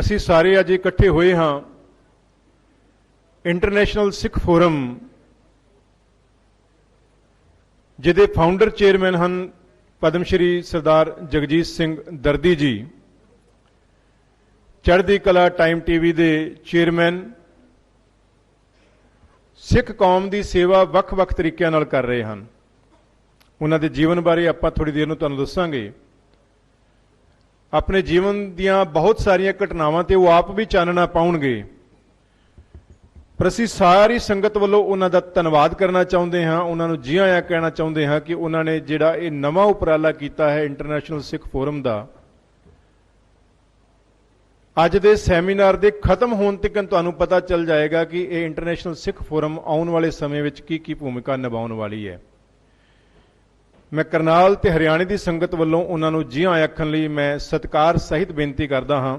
ਅਸੀਂ ਸਾਰੇ ਅੱਜ ਇਕੱਠੇ ਹੋਏ ਹਾਂ ਇੰਟਰਨੈਸ਼ਨਲ ਸਿੱਖ ਫੋਰਮ ਜਿਹਦੇ ਫਾਊਂਡਰ ਚੇਅਰਮੈਨ ਹਨ ਪਦਮ ਸ਼੍ਰੀ ਸਰਦਾਰ ਜਗਜੀਤ ਸਿੰਘ ਦਰਦੀ ਜੀ, ਚੜ੍ਹਦੀ ਕਲਾ ਟਾਈਮ ਟੀਵੀ ਦੇ ਚੇਅਰਮੈਨ, ਸਿੱਖ ਕੌਮ ਦੀ ਸੇਵਾ ਵੱਖ-ਵੱਖ ਤਰੀਕਿਆਂ ਨਾਲ ਕਰ ਰਹੇ ਹਨ। ਉਹਨਾਂ ਦੇ ਜੀਵਨ ਬਾਰੇ ਆਪਾਂ ਥੋੜੀ ਦੇਰ ਨੂੰ ਤੁਹਾਨੂੰ ਦੱਸਾਂਗੇ। ਆਪਣੇ ਜੀਵਨ ਦੀਆਂ ਬਹੁਤ ਸਾਰੀਆਂ ਘਟਨਾਵਾਂ ਤੇ ਉਹ ਆਪ ਵੀ ਚਾਨਣਾ ਪਾਉਣਗੇ, ਪਰ ਅਸੀਂ ਸਾਰੀ ਸੰਗਤ ਵੱਲੋਂ ਉਹਨਾਂ ਦਾ ਧੰਨਵਾਦ ਕਰਨਾ ਚਾਹੁੰਦੇ ਹਾਂ, ਉਹਨਾਂ ਨੂੰ ਜੀ ਆਇਆਂ ਕਹਿਣਾ ਚਾਹੁੰਦੇ ਹਾਂ ਕਿ ਉਹਨਾਂ ਨੇ ਜਿਹੜਾ ਇਹ ਨਵਾਂ ਉਪਰਾਲਾ ਕੀਤਾ ਹੈ ਇੰਟਰਨੈਸ਼ਨਲ ਸਿੱਖ ਫੋਰਮ ਦਾ, ਅੱਜ ਦੇ ਸੈਮੀਨਾਰ ਦੇ ਖਤਮ ਹੋਣ ਤੱਕ ਤੁਹਾਨੂੰ ਪਤਾ ਚੱਲ ਜਾਏਗਾ ਕਿ ਇਹ ਇੰਟਰਨੈਸ਼ਨਲ ਸਿੱਖ ਫੋਰਮ ਆਉਣ ਵਾਲੇ ਸਮੇਂ ਵਿੱਚ ਕੀ ਭੂਮਿਕਾ ਨਿਭਾਉਣ ਵਾਲੀ ਹੈ। ਮੈਂ ਕਰਨਾਲ ਤੇ ਹਰਿਆਣੇ ਦੀ ਸੰਗਤ ਵੱਲੋਂ ਉਹਨਾਂ ਨੂੰ ਜੀ ਆਇਆਂ ਆਖਣ ਲਈ ਮੈਂ ਸਤਿਕਾਰ ਸਹਿਤ ਬੇਨਤੀ ਕਰਦਾ ਹਾਂ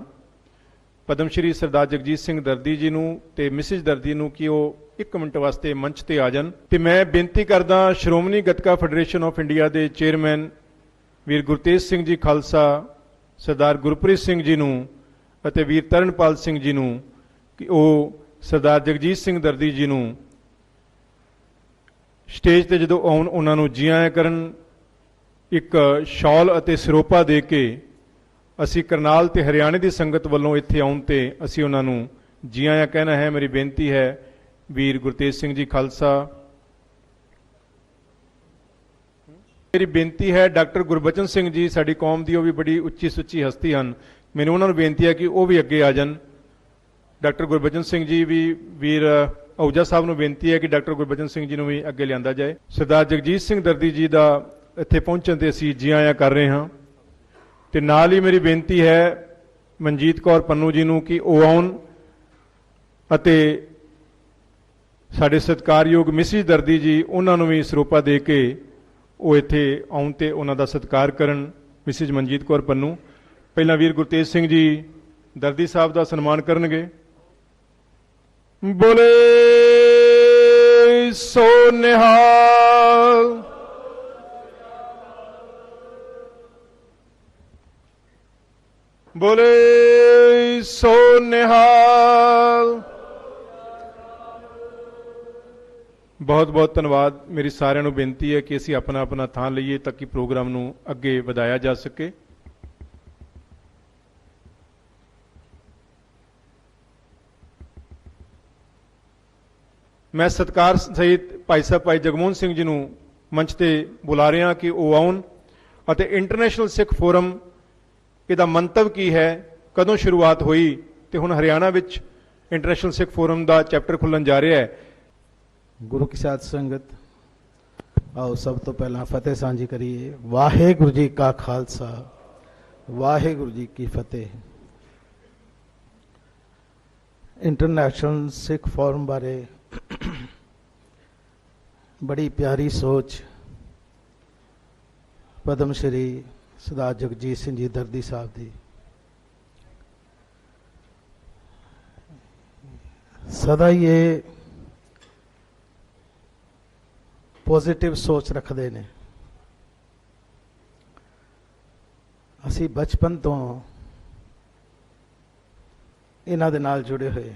ਪਦਮ ਸ਼੍ਰੀ ਸਰਦਾਰ ਜਗਜੀਤ ਸਿੰਘ ਦਰਦੀ ਜੀ ਨੂੰ ਤੇ ਮਿਸਿਸ ਦਰਦੀ ਨੂੰ ਕਿ ਉਹ 1 ਮਿੰਟ ਵਾਸਤੇ ਮੰਚ ਤੇ ਆ ਜਾਣ। ਤੇ ਮੈਂ ਬੇਨਤੀ ਕਰਦਾ Shiromani gatka federation of India ਦੇ ਚੇਅਰਮੈਨ ਵੀਰ ਗੁਰਤੇਜ ਸਿੰਘ ਜੀ ਖਾਲਸਾ, ਸਰਦਾਰ ਗੁਰਪ੍ਰੀਤ ਸਿੰਘ ਜੀ ਨੂੰ ਅਤੇ ਵੀਰ ਤਰਨਪਾਲ ਸਿੰਘ ਜੀ ਨੂੰ ਕਿ ਉਹ ਸਰਦਾਰ ਜਗਜੀਤ ਸਿੰਘ ਦਰਦੀ ਜੀ ਨੂੰ ਸਟੇਜ ਤੇ ਜਦੋਂ ਆਉਣ ਉਹਨਾਂ ਨੂੰ ਜੀ ਆਇਆਂ ਕਰਨ। ਇੱਕ ਸ਼ਾਲ ਅਤੇ ਸਰੋਪਾ ਦੇ ਕੇ ਅਸੀਂ ਕਰਨਾਲ ਤੇ ਹਰਿਆਣੇ ਦੀ ਸੰਗਤ ਵੱਲੋਂ ਇੱਥੇ ਆਉਣ ਤੇ ਅਸੀਂ ਉਹਨਾਂ ਨੂੰ ਜੀ ਆਇਆਂ ਕਹਿਣਾ ਹੈ। ਮੇਰੀ ਬੇਨਤੀ ਹੈ ਵੀਰ ਗੁਰਤੇਜ ਸਿੰਘ ਜੀ ਖਾਲਸਾ, ਮੇਰੀ ਬੇਨਤੀ ਹੈ ਡਾਕਟਰ ਗੁਰਬਚਨ ਸਿੰਘ ਜੀ ਸਾਡੀ ਕੌਮ ਦੀ, ਉਹ ਵੀ ਬੜੀ ਉੱਚੀ ਸੁੱਚੀ ਹਸਤੀ ਹਨ, ਮੈਨੂੰ ਉਹਨਾਂ ਨੂੰ ਬੇਨਤੀ ਹੈ ਕਿ ਉਹ ਵੀ ਅੱਗੇ ਆ ਜਾਣ। ਡਾਕਟਰ ਗੁਰਬਚਨ ਸਿੰਘ ਜੀ ਵੀ, ਵੀਰ ਅਹੂਜਾ ਸਾਹਿਬ ਨੂੰ ਬੇਨਤੀ ਹੈ ਕਿ ਡਾਕਟਰ ਗੁਰਬਚਨ ਸਿੰਘ ਜੀ ਨੂੰ ਵੀ ਅੱਗੇ ਲਿਆਂਦਾ ਜਾਏ। ਸਰਦਾਰ ਜਗਜੀਤ ਸਿੰਘ ਦਰਦੀ ਜੀ ਦਾ ਇੱਥੇ ਪਹੁੰਚਣ ਤੇ ਅਸੀਂ ਜੀ ਆਇਆਂ ਕਰ ਰਹੇ ਹਾਂ। ਤੇ ਨਾਲ ਹੀ ਮੇਰੀ ਬੇਨਤੀ ਹੈ ਮਨਜੀਤ ਕੌਰ ਪੰਨੂ ਜੀ ਨੂੰ ਕਿ ਉਹ ਆਉਣ ਅਤੇ ਸਾਡੇ ਸਤਿਕਾਰਯੋਗ ਮਿਸਿਸ ਦਰਦੀ ਜੀ, ਉਹਨਾਂ ਨੂੰ ਵੀ ਸਰੋਪਾ ਦੇ ਕੇ ਉਹ ਇੱਥੇ ਆਉਣ ਤੇ ਉਹਨਾਂ ਦਾ ਸਤਿਕਾਰ ਕਰਨ। ਮਿਸਿਸ ਮਨਜੀਤ ਕੌਰ ਪੰਨੂ ਪਹਿਲਾਂ ਵੀਰ ਗੁਰਤੇਜ ਸਿੰਘ ਜੀ ਦਰਦੀ ਸਾਹਿਬ ਦਾ ਸਨਮਾਨ ਕਰਨਗੇ। ਬੋਲੇ ਸੋ ਨਿਹਾਲ, ਬੋਲੇ ਸੋ ਨਿਹਾਲ। ਬਹੁਤ ਬਹੁਤ ਧੰਨਵਾਦ। ਮੇਰੀ ਸਾਰਿਆਂ ਨੂੰ ਬੇਨਤੀ ਹੈ ਕਿ ਅਸੀਂ ਆਪਣਾ ਆਪਣਾ ਥਾਂ ਲਈਏ ਤਾਂ ਕਿ ਪ੍ਰੋਗਰਾਮ ਨੂੰ ਅੱਗੇ ਵਧਾਇਆ ਜਾ ਸਕੇ। ਮੈਂ ਸਤਿਕਾਰ ਸਹਿਤ ਭਾਈ ਸਾਹਿਬ ਭਾਈ ਜਗਮੋਹਨ ਸਿੰਘ ਜੀ ਨੂੰ ਮੰਚ ਤੇ ਬੁਲਾ ਰਿਹਾ ਕਿ ਉਹ ਆਉਣ ਅਤੇ ਇੰਟਰਨੈਸ਼ਨਲ ਸਿੱਖ ਫੋਰਮ ਇਹਦਾ ਮੰਤਵ ਕੀ ਹੈ, ਕਦੋਂ ਸ਼ੁਰੂਆਤ ਹੋਈ ਤੇ ਹੁਣ ਹਰਿਆਣਾ ਵਿੱਚ ਇੰਟਰਨੈਸ਼ਨਲ ਸਿੱਖ ਫੋਰਮ ਦਾ ਚੈਪਟਰ ਖੁੱਲ੍ਹਣ ਜਾ ਰਿਹਾ ਹੈ। ਗੁਰੂ ਕੀ ਸਾਧ ਸੰਗਤ, ਆਓ ਸਭ ਤੋਂ ਪਹਿਲਾਂ ਫਤਿਹ ਸਾਂਝੀ ਕਰੀਏ। ਵਾਹਿਗੁਰੂ ਜੀ ਕਾ ਖਾਲਸਾ, ਵਾਹਿਗੁਰੂ ਜੀ ਕੀ ਫਤਿਹ। ਇੰਟਰਨੈਸ਼ਨਲ ਸਿੱਖ ਫੋਰਮ ਬਾਰੇ ਬੜੀ ਪਿਆਰੀ ਸੋਚ ਪਦਮ ਸ਼੍ਰੀ ਸਰਦਾਰ ਜਗਜੀਤ ਸਿੰਘ ਜੀ ਦਰਦੀ ਸਾਹਿਬ ਦੀ। ਸਦਾ ਹੀ ਇਹ ਪੋਜ਼ਿਟਿਵ ਸੋਚ ਰੱਖਦੇ ਨੇ। ਅਸੀਂ ਬਚਪਨ ਤੋਂ ਇਹਨਾਂ ਦੇ ਨਾਲ ਜੁੜੇ ਹੋਏ।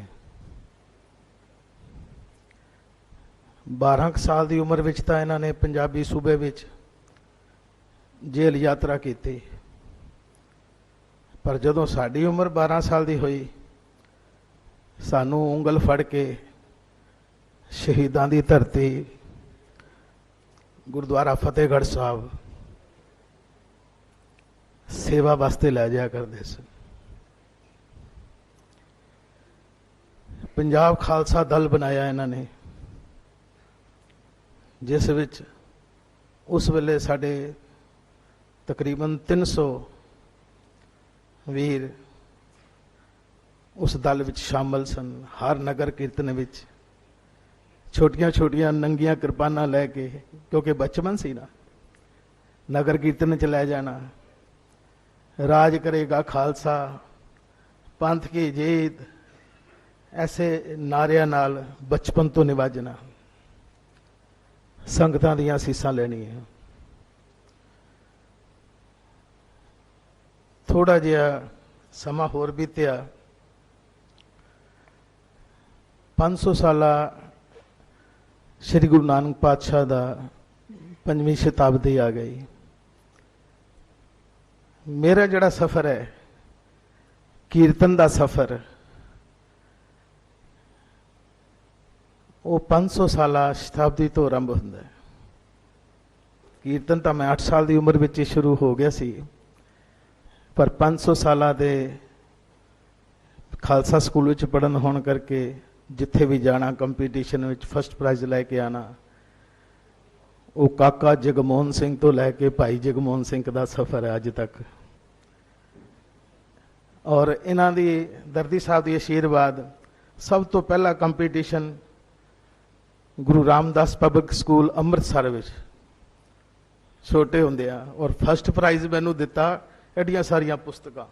12 ਸਾਲ ਦੀ ਉਮਰ ਵਿੱਚ ਤਾਂ ਇਹਨਾਂ ਨੇ ਪੰਜਾਬੀ ਸੂਬੇ ਵਿੱਚ ਜੇਲ੍ਹ ਯਾਤਰਾ ਕੀਤੀ, ਪਰ ਜਦੋਂ ਸਾਡੀ ਉਮਰ 12 ਸਾਲ ਦੀ ਹੋਈ, ਸਾਨੂੰ ਉਂਗਲ ਫੜ ਕੇ ਸ਼ਹੀਦਾਂ ਦੀ ਧਰਤੀ ਗੁਰਦੁਆਰਾ ਫਤਿਹਗੜ੍ਹ ਸਾਹਿਬ ਸੇਵਾ ਵਾਸਤੇ ਲੈ ਜਾਇਆ ਕਰਦੇ ਸਨ। ਪੰਜਾਬ ਖਾਲਸਾ ਦਲ ਬਣਾਇਆ ਇਹਨਾਂ ਨੇ, ਜਿਸ ਵਿੱਚ ਉਸ ਵੇਲੇ ਸਾਡੇ ਤਕਰੀਬਨ 300 ਵੀਰ ਉਸ ਦਲ ਵਿੱਚ ਸ਼ਾਮਲ ਸਨ। ਹਰ ਨਗਰ ਕੀਰਤਨ ਵਿੱਚ ਛੋਟੀਆਂ ਛੋਟੀਆਂ ਨੰਗੀਆਂ ਕਿਰਪਾਨਾਂ ਲੈ ਕੇ, ਕਿਉਂਕਿ ਬਚਪਨ ਸੀ ਨਾ, ਨਗਰ ਕੀਰਤਨ ਚ ਲੈ ਜਾਣਾ। ਰਾਜ ਕਰੇਗਾ ਖਾਲਸਾ, ਪੰਥ ਕੀ ਜੀਤ, ਐਸੇ ਨਾਰਿਆਂ ਨਾਲ ਬਚਪਨ ਤੋਂ ਨਿਵਾਜਣਾ, ਸੰਗਤਾਂ ਦੀਆਂ ਅਸੀਸਾਂ ਲੈਣੀਆਂ। ਥੋੜਾ ਜਿਹਾ ਸਮਾਂ ਹੋਰ ਬੀਤਿਆ 500 ਸਾਲਾ ਸ਼੍ਰੀ ਗੁਰੂ ਨਾਨਕ ਪਾਤਸ਼ਾਹ ਦਾ 5ਵੀਂ ਸ਼ਤਾਬਦੀ ਆ ਗਈ। ਮੇਰਾ ਜਿਹੜਾ ਸਫ਼ਰ ਹੈ ਕੀਰਤਨ ਦਾ ਸਫ਼ਰ, ਉਹ 500 ਸਾਲਾ ਸ਼ਤਾਬਦੀ ਤੋਂ ਆਰੰਭ ਹੁੰਦਾ ਹੈ। ਕੀਰਤਨ ਤਾਂ ਮੈਂ 8 ਸਾਲ ਦੀ ਉਮਰ ਵਿੱਚ ਹੀ ਸ਼ੁਰੂ ਹੋ ਗਿਆ ਸੀ, ਪਰ 500 ਸਾਲਾਂ ਦੇ ਖਾਲਸਾ ਸਕੂਲ ਵਿੱਚ ਪੜ੍ਹਨ ਹੋਣ ਕਰਕੇ ਜਿੱਥੇ ਵੀ ਜਾਣਾ ਕੰਪੀਟੀਸ਼ਨ ਵਿੱਚ ਫਸਟ ਪ੍ਰਾਈਜ਼ ਲੈ ਕੇ ਆਣਾ, ਉਹ ਕਾਕਾ ਜਗਮੋਹਨ ਸਿੰਘ ਤੋਂ ਲੈ ਕੇ ਭਾਈ ਜਗਮੋਹਨ ਸਿੰਘ ਦਾ ਸਫ਼ਰ ਹੈ ਅੱਜ ਤੱਕ। ਔਰ ਇਹਨਾਂ ਦੀ ਦਰਦੀ ਸਾਹਿਬ ਦੀ ਆਸ਼ੀਰਵਾਦ, ਸਭ ਤੋਂ ਪਹਿਲਾ competition Guru Ramdas public school Amritsar ਵਿੱਚ ਛੋਟੇ ਹੁੰਦੇ ਆ, ਔਰ ਫਸਟ ਪ੍ਰਾਈਜ਼ ਮੈਨੂੰ ਦਿੱਤਾ ਐਡੀਆਂ ਸਾਰੀਆਂ ਪੁਸਤਕਾਂ।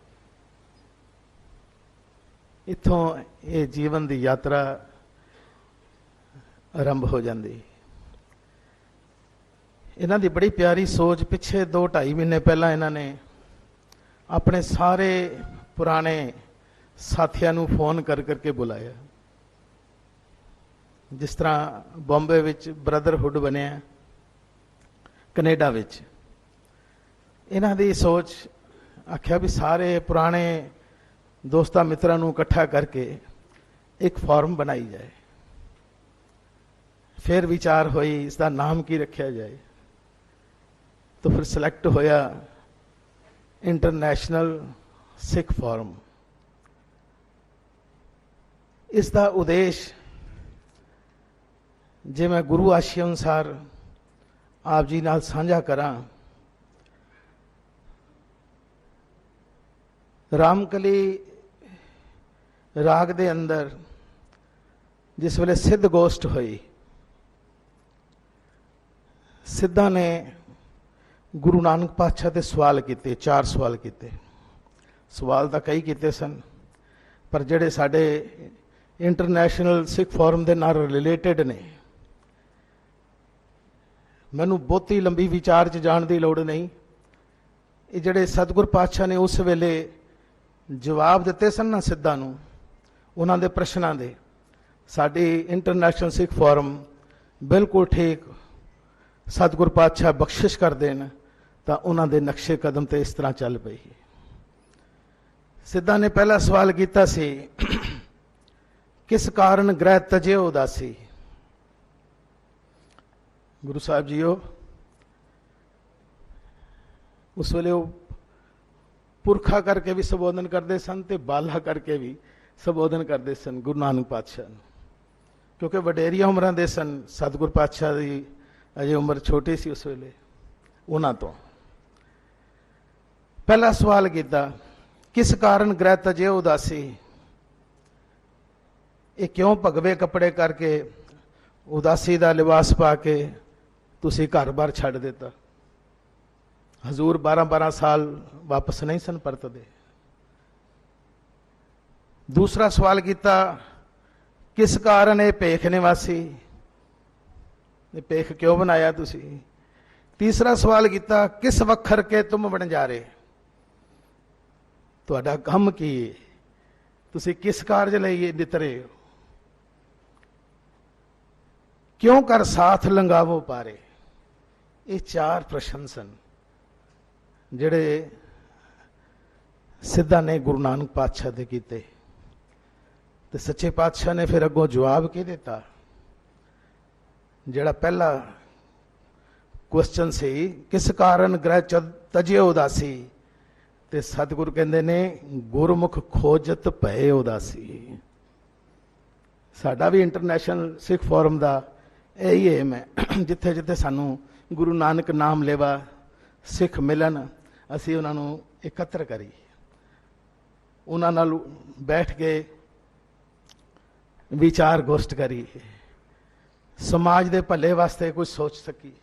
ਇੱਥੋਂ ਇਹ ਜੀਵਨ ਦੀ ਯਾਤਰਾ ਆਰੰਭ ਹੋ ਜਾਂਦੀ। ਇਹਨਾਂ ਦੀ ਬੜੀ ਪਿਆਰੀ ਸੋਚ, ਪਿੱਛੇ 2-2.5 ਮਹੀਨੇ ਪਹਿਲਾਂ ਇਹਨਾਂ ਨੇ ਆਪਣੇ ਸਾਰੇ ਪੁਰਾਣੇ ਸਾਥੀਆਂ ਨੂੰ ਫੋਨ ਕਰ ਕਰਕੇ ਬੁਲਾਇਆ। ਜਿਸ ਤਰ੍ਹਾਂ ਬੰਬੇ ਵਿੱਚ ਬ੍ਰਦਰਹੁੱਡ ਬਣਿਆ, ਕੈਨੇਡਾ ਵਿੱਚ ਇਹਨਾਂ ਦੀ ਸੋਚ, ਆਖਿਆ ਵੀ ਸਾਰੇ ਪੁਰਾਣੇ ਦੋਸਤਾਂ ਮਿੱਤਰਾਂ ਨੂੰ ਇਕੱਠਾ ਕਰਕੇ ਇੱਕ ਫੋਰਮ ਬਣਾਈ ਜਾਏ। ਫਿਰ ਵਿਚਾਰ ਹੋਈ ਇਸ ਦਾ ਨਾਮ ਕੀ ਰੱਖਿਆ ਜਾਏ, तो फिर सिलेक्ट होया इंटरनेशनल सिख फोरम। इसका उद्देश्य जे मैं गुरु आशय अनुसार आप जी नाल साझा करा, रामकली राग दे अंदर जिस वेले सिद्ध गोष्ठ हुई, सिद्धा ने गुरु नानक पातशाह ते सवाल किए, 4 सवाल किए। सवाल तो कई किए सन, पर जेडे साडे इंटरनेशनल सिख फोरम के नाल रिलेटेड ने, मैनू बहुती लंबी विचार च जाण की लोड़ नहीं। ये जेडे सतगुर पातशाह ने उस वेले जवाब दिते सन ना सिद्धा नूं, उन्हां दे प्रश्नां दे, साडी इंटरनेशनल सिख फोरम बिल्कुल ठीक सतगुर पातशाह बख्शिश कर देन तो उन्हां दे नक्शे कदम ते इस तरह चल पई। सिद्धा ने पहला सवाल किया सी, किस कारण ग्रह तजे उदासी। गुरु साहब जीओ उस वेले पुरखा करके भी संबोधन करते सन ते बाला करके भी संबोधन करते सन गुरु नानक पातशाह, क्योंकि वडेरिया उम्रां दे सन। सतगुर पातशाह की अजे उम्र छोटी सी उस वेले। उन्हां तो पहला सवाल किया, किस कारण ग्रह तजे उदासी। ये क्यों भगवे कपड़े करके उदासी का लिबास पा के तुसी घर बार छड़ देता। हजूर 12-12 साल वापस नहीं सन परतदे। दूसरा सवाल किया, किस कारण ये भेख निवासी, भेख क्यों बनाया तुसी। तीसरा सवाल किया, किस वखर के तुम बणजारे, तुहाडा काम की है, तुसी किस कारज लई नितरे हो। क्यों कर साथ लंगावो पारे। ये 4 प्रश्न सन जिहड़े सिद्धा ने गुरु नानक पातशाह दे कीते। ते सच्चे पातशाह ने फिर अगों जवाब की दिता। जिहड़ा पहला क्वेश्चन से किस कारण ग्रह तजे उदासी, ते सतगुरु कहते ने गुरमुख खोजत भय उदासी। साडा भी इंटरनेशनल सिख फोरम का यही एम है, जिथे जिथे सानू गुरु नानक नाम लेवा सिख मिलन, असी उन्होंने एकत्र करी, उन्हां नाल बैठ के विचार गोष्ठ करी, समाज के भले वास्ते कुछ सोच सकी,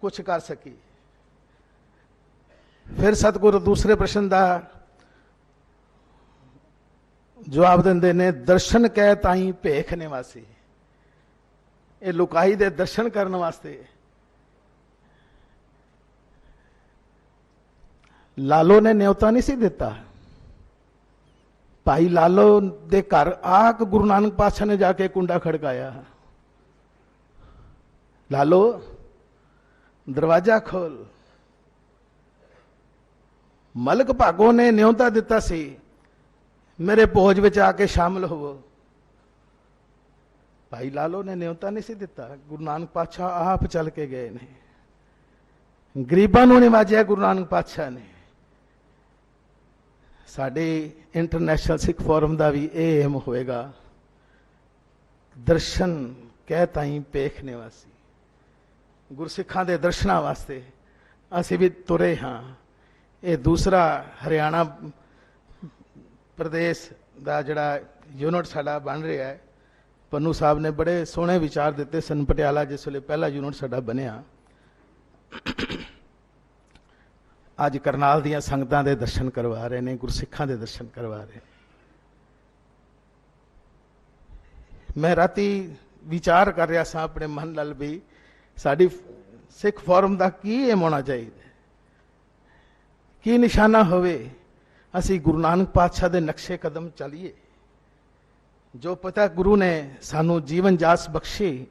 कुछ कर सकी। फिर सतगुरु दूसरे प्रश्न का जवाब देंदे ने, दर्शन कै ताई भेख निवासी। ये लुकाई दे दर्शन करने वास्ते लालो ने न्योता नहीं सी दिता, ਭਾਈ ਲਾਲੋ ਦੇ ਘਰ ਆਕ ਗੁਰੂ ਨਾਨਕ ਪਾਤਸ਼ਾਹ ਨੇ ਜਾ ਕੇ ਕੁੰਡਾ ਖੜਕਾਇਆ, ਲਾਲੋ ਦਰਵਾਜ਼ਾ ਖੋਲ। ਮਲਕ ਭਾਗੋ ਨੇ ਨਿਉਂਤਾ ਦਿੱਤਾ ਸੀ, ਮੇਰੇ ਭੋਜ ਵਿੱਚ ਆ ਕੇ ਸ਼ਾਮਲ ਹੋਵੋ। ਭਾਈ ਲਾਲੋ ਨੇ ਨਿਉਂਤਾ ਨਹੀਂ ਸੀ ਦਿੱਤਾ, ਗੁਰੂ ਨਾਨਕ ਪਾਤਸ਼ਾਹ ਆਪ ਚੱਲ ਕੇ ਗਏ ਨੇ। ਗਰੀਬਾਂ ਨੂੰ ਨਿਵਾਜਿਆ ਗੁਰੂ ਨਾਨਕ ਪਾਤਸ਼ਾਹ ਨੇ। ਸਾਡੇ ਇੰਟਰਨੈਸ਼ਨਲ ਸਿੱਖ ਫੋਰਮ ਦਾ ਵੀ ਇਹ ਏਮ ਹੋਏਗਾ, ਦਰਸ਼ਨ ਕਹਿ ਤਾਈ ਪੇਖ ਨਿਵਾਸੀ। ਗੁਰਸਿੱਖਾਂ ਦੇ ਦਰਸ਼ਨਾਂ ਵਾਸਤੇ ਅਸੀਂ ਵੀ ਤੁਰੇ ਹਾਂ। ਇਹ ਦੂਸਰਾ ਹਰਿਆਣਾ ਪ੍ਰਦੇਸ਼ ਦਾ ਜਿਹੜਾ ਯੂਨਿਟ ਸਾਡਾ ਬਣ ਰਿਹਾ ਹੈ, ਪੰਨੂ ਸਾਹਿਬ ਨੇ ਬੜੇ ਸੋਹਣੇ ਵਿਚਾਰ ਦਿੱਤੇ ਸਨ। ਪਟਿਆਲਾ ਜਿਸ ਵੇਲੇ ਪਹਿਲਾ ਯੂਨਿਟ ਸਾਡਾ ਬਣਿਆ, ਅੱਜ ਕਰਨਾਲ ਦੀਆਂ ਸੰਗਤਾਂ ਦੇ ਦਰਸ਼ਨ ਕਰਵਾ ਰਹੇ ਨੇ, ਗੁਰਸਿੱਖਾਂ ਦੇ ਦਰਸ਼ਨ ਕਰਵਾ ਰਹੇ ਨੇ। ਮੈਂ ਰਾਤੀ ਵਿਚਾਰ ਕਰ ਰਿਹਾ ਸਾਂ ਆਪਣੇ ਮਨ ਨਾਲ ਵੀ ਸਾਡੀ ਸਿੱਖ ਫੋਰਮ ਦਾ ਕੀ ਏਮ ਹੋਣਾ ਚਾਹੀਦਾ, ਕੀ ਨਿਸ਼ਾਨਾ ਹੋਵੇ। ਅਸੀਂ ਗੁਰੂ ਨਾਨਕ ਪਾਤਸ਼ਾਹ ਦੇ ਨਕਸ਼ੇ ਕਦਮ ਚੱਲੀਏ। ਜੋ ਪਤਾ ਗੁਰੂ ਨੇ ਸਾਨੂੰ ਜੀਵਨ ਜਾਚ ਬਖਸ਼ੀ,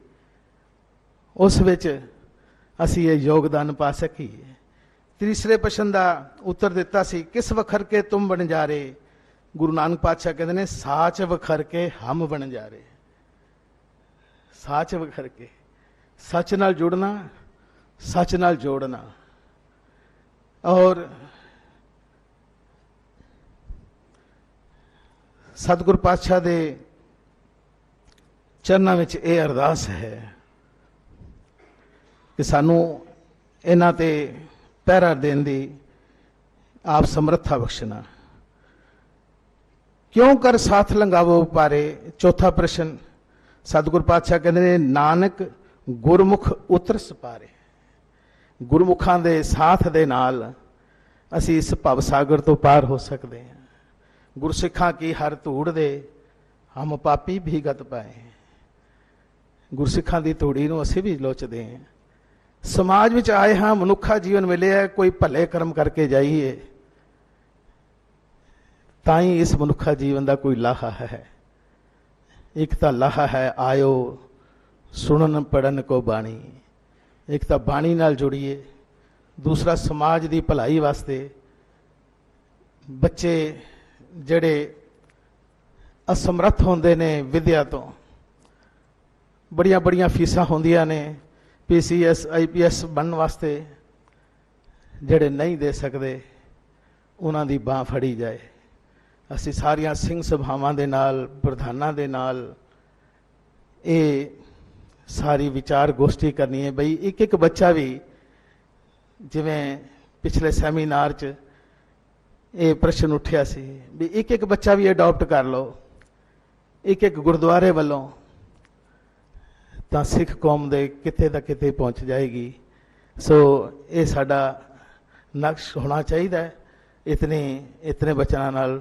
ਉਸ ਵਿੱਚ ਅਸੀਂ ਇਹ ਯੋਗਦਾਨ ਪਾ ਸਕੀਏ। ਤੀਸਰੇ ਪ੍ਰਸ਼ਨ ਦਾ ਉੱਤਰ ਦਿੱਤਾ ਸੀ, ਕਿਸ ਵਖਰ ਕੇ ਤੁਮ ਬਣ ਜਾ ਰਹੇ। ਗੁਰੂ ਨਾਨਕ ਪਾਤਸ਼ਾਹ ਕਹਿੰਦੇ ਨੇ, ਸਾਚ ਵਖਰ ਕੇ ਹਮ ਬਣ ਜਾ ਰਹੇ। ਸਾਚ ਵਖਰ ਕੇ, ਸੱਚ ਨਾਲ ਜੁੜਨਾ, ਸੱਚ ਨਾਲ ਜੋੜਨਾ। ਔਰ ਸਤਿਗੁਰ ਪਾਤਸ਼ਾਹ ਦੇ ਚਰਨਾਂ ਵਿੱਚ ਇਹ ਅਰਦਾਸ ਹੈ ਕਿ ਸਾਨੂੰ ਇਹਨਾਂ ਤੇ ਪਹਿਰਾ ਦੇਣ ਦੀ ਆਪ ਸਮਰੱਥਾ ਬਖਸ਼ਣਾ। ਕਿਉਂ ਕਰ ਸਾਥ ਲੰਗਾਵੋ ਪਾਰੇ। ਚੌਥਾ ਪ੍ਰਸ਼ਨ, ਸਤਿਗੁਰ ਪਾਤਸ਼ਾਹ ਕਹਿੰਦੇ ਨੇ, ਨਾਨਕ ਗੁਰਮੁਖ ਉਤਰ ਸਪਾਰੇ। ਗੁਰਮੁਖਾਂ ਦੇ ਸਾਥ ਦੇ ਨਾਲ ਅਸੀਂ ਇਸ ਭਵ ਸਾਗਰ ਤੋਂ ਪਾਰ ਹੋ ਸਕਦੇ ਹਾਂ। ਗੁਰਸਿੱਖਾਂ ਕੀ ਹਰ ਧੂੜ ਦੇ ਹਮ ਪਾਪੀ ਵੀ ਗਤ ਪਾਏ। ਗੁਰਸਿੱਖਾਂ ਦੀ ਧੂੜੀ ਨੂੰ ਅਸੀਂ ਵੀ ਲੋਚਦੇ ਹਾਂ। ਸਮਾਜ ਵਿੱਚ ਆਏ ਹਾਂ, ਮਨੁੱਖਾ ਜੀਵਨ ਮਿਲਿਆ, ਕੋਈ ਭਲੇ ਕਰਮ ਕਰਕੇ ਜਾਈਏ ਤਾਂ ਹੀ ਇਸ ਮਨੁੱਖਾ ਜੀਵਨ ਦਾ ਕੋਈ ਲਾਹਾ ਹੈ। ਇੱਕ ਤਾਂ ਲਾਹਾ ਹੈ ਆਇਓ ਸੁਣਨ ਪੜਨ ਕੋ ਬਾਣੀ, ਇੱਕ ਤਾਂ ਬਾਣੀ ਨਾਲ ਜੁੜੀਏ। ਦੂਸਰਾ ਸਮਾਜ ਦੀ ਭਲਾਈ ਵਾਸਤੇ ਬੱਚੇ ਜਿਹੜੇ ਅਸਮਰੱਥ ਹੁੰਦੇ ਨੇ ਵਿਦਿਆ ਤੋਂ, ਬੜੀਆਂ ਬੜੀਆਂ ਫੀਸਾਂ ਹੁੰਦੀਆਂ ਨੇ PCS IPS ਬਣਨ ਵਾਸਤੇ, ਜਿਹੜੇ ਨਹੀਂ ਦੇ ਸਕਦੇ ਉਹਨਾਂ ਦੀ ਬਾਂਹ ਫੜੀ ਜਾਏ। ਅਸੀਂ ਸਾਰੀਆਂ ਸਿੰਘ ਸਭਾਵਾਂ ਦੇ ਨਾਲ, ਪ੍ਰਧਾਨਾਂ ਦੇ ਨਾਲ ਇਹ ਸਾਰੀ ਵਿਚਾਰ ਗੋਸ਼ਟੀ ਕਰਨੀ ਹੈ ਬਈ ਇੱਕ ਇੱਕ ਬੱਚਾ ਵੀ, ਜਿਵੇਂ ਪਿਛਲੇ ਸੈਮੀਨਾਰ 'ਚ ਇਹ ਪ੍ਰਸ਼ਨ ਉੱਠਿਆ ਸੀ ਵੀ ਇੱਕ ਇੱਕ ਬੱਚਾ ਵੀ ਅਡਾਪਟ ਕਰ ਲਓ ਇੱਕ ਇੱਕ ਗੁਰਦੁਆਰੇ ਵੱਲੋਂ, ਤਾਂ ਸਿੱਖ ਕੌਮ ਦੇ ਕਿਤੇ ਦਾ ਕਿਤੇ ਪਹੁੰਚ ਜਾਏਗੀ। ਸੋ ਇਹ ਸਾਡਾ ਨਕਸ਼ ਹੋਣਾ ਚਾਹੀਦਾ ਹੈ। ਇਤਨੇ ਬਚਨਾਂ ਨਾਲ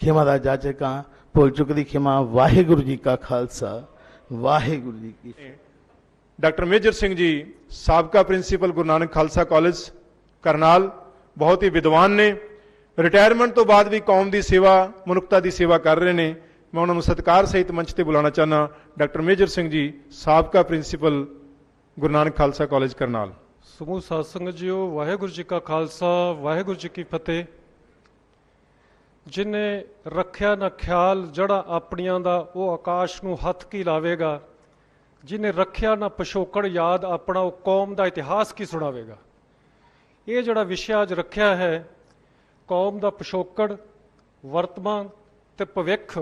ਖਿਮਾ ਦਾ ਜਾਚਕਾਂ, ਭੁੱਲ ਚੁੱਕ ਦੀ ਖਿਮਾ। ਵਾਹਿਗੁਰੂ ਜੀ ਕਾ ਖਾਲਸਾ, ਵਾਹਿਗੁਰੂ ਜੀ ਕੀ ਫਤਿਹ। ਡਾਕਟਰ ਮੇਜਰ ਸਿੰਘ ਜੀ ਸਾਬਕਾ ਪ੍ਰਿੰਸੀਪਲ ਗੁਰੂ ਨਾਨਕ ਖਾਲਸਾ ਕਾਲਜ ਕਰਨਾਲ, ਬਹੁਤ ਹੀ ਵਿਦਵਾਨ ਨੇ। ਰਿਟਾਇਰਮੈਂਟ ਤੋਂ ਬਾਅਦ ਵੀ ਕੌਮ ਦੀ ਸੇਵਾ, ਮਨੁੱਖਤਾ ਦੀ ਸੇਵਾ ਕਰ ਰਹੇ ਨੇ। ਮੈਂ ਉਹਨਾਂ ਨੂੰ ਸਤਿਕਾਰ ਸਹਿਤ ਮੰਚ ਤੇ ਬੁਲਾਉਣਾ ਚਾਹੁੰਦਾ। ਡਾਕਟਰ ਮੇਜਰ ਸਿੰਘ ਜੀ, ਸਾਬਕਾ ਪ੍ਰਿੰਸੀਪਲ ਗੁਰੂ ਨਾਨਕ ਖਾਲਸਾ ਕਾਲਜ ਕਰਨਾਲ। ਸਮੂਹ ਸਾਧ ਸੰਗਤ ਜੀਓ, ਵਾਹਿਗੁਰੂ ਜੀ ਕਾ ਖਾਲਸਾ, ਵਾਹਿਗੁਰੂ ਜੀ ਕੀ ਫਤਿਹ। ਜਿਨੇ ਰੱਖਿਆ ਨਾ ਖਿਆਲ ਜੜਾ ਆਪਣੀਆਂ ਦਾ, ਉਹ ਆਕਾਸ਼ ਨੂੰ ਹੱਥ ਕੀ ਲਾਵੇਗਾ। ਜਿਨੇ ਰੱਖਿਆ ਨਾ ਪਿਛੋਕੜ ਯਾਦ ਆਪਣਾ, ਉਹ ਕੌਮ ਦਾ ਇਤਿਹਾਸ ਕੀ ਸੁਣਾਵੇਗਾ। ਇਹ ਜਿਹੜਾ ਵਿਸ਼ਾ ਅੱਜ ਰੱਖਿਆ ਹੈ, ਕੌਮ ਦਾ ਪਿਛੋਕੜ, ਵਰਤਮਾਨ ਤੇ ਭਵਿੱਖ।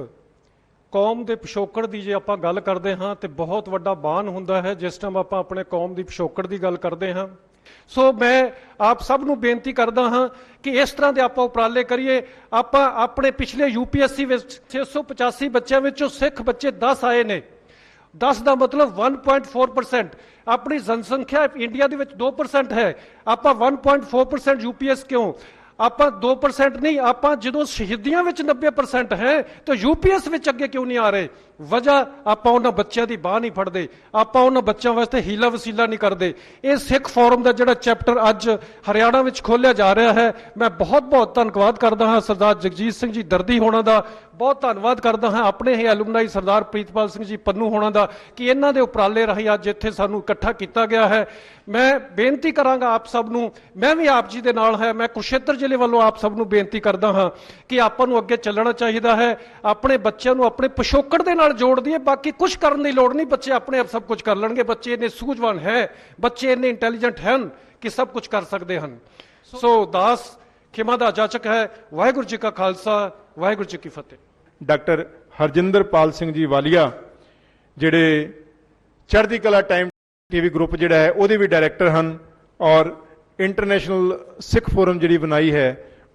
ਕੌਮ ਦੇ ਪਿਛੋਕੜ ਦੀ ਜੇ ਆਪਾਂ ਗੱਲ ਕਰਦੇ ਹਾਂ ਤੇ ਬਹੁਤ ਵੱਡਾ ਬਾਣ ਹੁੰਦਾ ਹੈ ਜਿਸ ਟਾਈਮ ਆਪਾਂ ਆਪਣੇ ਕੌਮ ਦੀ ਪਿਛੋਕੜ ਦੀ ਗੱਲ ਕਰਦੇ ਹਾਂ। ਸੋ ਮੈਂ ਆਪ ਸਭ ਨੂੰ ਬੇਨਤੀ ਕਰਦਾ ਹਾਂ ਕਿ ਇਸ ਤਰ੍ਹਾਂ ਦੇ ਆਪਾਂ ਉਪਰਾਲੇ ਕਰੀਏ। ਆਪਾਂ ਆਪਣੇ ਪਿਛਲੇ UPSC ਵਿੱਚ 685 ਬੱਚਿਆਂ ਵਿੱਚੋਂ ਸਿੱਖ ਬੱਚੇ 10 ਆਏ ਨੇ। 10 ਦਾ ਮਤਲਬ 1.4%। ਆਪਣੀ ਜਨਸੰਖਿਆ ਇੰਡੀਆ ਦੇ ਵਿੱਚ 2% ਹੈ, ਆਪਾਂ 1.4% UPS ਕਿਉਂ? ਆਪਾਂ 2% ਨਹੀਂ, ਆਪਾਂ ਜਦੋਂ ਸ਼ਹੀਦੀਆਂ ਵਿੱਚ 90% ਹੈ ਤਾਂ UPS ਵਿੱਚ ਅੱਗੇ ਕਿਉਂ ਨਹੀਂ ਆ ਰਹੇ? ਵਜ੍ਹਾ ਆਪਾਂ ਉਹਨਾਂ ਬੱਚਿਆਂ ਦੀ ਬਾਹ ਨਹੀਂ ਫੜਦੇ, ਆਪਾਂ ਉਹਨਾਂ ਬੱਚਿਆਂ ਵਾਸਤੇ ਹੀਲਾ ਵਸੀਲਾ ਨਹੀਂ ਕਰਦੇ। ਇਹ ਸਿੱਖ ਫੋਰਮ ਦਾ ਜਿਹੜਾ ਚੈਪਟਰ ਅੱਜ ਹਰਿਆਣਾ ਵਿੱਚ ਖੋਲ੍ਹਿਆ ਜਾ ਰਿਹਾ ਹੈ, ਮੈਂ ਬਹੁਤ ਬਹੁਤ ਧੰਨਵਾਦ ਕਰਦਾ ਹਾਂ ਸਰਦਾਰ ਜਗਜੀਤ ਸਿੰਘ ਜੀ ਦਰਦੀ ਹੋਣਾ ਦਾ, ਬਹੁਤ ਧੰਨਵਾਦ ਕਰਦਾ ਹਾਂ ਆਪਣੇ ਹੀ ਐਲੂਮਨਾਈ ਸਰਦਾਰ ਪ੍ਰੀਤਪਾਲ ਸਿੰਘ ਜੀ ਪੰਨੂ ਹੋਣਾ ਦਾ ਕਿ ਇਹਨਾਂ ਦੇ ਉਪਰਾਲੇ ਰਾਹੀਂ ਅੱਜ ਇੱਥੇ ਸਾਨੂੰ ਇਕੱਠਾ ਕੀਤਾ ਗਿਆ ਹੈ। ਮੈਂ ਬੇਨਤੀ ਕਰਾਂਗਾ ਆਪ ਸਭ ਨੂੰ, ਮੈਂ ਵੀ ਆਪ ਜੀ ਦੇ ਨਾਲ ਹੈ, ਮੈਂ ਕੁਰੂਕਸ਼ੇਤਰ ਜ਼ਿਲ੍ਹੇ ਵੱਲੋਂ ਆਪ ਸਭ ਨੂੰ ਬੇਨਤੀ ਕਰਦਾ ਹਾਂ ਕਿ ਆਪਾਂ ਨੂੰ ਅੱਗੇ ਚੱਲਣਾ ਚਾਹੀਦਾ ਹੈ, ਆਪਣੇ ਬੱਚਿਆਂ ਨੂੰ ਆਪਣੇ ਪਿਛੋਕੜ ਦੇ ਨਾਲ ਜੋੜ ਦਈਏ। ਬਾਕੀ ਕੁਝ ਕਰਨ ਦੀ ਲੋੜ ਨਹੀਂ, ਬੱਚੇ ਆਪਣੇ ਆਪ ਸਭ ਕੁਝ ਕਰ ਲੈਣਗੇ। ਬੱਚੇ ਇੰਨੇ ਸੂਝਵਾਨ ਹੈ, ਬੱਚੇ ਇੰਨੇ ਇੰਟੈਲੀਜੈਂਟ ਹਨ ਕਿ ਸਭ ਕੁਝ ਕਰ ਸਕਦੇ ਹਨ। ਸੋ ਦਾਸ ਖਿਮਾ ਦਾ ਜਾਚਕ ਹੈ। ਵਾਹਿਗੁਰੂ ਜੀ ਕਾ ਖਾਲਸਾ, ਵਾਹਿਗੁਰੂ ਜੀ ਕੀ ਫਤਿਹ। ਡਾਕਟਰ ਹਰਜਿੰਦਰਪਾਲ ਸਿੰਘ ਜੀ ਵਾਲੀਆ ਜਿਹੜੇ ਚੜ੍ਹਦੀ ਕਲਾ ਟਾਈਮ ਟੀਵੀ ਗਰੁੱਪ ਜਿਹੜਾ ਹੈ ਉਹਦੇ ਵੀ ਡਾਇਰੈਕਟਰ ਹਨ, ਔਰ ਇੰਟਰਨੈਸ਼ਨਲ ਸਿੱਖ ਫੋਰਮ ਜਿਹੜੀ ਬਣਾਈ ਹੈ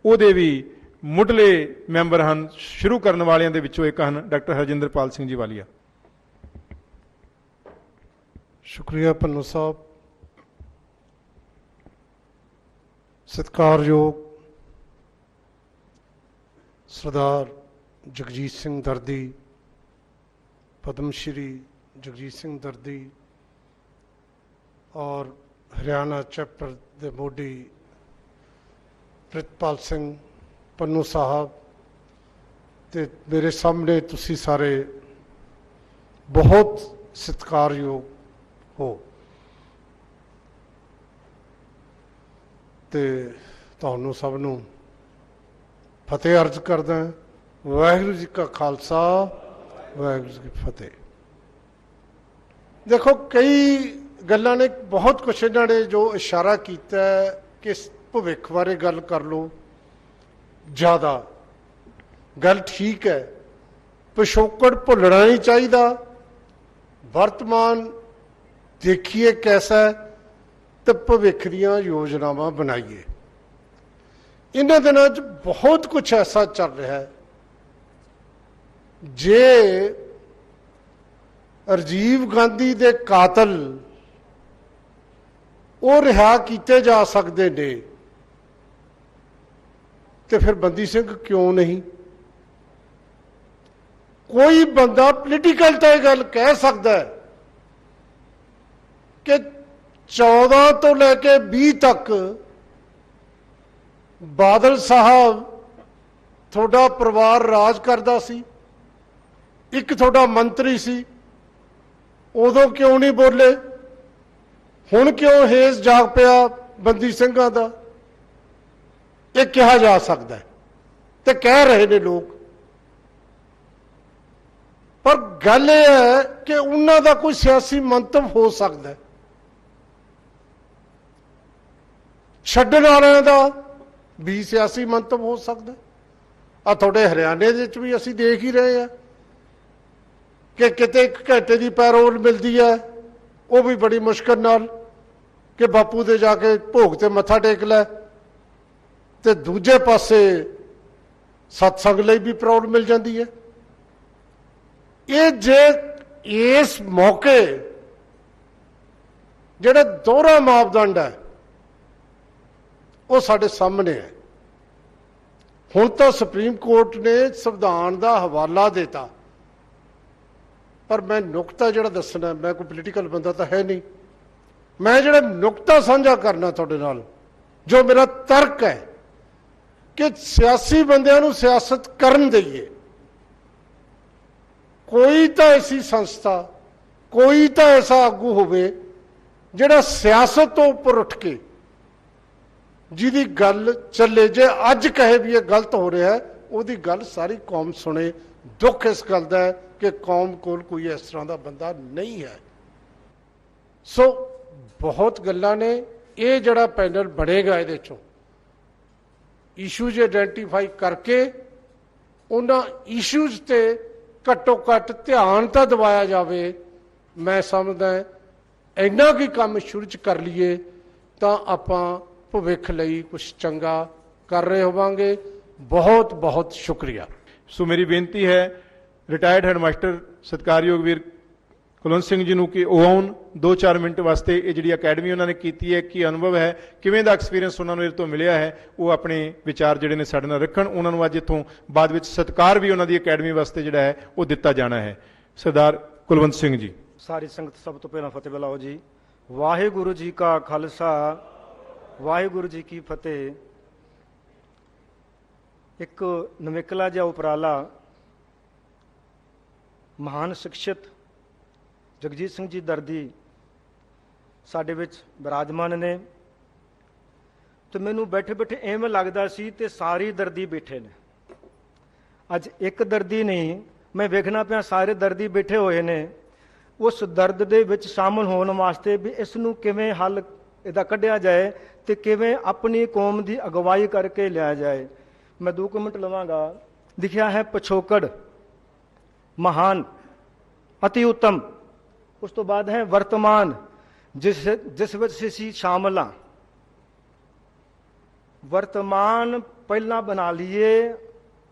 ਉਹਦੇ ਵੀ ਮੁੱਢਲੇ ਮੈਂਬਰ ਹਨ। ਸ਼ੁਰੂ ਕਰਨ ਵਾਲਿਆਂ ਦੇ ਵਿੱਚੋਂ ਇੱਕ ਹਨ ਡਾਕਟਰ ਹਰਜਿੰਦਰਪਾਲ ਸਿੰਘ ਜੀ ਵਾਲੀਆ। ਸ਼ੁਕਰੀਆ ਪੰਨੂ ਸਾਹਿਬ। ਸਤਿਕਾਰਯੋਗ ਸਰਦਾਰ ਜਗਜੀਤ ਸਿੰਘ ਦਰਦੀ, ਪਦਮ ਸ਼੍ਰੀ ਜਗਜੀਤ ਸਿੰਘ ਦਰਦੀ ਔਰ ਹਰਿਆਣਾ ਚੈਪਟਰ ਦੇ ਮੋਢੀ ਪ੍ਰਿਤਪਾਲ ਸਿੰਘ ਪੰਨੂ ਸਾਹਿਬ, ਤੇ ਮੇਰੇ ਸਾਹਮਣੇ ਤੁਸੀਂ ਸਾਰੇ ਬਹੁਤ ਸਤਿਕਾਰਯੋਗ ਹੋ, ਤੇ ਤੁਹਾਨੂੰ ਸਭ ਨੂੰ ਫਤਿਹ ਅਰਜ਼ ਕਰਦਾ ਹਾਂ। ਵਾਹਿਗੁਰੂ ਜੀ ਕਾ ਖਾਲਸਾ, ਵਾਹਿਗੁਰੂ ਜੀ ਕੀ ਫਤਿਹ। ਦੇਖੋ, ਕਈ ਗੱਲਾਂ ਨੇ, ਬਹੁਤ ਕੁਛ ਇਹਨਾਂ ਨੇ ਜੋ ਇਸ਼ਾਰਾ ਕੀਤਾ ਕਿ ਭਵਿੱਖ ਬਾਰੇ ਗੱਲ ਕਰ ਲਓ, ਜ਼ਿਆਦਾ ਗੱਲ ਠੀਕ ਹੈ। ਪਿਛੋਕੜ ਭੁੱਲਣਾ ਨਹੀਂ ਚਾਹੀਦਾ, ਵਰਤਮਾਨ ਦੇਖੀਏ ਕੈਸਾ ਹੈ ਤੇ ਭਵਿੱਖ ਦੀਆਂ ਯੋਜਨਾਵਾਂ ਬਣਾਈਏ। ਇਹਨਾਂ ਦਿਨਾਂ 'ਚ ਬਹੁਤ ਕੁਛ ਐਸਾ ਚੱਲ ਰਿਹਾ ਹੈ, ਜੇ ਰਾਜੀਵ ਗਾਂਧੀ ਦੇ ਕਾਤਲ ਉਹ ਰਿਹਾ ਕੀਤੇ ਜਾ ਸਕਦੇ ਨੇ ਤੇ ਫਿਰ ਬੰਦੀ ਸਿੰਘ ਕਿਉਂ ਨਹੀਂ? ਕੋਈ ਬੰਦਾ ਪੋਲੀਟੀਕਲ ਤਾਂ ਇਹ ਗੱਲ ਕਹਿ ਸਕਦਾ ਹੈ ਕਿ 14 ਤੋਂ ਲੈ ਕੇ 20 ਤੱਕ ਬਾਦਲ ਸਾਹਿਬ ਤੁਹਾਡਾ ਪਰਿਵਾਰ ਰਾਜ ਕਰਦਾ ਸੀ, ਇੱਕ ਤੁਹਾਡਾ ਮੰਤਰੀ ਸੀ, ਉਦੋਂ ਕਿਉਂ ਨਹੀਂ ਬੋਲੇ? ਹੁਣ ਕਿਉਂ ਹੇਜ਼ ਜਾਗ ਪਿਆ ਬੰਦੀ ਸਿੰਘਾਂ ਦਾ? ਇਹ ਕਿਹਾ ਜਾ ਸਕਦਾ ਹੈ ਤੇ ਕਹਿ ਰਹੇ ਨੇ ਲੋਕ, ਪਰ ਗੱਲ ਇਹ ਹੈ ਕਿ ਉਹਨਾਂ ਦਾ ਕੋਈ ਸਿਆਸੀ ਮੰਤਵ ਹੋ ਸਕਦਾ ਹੈ, ਛੱਡਣ ਵਾਲਿਆਂ ਦਾ ਵੀ ਸਿਆਸੀ ਮੰਤਵ ਹੋ ਸਕਦਾ। ਆ ਤੁਹਾਡੇ ਹਰਿਆਣੇ ਦੇ ਵਿੱਚ ਵੀ ਅਸੀਂ ਦੇਖ ਹੀ ਰਹੇ ਹਾਂ ਕਿ ਕਿਤੇ 1 ਘੰਟੇ ਦੀ ਪੈਰੋਲ ਮਿਲਦੀ ਹੈ, ਉਹ ਵੀ ਬੜੀ ਮੁਸ਼ਕਲ ਨਾਲ, ਕਿ ਬਾਪੂ ਦੇ ਜਾ ਕੇ ਭੋਗ ਤੇ ਮੱਥਾ ਟੇਕ ਲੈ, ਤੇ ਦੂਜੇ ਪਾਸੇ ਸਤਸੰਗ ਲਈ ਵੀ ਪੈਰੋਲ ਮਿਲ ਜਾਂਦੀ ਹੈ। ਇਹ ਜੇ ਇਸ ਮੌਕੇ ਜਿਹੜਾ ਦੋਹਰਾ ਮਾਪਦੰਡ ਹੈ ਉਹ ਸਾਡੇ ਸਾਹਮਣੇ ਹੈ। ਹੁਣ ਤਾਂ ਸੁਪਰੀਮ ਕੋਰਟ ਨੇ ਸੰਵਿਧਾਨ ਦਾ ਹਵਾਲਾ ਦਿੱਤਾ, ਪਰ ਮੈਂ ਨੁਕਤਾ ਜਿਹੜਾ ਦੱਸਣਾ, ਮੈਂ ਕੋਈ ਪੋਲੀਟੀਕਲ ਬੰਦਾ ਤਾਂ ਹੈ ਨਹੀਂ, ਮੈਂ ਜਿਹੜਾ ਨੁਕਤਾ ਸਾਂਝਾ ਕਰਨਾ ਤੁਹਾਡੇ ਨਾਲ, ਜੋ ਮੇਰਾ ਤਰਕ ਹੈ ਕਿ ਸਿਆਸੀ ਬੰਦਿਆਂ ਨੂੰ ਸਿਆਸਤ ਕਰਨ ਦੇਈਏ। ਕੋਈ ਤਾਂ ਐਸੀ ਸੰਸਥਾ, ਕੋਈ ਤਾਂ ਐਸਾ ਆਗੂ ਹੋਵੇ ਜਿਹੜਾ ਸਿਆਸਤ ਤੋਂ ਉੱਪਰ ਉੱਠ ਕੇ ਜਿਹਦੀ ਗੱਲ ਚੱਲੇ। ਜੇ ਅੱਜ ਕਹੇ ਵੀ ਇਹ ਗਲਤ ਹੋ ਰਿਹਾ ਹੈ, ਉਹਦੀ ਗੱਲ ਸਾਰੀ ਕੌਮ ਸੁਣੇ। ਦੁੱਖ ਇਸ ਗੱਲ ਦਾ ਹੈ ਕਿ ਕੌਮ ਕੋਲ ਕੋਈ ਇਸ ਤਰ੍ਹਾਂ ਦਾ ਬੰਦਾ ਨਹੀਂ ਹੈ। ਸੋ ਬਹੁਤ ਗੱਲਾਂ ਨੇ। ਇਹ ਜਿਹੜਾ ਪੈਨਲ ਬਣੇਗਾ, ਇਹਦੇ ਚੋਂ ਇਸ਼ੂਜ਼ ਆਇਡੈਂਟੀਫਾਈ ਕਰਕੇ ਉਹਨਾਂ ਇਸ਼ੂਜ਼ ਤੇ ਘੱਟੋ ਘੱਟ ਧਿਆਨ ਤਾਂ ਦਿਵਾਇਆ ਜਾਵੇ। ਮੈਂ ਸਮਝਦਾ ਇੰਨਾ ਕੀ ਕੰਮ ਸ਼ੁਰੂ ਚ ਕਰ ਲਈਏ ਤਾਂ ਆਪਾਂ ਭਵਿੱਖ ਲਈ ਕੁਝ ਚੰਗਾ ਕਰ ਰਹੇ ਹੋਵਾਂਗੇ। ਬਹੁਤ ਬਹੁਤ ਸ਼ੁਕਰੀਆ। ਸੋ ਮੇਰੀ ਬੇਨਤੀ ਹੈ ਰਿਟਾਇਰਡ ਹੈਡਮਾਸਟਰ ਸਤਿਕਾਰਯੋਗ ਵੀਰ ਕੁਲਵੰਤ ਸਿੰਘ ਜੀ ਨੂੰ ਕਿ ਉਹ ਆਉਣ 2-4 ਮਿੰਟ ਵਾਸਤੇ। ਇਹ ਜਿਹੜੀ ਅਕੈਡਮੀ ਉਹਨਾਂ ਨੇ ਕੀਤੀ ਹੈ, ਕੀ ਅਨੁਭਵ ਹੈ, ਕਿਵੇਂ ਦਾ ਐਕਸਪੀਰੀਅੰਸ ਉਹਨਾਂ ਨੂੰ ਇਹਦੇ ਤੋਂ ਮਿਲਿਆ ਹੈ, ਉਹ ਆਪਣੇ ਵਿਚਾਰ ਜਿਹੜੇ ਨੇ ਸਾਡੇ ਨਾਲ ਰੱਖਣ। ਉਹਨਾਂ ਨੂੰ ਅੱਜ ਇੱਥੋਂ ਬਾਅਦ ਵਿੱਚ ਸਤਿਕਾਰ ਵੀ ਉਹਨਾਂ ਦੀ ਅਕੈਡਮੀ ਵਾਸਤੇ ਜਿਹੜਾ ਹੈ ਉਹ ਦਿੱਤਾ ਜਾਣਾ ਹੈ। ਸਰਦਾਰ ਕੁਲਵੰਤ ਸਿੰਘ ਜੀ। ਸਾਰੀ ਸੰਗਤ ਸਭ ਤੋਂ ਪਹਿਲਾਂ ਫਤਿਹ ਬੁਲਾਓ ਜੀ। ਵਾਹਿਗੁਰੂ ਜੀ ਕਾ ਖਾਲਸਾ, ਵਾਹਿਗੁਰੂ ਜੀ ਕੀ ਫਤਿਹ। ਇੱਕ ਨਵੇਕਲਾ ਜਿਹਾ ਉਪਰਾਲਾ ਮਹਾਨ ਸ਼ਖਸੀਅਤ ਜਗਜੀਤ ਸਿੰਘ ਜੀ ਦਰਦੀ ਸਾਡੇ ਵਿੱਚ ਬਿਰਾਜਮਾਨ ਨੇ, ਤੇ ਮੈਨੂੰ ਬੈਠੇ ਬੈਠੇ ਐਵੇਂ ਲੱਗਦਾ ਸੀ ਤੇ ਸਾਰੀ ਦਰਦੀ ਬੈਠੇ ਨੇ। ਅੱਜ ਇੱਕ ਦਰਦੀ ਨਹੀਂ, ਮੈਂ ਵੇਖਣਾ ਪਿਆ ਸਾਰੇ ਦਰਦੀ ਬੈਠੇ ਹੋਏ ਨੇ ਉਸ ਦਰਦ ਦੇ ਵਿੱਚ ਸ਼ਾਮਲ ਹੋਣ ਵਾਸਤੇ ਵੀ ਇਸ ਨੂੰ ਕਿਵੇਂ ਹੱਲ ਇਹਦਾ ਕੱਢਿਆ ਜਾਏ ਤੇ ਕਿਵੇਂ ਆਪਣੀ ਕੌਮ ਦੀ ਅਗਵਾਈ ਕਰਕੇ ਲਿਆ ਜਾਏ। ਮੈਂ 2 ਮਿੰਟ ਲਵਾਂਗਾ। ਲਿਖਿਆ ਹੈ ਪਿਛੋਕੜ ਮਹਾਨ ਅਤੀ ਉੱਤਮ, ਉਸ ਤੋਂ ਬਾਅਦ ਹੈ ਵਰਤਮਾਨ ਜਿਸ ਵਿੱਚ ਅਸੀਂ ਸ਼ਾਮਲ ਹਾਂ। ਵਰਤਮਾਨ ਪਹਿਲਾਂ ਬਣਾ ਲਈਏ,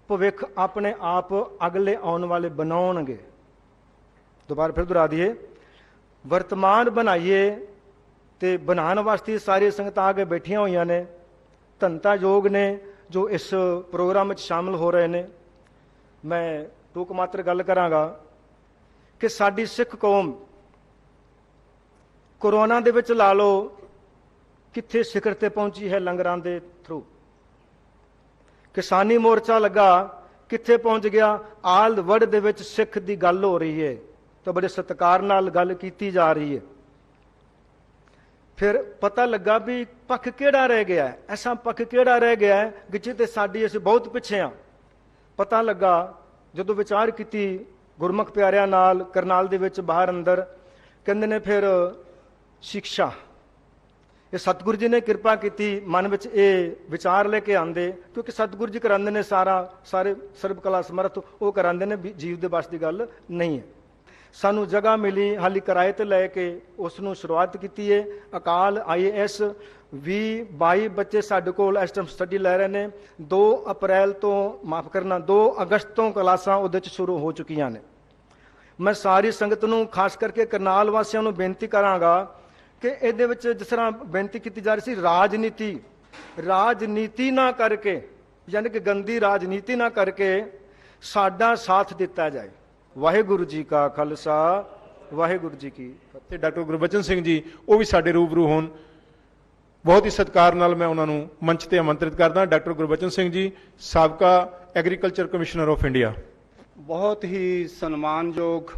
ਭਵਿੱਖ ਆਪਣੇ ਆਪ ਅਗਲੇ ਆਉਣ ਵਾਲੇ ਬਣਾਉਣਗੇ। ਦੁਬਾਰਾ ਫਿਰ ਦੁਹਰਾ ਦਈਏ, ਵਰਤਮਾਨ ਬਣਾਈਏ ਤੇ ਬਣਾਉਣ ਵਾਸਤੇ ਸਾਰੀ ਸੰਗਤਾਂ ਆ ਕੇ ਬੈਠੀਆਂ ਹੋਈਆਂ ਨੇ, ਧੰਨਤਾ ਯੋਗ ਨੇ ਜੋ ਇਸ ਪ੍ਰੋਗਰਾਮ ਵਿੱਚ ਸ਼ਾਮਲ ਹੋ ਰਹੇ ਨੇ। ਮੈਂ ਟੂਕ ਮਾਤਰ ਗੱਲ ਕਰਾਂਗਾ ਕਿ ਸਾਡੀ ਸਿੱਖ ਕੌਮ ਕੋਰੋਨਾ ਦੇ ਵਿੱਚ ਲਾ ਲਓ ਕਿੱਥੇ ਸਿਖਰ ਤੇ ਪਹੁੰਚੀ ਹੈ, ਲੰਗਰਾਂ ਦੇ ਥਰੂ। ਕਿਸਾਨੀ ਮੋਰਚਾ ਲੱਗਾ, ਕਿੱਥੇ ਪਹੁੰਚ ਗਿਆ। ਆਲ ਵਰਲਡ ਦੇ ਵਿੱਚ ਸਿੱਖ ਦੀ ਗੱਲ ਹੋ ਰਹੀ ਹੈ ਤਾਂ ਬੜੇ ਸਤਿਕਾਰ ਨਾਲ ਗੱਲ ਕੀਤੀ ਜਾ ਰਹੀ ਹੈ। ਫਿਰ ਪਤਾ ਲੱਗਾ ਵੀ ਪੱਖ ਕਿਹੜਾ ਰਹਿ ਗਿਆ ਹੈ, ਐਸਾ ਪੱਖ ਕਿਹੜਾ ਰਹਿ ਗਿਆ ਹੈ ਕਿ ਜਿੱਤੇ ਸਾਡੀ ਅਸੀਂ ਬਹੁਤ ਪਿੱਛੇ ਹਾਂ। ਪਤਾ ਲੱਗਾ ਜਦੋਂ ਵਿਚਾਰ ਕੀਤੀ ਗੁਰਮੁਖ ਪਿਆਰਿਆਂ ਨਾਲ ਕਰਨਾਲ ਦੇ ਵਿੱਚ ਬਾਹਰ ਅੰਦਰ, ਕਹਿੰਦੇ ਨੇ ਫਿਰ ਸਿੱਖਿਆ, ਇਹ ਸਤਿਗੁਰੂ ਜੀ ਨੇ ਕਿਰਪਾ ਕੀਤੀ ਮਨ ਵਿੱਚ ਇਹ ਵਿਚਾਰ ਲੈ ਕੇ ਆਂਦੇ, ਕਿਉਂਕਿ ਸਤਿਗੁਰੂ ਜੀ ਕਰਾਉਂਦੇ ਨੇ ਸਾਰੇ ਸਰਬ ਕਲਾ ਸਮਰਥ ਉਹ ਕਰਾਉਂਦੇ ਨੇ, ਜੀਵ ਦੇ ਵੱਸ ਦੀ ਗੱਲ ਨਹੀਂ ਹੈ। ਸਾਨੂੰ ਜਗ੍ਹਾ ਮਿਲੀ, ਹਾਲੀ ਕਿਰਾਏ ਤੇ ਲੈ ਕੇ ਉਸ ਨੂੰ ਸ਼ੁਰੂਆਤ ਕੀਤੀ ਹੈ। ਅਕਾਲ IAS 20-22 ਬੱਚੇ ਸਾਡੇ ਕੋਲ ਇਸ ਟਾਈਮ ਸਟੱਡੀ ਲੈ ਰਹੇ ਨੇ। 2 ਅਪ੍ਰੈਲ ਤੋਂ ਮਾਫ ਕਰਨਾ 2 ਅਗਸਤ ਤੋਂ ਕਲਾਸਾਂ ਉਹਦੇ 'ਚ ਸ਼ੁਰੂ ਹੋ ਚੁੱਕੀਆਂ ਨੇ। ਮੈਂ ਸਾਰੀ ਸੰਗਤ ਨੂੰ ਖਾਸ ਕਰਕੇ ਕਰਨਾਲ ਵਾਸੀਆਂ ਨੂੰ ਬੇਨਤੀ ਕਰਾਂਗਾ ਕਿ ਇਹਦੇ ਵਿੱਚ ਜਿਸ ਤਰ੍ਹਾਂ ਬੇਨਤੀ ਕੀਤੀ ਜਾ ਰਹੀ ਸੀ, ਰਾਜਨੀਤੀ ਨਾ ਕਰਕੇ, ਯਾਨੀ ਕਿ ਗੰਦੀ ਰਾਜਨੀਤੀ ਨਾ ਕਰਕੇ ਸਾਡਾ ਸਾਥ ਦਿੱਤਾ ਜਾਏ। ਵਾਹਿਗੁਰੂ ਜੀ ਕਾ ਖਾਲਸਾ, ਵਾਹਿਗੁਰੂ ਜੀ ਕੀ ਫਤਿਹ। ਤੇ ਡਾਕਟਰ ਗੁਰਬਚਨ ਸਿੰਘ ਜੀ ਉਹ ਵੀ ਸਾਡੇ ਰੂਬਰੂ ਹੋਣ। ਬਹੁਤ ਹੀ ਸਤਿਕਾਰ ਨਾਲ ਮੈਂ ਉਹਨਾਂ ਨੂੰ ਮੰਚ ਤੇ ਆਮੰਤਰਿਤ ਕਰਦਾ। ਡਾਕਟਰ ਗੁਰਬਚਨ ਸਿੰਘ ਜੀ, ਸਾਬਕਾ ਐਗਰੀਕਲਚਰ ਕਮਿਸ਼ਨਰ ਆਫ ਇੰਡੀਆ। ਬਹੁਤ ਹੀ ਸਨਮਾਨਯੋਗ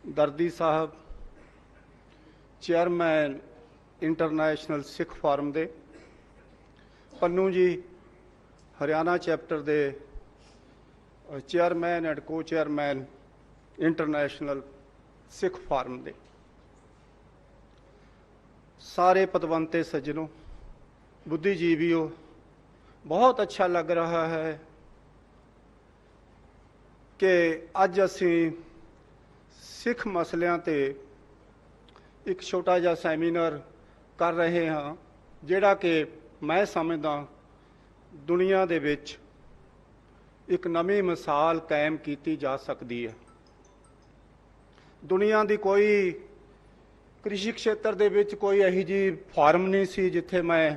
ਦਰਦੀ ਸਾਹਿਬ, ਚੇਅਰਮੈਨ ਇੰਟਰਨੈਸ਼ਨਲ ਸਿੱਖ ਫੋਰਮ ਦੇ, ਪੰਨੂ ਜੀ ਹਰਿਆਣਾ ਚੈਪਟਰ ਦੇ ਚੇਅਰਮੈਨ ਐਂਡ ਕੋ ਚੇਅਰਮੈਨ ਇੰਟਰਨੈਸ਼ਨਲ ਸਿੱਖ ਫੋਰਮ ਦੇ, ਸਾਰੇ ਪਤਵੰਤੇ ਸੱਜਣੋਂ, ਬੁੱਧੀਜੀਵੀਓ, ਬਹੁਤ ਅੱਛਾ ਲੱਗ ਰਿਹਾ ਹੈ ਕਿ ਅੱਜ ਅਸੀਂ ਸਿੱਖ ਮਸਲਿਆਂ ਤੇ ਇੱਕ ਛੋਟਾ ਜਿਹਾ ਸੈਮੀਨਾਰ ਕਰ ਰਹੇ ਹਾਂ, ਜਿਹੜਾ ਕਿ ਮੈਂ ਸਮਝਦਾ ਦੁਨੀਆ ਦੇ ਵਿੱਚ ਇੱਕ ਨਵੀਂ ਮਿਸਾਲ ਕਾਇਮ ਕੀਤੀ ਜਾ ਸਕਦੀ ਹੈ। ਦੁਨੀਆ ਦੀ ਕੋਈ ਕ੍ਰਿਸ਼ੀ ਖੇਤਰ ਦੇ ਵਿੱਚ ਕੋਈ ਇਹੋ ਜਿਹੀ ਫਾਰਮ ਨਹੀਂ ਸੀ ਜਿੱਥੇ ਮੈਂ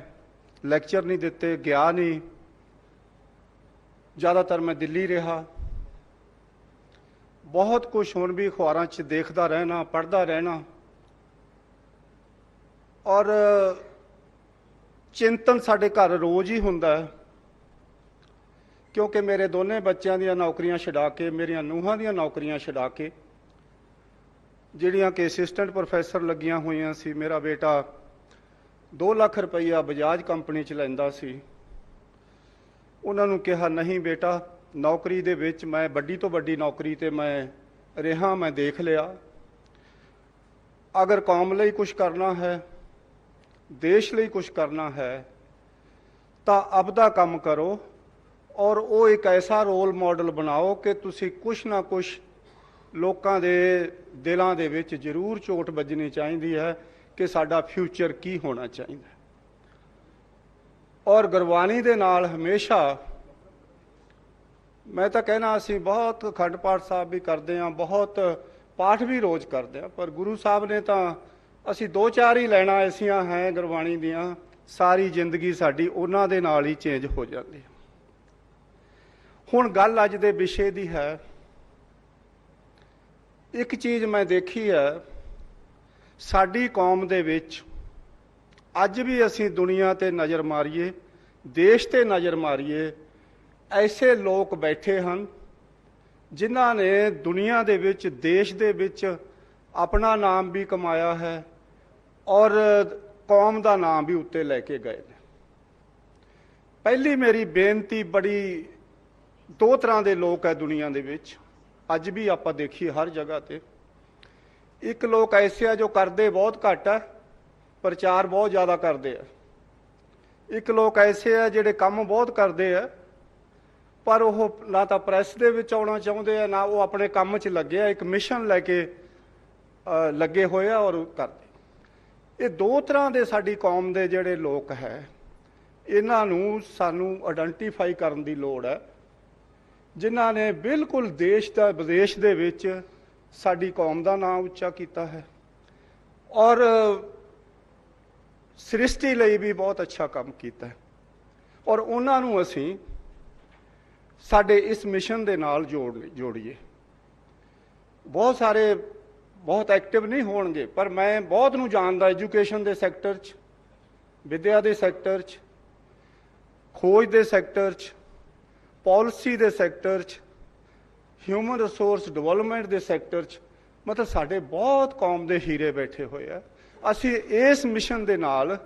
ਲੈਕਚਰ ਨਹੀਂ ਦਿੱਤੇ, ਗਿਆ ਨਹੀਂ। ਜ਼ਿਆਦਾਤਰ ਮੈਂ ਦਿੱਲੀ ਰਿਹਾ। ਬਹੁਤ ਕੁਝ ਹੁਣ ਵੀ ਅਖਬਾਰਾਂ 'ਚ ਦੇਖਦਾ ਰਹਿਣਾ, ਪੜ੍ਹਦਾ ਰਹਿਣਾ, ਔਰ ਚਿੰਤਨ ਸਾਡੇ ਘਰ ਰੋਜ਼ ਹੀ ਹੁੰਦਾ ਹੈ, ਕਿਉਂਕਿ ਮੇਰੇ ਦੋਨੇ ਬੱਚਿਆਂ ਦੀਆਂ ਨੌਕਰੀਆਂ ਛਡਾ ਕੇ, ਮੇਰੀਆਂ ਨੂੰਹਾਂ ਦੀਆਂ ਨੌਕਰੀਆਂ ਛਡਾ ਕੇ, ਜਿਹੜੀਆਂ ਕਿ ਅਸਿਸਟੈਂਟ ਪ੍ਰੋਫੈਸਰ ਲੱਗੀਆਂ ਹੋਈਆਂ ਸੀ, ਮੇਰਾ ਬੇਟਾ 2 ਲੱਖ ਰੁਪਈਆ ਬਜਾਜ ਕੰਪਨੀ 'ਚ ਲੈਂਦਾ ਸੀ। ਉਹਨਾਂ ਨੂੰ ਕਿਹਾ, ਨਹੀਂ ਬੇਟਾ, ਨੌਕਰੀ ਦੇ ਵਿੱਚ ਮੈਂ ਵੱਡੀ ਤੋਂ ਵੱਡੀ ਨੌਕਰੀ ਤੇ ਮੈਂ ਰਿਹਾ, ਮੈਂ ਦੇਖ ਲਿਆ। ਅਗਰ ਕੌਮ ਲਈ ਕੁਝ ਕਰਨਾ ਹੈ, ਦੇਸ਼ ਲਈ ਕੁਝ ਕਰਨਾ ਹੈ, ਤਾਂ ਆਪਦਾ ਕੰਮ ਕਰੋ ਔਰ ਉਹ ਇੱਕ ਐਸਾ ਰੋਲ ਮਾਡਲ ਬਣਾਓ ਕਿ ਤੁਸੀਂ ਕੁਛ ਨਾ ਕੁਛ ਲੋਕਾਂ ਦੇ ਦਿਲਾਂ ਦੇ ਵਿੱਚ ਜ਼ਰੂਰ ਚੋਟ ਵੱਜਣੀ ਚਾਹੀਦੀ ਹੈ ਕਿ ਸਾਡਾ ਫਿਊਚਰ ਕੀ ਹੋਣਾ ਚਾਹੀਦਾ। ਔਰ ਗੁਰਬਾਣੀ ਦੇ ਨਾਲ ਹਮੇਸ਼ਾ, ਮੈਂ ਤਾਂ ਕਹਿਣਾ ਅਸੀਂ ਬਹੁਤ ਅਖੰਡ ਪਾਠ ਸਾਹਿਬ ਵੀ ਕਰਦੇ ਹਾਂ, ਬਹੁਤ ਪਾਠ ਵੀ ਰੋਜ਼ ਕਰਦੇ ਹਾਂ, ਪਰ ਗੁਰੂ ਸਾਹਿਬ ਨੇ ਤਾਂ ਅਸੀਂ 2-4 ਹੀ ਲੈਣਾ ਐਸੀਆਂ ਹੈ ਗੁਰਬਾਣੀ ਦੀਆਂ, ਸਾਰੀ ਜ਼ਿੰਦਗੀ ਸਾਡੀ ਉਹਨਾਂ ਦੇ ਨਾਲ ਹੀ ਚੇਂਜ ਹੋ ਜਾਂਦੀ ਹੈ। ਹੁਣ ਗੱਲ ਅੱਜ ਦੇ ਵਿਸ਼ੇ ਦੀ ਹੈ ਇੱਕ ਚੀਜ਼ ਮੈਂ ਦੇਖੀ ਹੈ, ਸਾਡੀ ਕੌਮ ਦੇ ਵਿੱਚ ਅੱਜ ਵੀ ਅਸੀਂ ਦੁਨੀਆ ਤੇ ਨਜ਼ਰ ਮਾਰੀਏ, ਦੇਸ਼ ਤੇ ਨਜ਼ਰ ਮਾਰੀਏ, ਐਸੇ ਲੋਕ ਬੈਠੇ ਹਨ ਜਿਨ੍ਹਾਂ ਨੇ ਦੁਨੀਆ ਦੇ ਵਿੱਚ, ਦੇਸ਼ ਦੇ ਵਿੱਚ ਆਪਣਾ ਨਾਮ ਵੀ ਕਮਾਇਆ ਹੈ ਔਰ ਕੌਮ ਦਾ ਨਾਮ ਵੀ ਉੱਤੇ ਲੈ ਕੇ ਗਏ ਨੇ। ਪਹਿਲੀ ਮੇਰੀ ਬੇਨਤੀ, ਬੜੀ ਦੋ ਤਰ੍ਹਾਂ ਦੇ ਲੋਕ ਹੈ ਦੁਨੀਆ ਦੇ ਵਿੱਚ, ਅੱਜ ਵੀ ਆਪਾਂ ਦੇਖੀਏ ਹਰ ਜਗ੍ਹਾ ਤੇ। ਇੱਕ ਲੋਕ ਐਸੇ ਆ ਜੋ ਕਰਦੇ ਬਹੁਤ ਘੱਟ ਹੈ, ਪ੍ਰਚਾਰ ਬਹੁਤ ਜ਼ਿਆਦਾ ਕਰਦੇ ਆ। ਇੱਕ ਲੋਕ ਐਸੇ ਆ ਜਿਹੜੇ ਕੰਮ ਬਹੁਤ ਕਰਦੇ ਆ, ਪਰ ਉਹ ਨਾ ਤਾਂ ਪ੍ਰੈਸ ਦੇ ਵਿੱਚ ਆਉਣਾ ਚਾਹੁੰਦੇ ਆ, ਨਾ ਉਹ ਆਪਣੇ ਕੰਮ 'ਚ ਲੱਗੇ ਆ, ਇੱਕ ਮਿਸ਼ਨ ਲੈ ਕੇ ਲੱਗੇ ਹੋਏ ਆ ਔਰ ਕਰਦੇ। ਇਹ ਦੋ ਤਰ੍ਹਾਂ ਦੇ ਸਾਡੀ ਕੌਮ ਦੇ ਜਿਹੜੇ ਲੋਕ ਹੈ, ਇਹਨਾਂ ਨੂੰ ਸਾਨੂੰ ਆਇਡੈਂਟੀਫਾਈ ਕਰਨ ਦੀ ਲੋੜ ਹੈ, ਜਿਨ੍ਹਾਂ ਨੇ ਬਿਲਕੁਲ ਦੇਸ਼ ਦਾ ਵਿਦੇਸ਼ ਦੇ ਵਿੱਚ ਸਾਡੀ ਕੌਮ ਦਾ ਨਾਮ ਉੱਚਾ ਕੀਤਾ ਹੈ ਔਰ ਸ੍ਰਿਸ਼ਟੀ ਲਈ ਵੀ ਬਹੁਤ ਅੱਛਾ ਕੰਮ ਕੀਤਾ ਹੈ। ਔਰ ਉਹਨਾਂ ਨੂੰ ਅਸੀਂ ਸਾਡੇ ਇਸ ਮਿਸ਼ਨ ਦੇ ਨਾਲ ਜੋੜੀਏ। ਬਹੁਤ ਸਾਰੇ ਬਹੁਤ ਐਕਟਿਵ ਨਹੀਂ ਹੋਣਗੇ, ਪਰ ਮੈਂ ਬਹੁਤ ਨੂੰ ਜਾਣਦਾ ਐਜੂਕੇਸ਼ਨ ਦੇ ਸੈਕਟਰ 'ਚ, ਵਿਦਿਆ ਦੇ ਸੈਕਟਰ 'ਚ, ਖੋਜ ਦੇ ਸੈਕਟਰ 'ਚ, ਪਾਲਿਸੀ ਦੇ ਸੈਕਟਰ 'ਚ, ਹਿਊਮਨ ਰਿਸੋਰਸ ਡਿਵੈਲਪਮੈਂਟ ਦੇ ਸੈਕਟਰ 'ਚ। ਮਤਲਬ ਸਾਡੇ ਬਹੁਤ ਕੌਮ ਦੇ ਹੀਰੇ ਬੈਠੇ ਹੋਏ ਆ। ਅਸੀਂ ਇਸ ਮਿਸ਼ਨ ਦੇ ਨਾਲ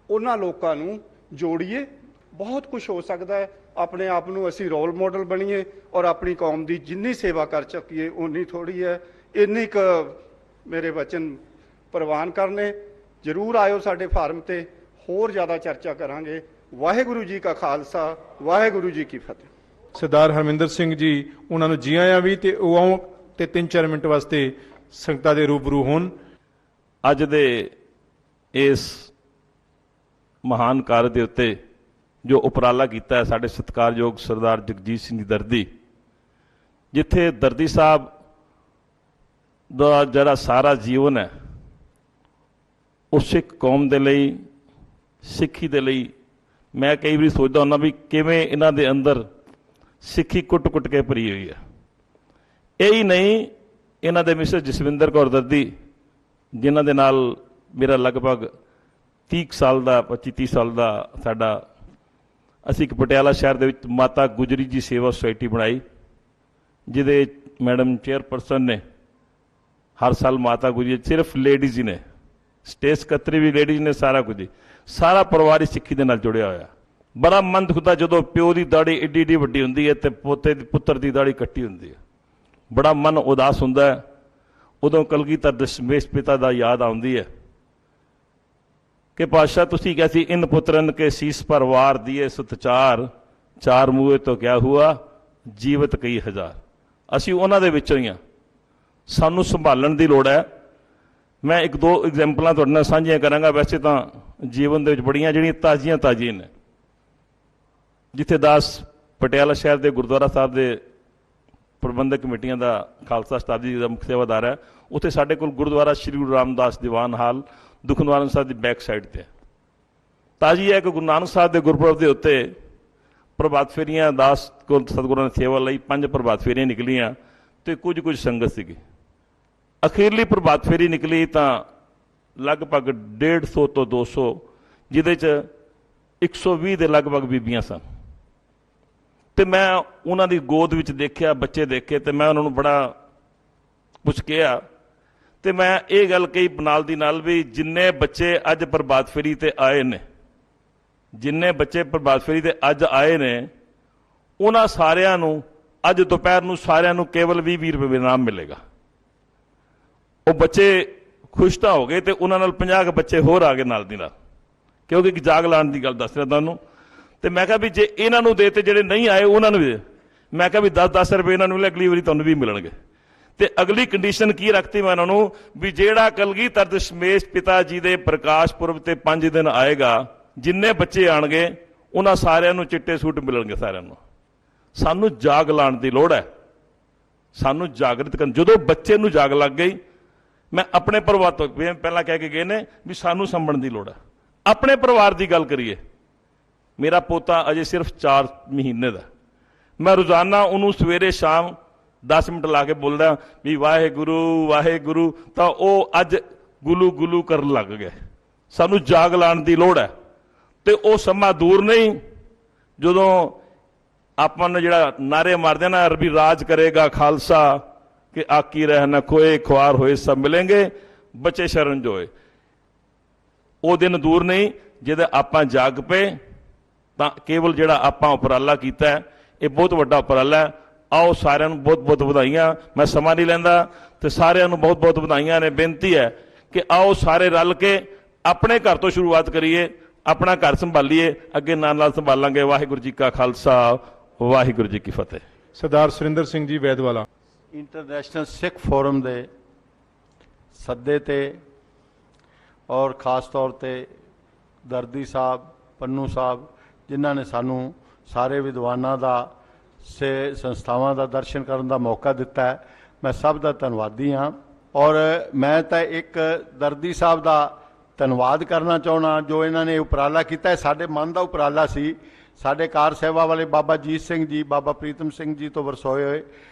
ਉਹਨਾਂ ਲੋਕਾਂ ਨੂੰ ਜੋੜੀਏ, ਬਹੁਤ ਕੁਝ ਹੋ ਸਕਦਾ ਹੈ। ਆਪਣੇ ਆਪ ਨੂੰ ਅਸੀਂ ਰੋਲ ਮਾਡਲ ਬਣੀਏ ਔਰ ਆਪਣੀ ਕੌਮ ਦੀ ਜਿੰਨੀ ਸੇਵਾ ਕਰ ਸਕੀਏ ਉਨੀ ਥੋੜੀ ਹੈ। ਇੰਨੀ ਕੁ ਮੇਰੇ ਵਚਨ ਪ੍ਰਵਾਨ ਕਰਨੇ। ਜ਼ਰੂਰ ਆਇਓ ਸਾਡੇ ਫਾਰਮ ਤੇ, ਹੋਰ ਜ਼ਿਆਦਾ ਚਰਚਾ ਕਰਾਂਗੇ। ਵਾਹਿਗੁਰੂ ਜੀ ਕਾ ਖਾਲਸਾ, ਵਾਹਿਗੁਰੂ ਜੀ ਕੀ ਫਤਿਹ। ਸਰਦਾਰ ਹਰਮਿੰਦਰ ਸਿੰਘ ਜੀ, ਉਹਨਾਂ ਨੂੰ ਜੀ ਆਇਆਂ ਵੀ, ਤੇ ਉਹ ਆਉਣ ਤੇ 3-4 ਮਿੰਟ ਵਾਸਤੇ ਸੰਗਤਾਂ ਦੇ ਰੂਬਰੂ ਹੋਣ। ਅੱਜ ਦੇ ਇਸ ਮਹਾਨ ਕਾਰਜ ਦੇ ਉੱਤੇ ਜੋ ਉਪਰਾਲਾ ਕੀਤਾ ਹੈ ਸਾਡੇ ਸਤਿਕਾਰਯੋਗ ਸਰਦਾਰ ਜਗਜੀਤ ਸਿੰਘ ਜੀ ਦਰਦੀ, ਜਿੱਥੇ ਦਰਦੀ ਸਾਹਿਬ ਦਾ ਜਿਹੜਾ ਸਾਰਾ ਜੀਵਨ ਹੈ ਉਹ ਸਿੱਖ ਕੌਮ ਦੇ ਲਈ, ਸਿੱਖੀ ਦੇ ਲਈ, ਮੈਂ ਕਈ ਵਾਰੀ ਸੋਚਦਾ ਹੁੰਦਾ ਵੀ ਕਿਵੇਂ ਇਹਨਾਂ ਦੇ ਅੰਦਰ ਸਿੱਖੀ ਕੁੱਟ-ਕੁੱਟ ਕੇ ਭਰੀ ਹੋਈ ਹੈ। ਇਹ ਹੀ ਨਹੀਂ, ਇਹਨਾਂ ਦੇ ਮਿਸਟਰ ਜਸਵਿੰਦਰ ਕੌਰ ਦਰਦੀ, ਜਿਨ੍ਹਾਂ ਦੇ ਨਾਲ ਮੇਰਾ ਲਗਭਗ 30 ਸਾਲ ਦਾ, 25-30 ਸਾਲ ਦਾ ਸਾਡਾ, ਅਸੀਂ ਇੱਕ ਪਟਿਆਲਾ ਸ਼ਹਿਰ ਦੇ ਵਿੱਚ ਮਾਤਾ ਗੁਜਰੀ ਜੀ ਸੇਵਾ ਸੁਸਾਇਟੀ ਬਣਾਈ, ਜਿਹਦੇ ਮੈਡਮ ਚੇਅਰਪਰਸਨ ਨੇ। ਹਰ ਸਾਲ ਮਾਤਾ ਗੁਜਰੀ, ਸਿਰਫ ਲੇਡੀਜ਼ ਹੀ ਨੇ, ਸਟੇਜ ਸਕੱਤਰੀ ਵੀ ਲੇਡੀਜ਼ ਨੇ, ਸਾਰਾ ਕੁਝ ਹੀ, ਸਾਰਾ ਪਰਿਵਾਰ ਹੀ ਸਿੱਖੀ ਦੇ ਨਾਲ ਜੁੜਿਆ ਹੋਇਆ। ਬੜਾ ਮਨ ਦੁਖਦਾ ਜਦੋਂ ਪਿਓ ਦੀ ਦਾੜੀ ਏਡੀ ਏਡੀ ਵੱਡੀ ਹੁੰਦੀ ਹੈ ਤੇ ਪੁੱਤਰ ਦੀ ਦਾੜੀ ਕੱਟੀ ਹੁੰਦੀ ਹੈ। ਬੜਾ ਮਨ ਉਦਾਸ ਹੁੰਦਾ ਹੈ। ਉਦੋਂ ਕਲਗੀਧਰ ਦਸ਼ਮੇਸ਼ ਪਿਤਾ ਦਾ ਯਾਦ ਆਉਂਦੀ ਹੈ ਕਿ ਪਾਤਸ਼ਾਹ ਤੁਸੀਂ ਕਿਹਾ ਸੀ, ਇਨ ਪੁੱਤਰਨ ਕੇ ਸੀਸ ਪਰ ਵਾਰ ਦੀਏ ਸੁਤਚਾਰ, ਚਾਰ ਮੂਹੇ ਤੋਂ ਕਿਆ ਹੁਆ ਜੀਵਤ ਕਈ ਹਜ਼ਾਰ। ਅਸੀਂ ਉਹਨਾਂ ਦੇ ਵਿੱਚੋਂ ਹੀ ਹਾਂ। ਸਾਨੂੰ ਸੰਭਾਲਣ ਦੀ ਲੋੜ ਹੈ। ਮੈਂ ਇੱਕ ਦੋ ਐਗਜ਼ੈਂਪਲਾਂ ਤੁਹਾਡੇ ਨਾਲ ਸਾਂਝੀਆਂ ਕਰਾਂਗਾ। ਵੈਸੇ ਤਾਂ ਜੀਵਨ ਦੇ ਵਿੱਚ ਬੜੀਆਂ ਜਿਹੜੀਆਂ ਤਾਜ਼ੀਆਂ ਨੇ। ਜਿੱਥੇ ਦਾਸ ਪਟਿਆਲਾ ਸ਼ਹਿਰ ਦੇ ਗੁਰਦੁਆਰਾ ਸਾਹਿਬ ਦੇ ਪ੍ਰਬੰਧਕ ਕਮੇਟੀਆਂ ਦਾ ਖਾਲਸਾ ਸ਼ਤਾਬਦੀ ਦਾ ਮੁੱਖ ਸੇਵਾਦਾਰ ਹੈ, ਉੱਥੇ ਸਾਡੇ ਕੋਲ ਗੁਰਦੁਆਰਾ ਸ਼੍ਰੀ ਗੁਰੂ ਰਾਮਦਾਸ ਦੀਵਾਨ ਹਾਲ ਦੁਖਨਿਵਾਰਨ ਸਾਹਿਬ ਦੀ ਬੈਕ ਸਾਈਡ ਤੇ ਤਾਜ਼ੀ ਹੈ ਕਿ ਗੁਰੂ ਨਾਨਕ ਸਾਹਿਬ ਦੇ ਗੁਰਪੁਰਬ ਦੇ ਉੱਤੇ ਪ੍ਰਭਾਤ ਫੇਰੀਆਂ ਦਾਸ ਕੋਲ ਸਤਿਗੁਰਾਂ ਨੇ ਸੇਵਾ ਲਈ 5 ਪ੍ਰਭਾਤ ਫੇਰੀਆਂ ਨਿਕਲੀਆਂ ਤੇ ਕੁਝ ਸੰਗਤ ਸੀਗੀ। ਅਖੀਰਲੀ ਪ੍ਰਭਾਤ ਫੇਰੀ ਨਿਕਲੀ ਤਾਂ ਲਗਭਗ 150 ਤੋਂ 200, ਜਿਹਦੇ 'ਚ 120 ਦੇ ਲਗਭਗ ਬੀਬੀਆਂ ਸਨ। ਤੇ ਮੈਂ ਉਹਨਾਂ ਦੀ ਗੋਦ ਵਿੱਚ ਦੇਖਿਆ, ਬੱਚੇ ਦੇਖੇ, ਤੇ ਮੈਂ ਉਹਨਾਂ ਨੂੰ ਬੜਾ ਕੁਝ ਕਿਹਾ। ਤੇ ਮੈਂ ਇਹ ਗੱਲ ਕਹੀ ਨਾਲ ਦੀ ਨਾਲ ਵੀ ਜਿੰਨੇ ਬੱਚੇ ਅੱਜ ਪ੍ਰਭਾਤ ਫੇਰੀ ਤੇ ਆਏ ਨੇ, ਜਿੰਨੇ ਬੱਚੇ ਪ੍ਰਭਾਤ ਫੇਰੀ ਤੇ ਅੱਜ ਆਏ ਨੇ, ਉਹਨਾਂ ਸਾਰਿਆਂ ਨੂੰ ਅੱਜ ਦੁਪਹਿਰ ਨੂੰ ਸਾਰਿਆਂ ਨੂੰ ਕੇਵਲ 20 ਰੁਪਏ ਇਨਾਮ ਮਿਲੇਗਾ। ਉਹ ਬੱਚੇ ਖੁਸ਼ ਤਾਂ ਹੋ ਗਏ ਤੇ ਉਹਨਾਂ ਨਾਲ 50 ਬੱਚੇ ਹੋਰ ਆ ਗਏ ਨਾਲ ਦੀ ਨਾਲ, ਕਿਉਂਕਿ ਇੱਕ ਜਾਗ ਲਾਉਣ ਦੀ ਗੱਲ ਦੱਸ ਰਿਹਾ ਤੁਹਾਨੂੰ। ਤੇ ਮੈਂ ਕਿਹਾ ਵੀ ਜੇ ਇਹਨਾਂ ਨੂੰ ਦੇ ਤੇ ਜਿਹੜੇ ਨਹੀਂ ਆਏ ਉਹਨਾਂ ਨੂੰ ਵੀ, ਮੈਂ ਕਿਹਾ ਵੀ 10-10 ਰੁਪਏ ਇਹਨਾਂ ਨੂੰ ਮਿਲੇ, ਅਗਲੀ ਵਾਰੀ ਤੁਹਾਨੂੰ ਵੀ ਮਿਲਣਗੇ। ਤੇ ਅਗਲੀ ਕੰਡੀਸ਼ਨ ਕੀ ਰੱਖਤੀ ਮੈਂ ਉਹਨਾਂ ਨੂੰ ਵੀ ਜਿਹੜਾ ਕਲਗੀਧਰ ਦਸ਼ਮੇਸ਼ ਪਿਤਾ ਜੀ ਦੇ ਪ੍ਰਕਾਸ਼ ਪੁਰਬ ਤੇ 5 ਦਿਨ ਆਏਗਾ, ਜਿੰਨੇ ਬੱਚੇ ਆਣਗੇ ਉਹਨਾਂ ਸਾਰਿਆਂ ਨੂੰ ਚਿੱਟੇ ਸੂਟ ਮਿਲਣਗੇ ਸਾਰਿਆਂ ਨੂੰ। ਸਾਨੂੰ ਜਾਗ ਲਾਉਣ ਦੀ ਲੋੜ ਹੈ, ਸਾਨੂੰ ਜਾਗਰਤ ਕਰਨ। ਜਦੋਂ ਬੱਚੇ ਨੂੰ ਜਾਗ ਲੱਗ ਗਈ, ਮੈਂ ਆਪਣੇ ਪਰਿਵਾਰ ਤੋਂ ਪਹਿਲਾਂ ਕਹਿ ਕੇ ਗਏ ਨੇ ਵੀ ਸਾਨੂੰ ਸੰਭਣ ਦੀ ਲੋੜ ਹੈ। ਆਪਣੇ ਪਰਿਵਾਰ ਦੀ ਗੱਲ ਕਰੀਏ, ਮੇਰਾ ਪੋਤਾ ਅਜੇ ਸਿਰਫ 4 ਮਹੀਨੇ ਦਾ। ਮੈਂ ਰੋਜ਼ਾਨਾ ਉਹਨੂੰ ਸਵੇਰੇ ਸ਼ਾਮ 10 ਮਿੰਟ ਲਾ ਕੇ ਬੋਲਦਾ ਵੀ ਵਾਹਿਗੁਰੂ ਵਾਹਿਗੁਰੂ, ਤਾਂ ਉਹ ਅੱਜ ਗੁਲੂ ਗੁਲੂ ਕਰਨ ਲੱਗ ਗਏ। ਸਾਨੂੰ ਜਾਗ ਲਾਉਣ ਦੀ ਲੋੜ ਹੈ, ਤੇ ਉਹ ਸਮਾਂ ਦੂਰ ਨਹੀਂ ਜਦੋਂ ਆਪਾਂ ਨੂੰ ਜਿਹੜਾ ਨਾਰੇ ਮਾਰਦੇ ਨਾ, ਅਰਬੀ ਰਾਜ ਕਰੇਗਾ ਖਾਲਸਾ, ਕਿ ਆਕੀ ਰਹਿ ਨਾ ਖੋਏ, ਖੁਆਰ ਹੋਏ ਸਭ ਮਿਲेंगे, ਬਚੇ ਸ਼ਰਨ ਜੋਏ। ਉਹ ਦਿਨ ਦੂਰ ਨਹੀਂ ਜਿਹਦੇ ਆਪਾਂ ਜਾਗ ਪਏ। ਤਾਂ ਕੇਵਲ ਜਿਹੜਾ ਆਪਾਂ ਉਪਰਾਲਾ ਕੀਤਾ ਹੈ, ਇਹ ਬਹੁਤ ਵੱਡਾ ਉਪਰਾਲਾ ਹੈ। ਆਓ ਸਾਰਿਆਂ ਨੂੰ ਬਹੁਤ ਬਹੁਤ ਵਧਾਈਆਂ। ਮੈਂ ਸਮਾਂ ਨਹੀਂ ਲੈਂਦਾ, ਤੇ ਸਾਰਿਆਂ ਨੂੰ ਬਹੁਤ ਬਹੁਤ ਵਧਾਈਆਂ ਨੇ। ਬੇਨਤੀ ਹੈ ਕਿ ਆਓ ਸਾਰੇ ਰਲ ਕੇ ਆਪਣੇ ਘਰ ਤੋਂ ਸ਼ੁਰੂਆਤ ਕਰੀਏ, ਆਪਣਾ ਘਰ ਸੰਭਾਲੀਏ, ਅੱਗੇ ਨਾਲ ਸੰਭਾਲਾਂਗੇ। ਵਾਹਿਗੁਰੂ ਜੀ ਕਾ ਖਾਲਸਾ, ਵਾਹਿਗੁਰੂ ਜੀ ਕੀ ਫਤਿਹ। ਸਰਦਾਰ ਸੁਰਿੰਦਰ ਸਿੰਘ ਜੀ ਵੈਦਵਾਲਾ। ਇੰਟਰਨੈਸ਼ਨਲ ਸਿੱਖ ਫੋਰਮ ਦੇ ਸੱਦੇ ਤੇ ਔਰ ਖਾਸ ਤੌਰ ਤੇ ਦਰਦੀ ਸਾਹਿਬ, ਪੰਨੂ ਸਾਹਿਬ, ਜਿਨ੍ਹਾਂ ਨੇ ਸਾਨੂੰ ਸਾਰੇ ਵਿਦਵਾਨਾਂ ਦਾ ਸੰਸਥਾਵਾਂ ਦਾ ਦਰਸ਼ਨ ਕਰਨ ਦਾ ਮੌਕਾ ਦਿੱਤਾ ਹੈ, ਮੈਂ ਸਭ ਦਾ ਧੰਨਵਾਦੀ ਹਾਂ। ਔਰ ਮੈਂ ਤਾਂ ਇੱਕ ਦਰਦੀ ਸਾਹਿਬ ਦਾ ਧੰਨਵਾਦ ਕਰਨਾ ਚਾਹੁੰਦਾ, ਜੋ ਇਹਨਾਂ ਨੇ ਉਪਰਾਲਾ ਕੀਤਾ ਹੈ। ਸਾਡੇ ਮਨ ਦਾ ਉਪਰਾਲਾ ਸੀ। ਸਾਡੇ ਕਾਰ ਸੇਵਾ ਵਾਲੇ ਬਾਬਾ ਜੀਤ ਸਿੰਘ ਜੀ, ਬਾਬਾ ਪ੍ਰੀਤਮ ਸਿੰਘ ਜੀ ਤੋਂ ਵਰਸੋਏ ਹੋਏ,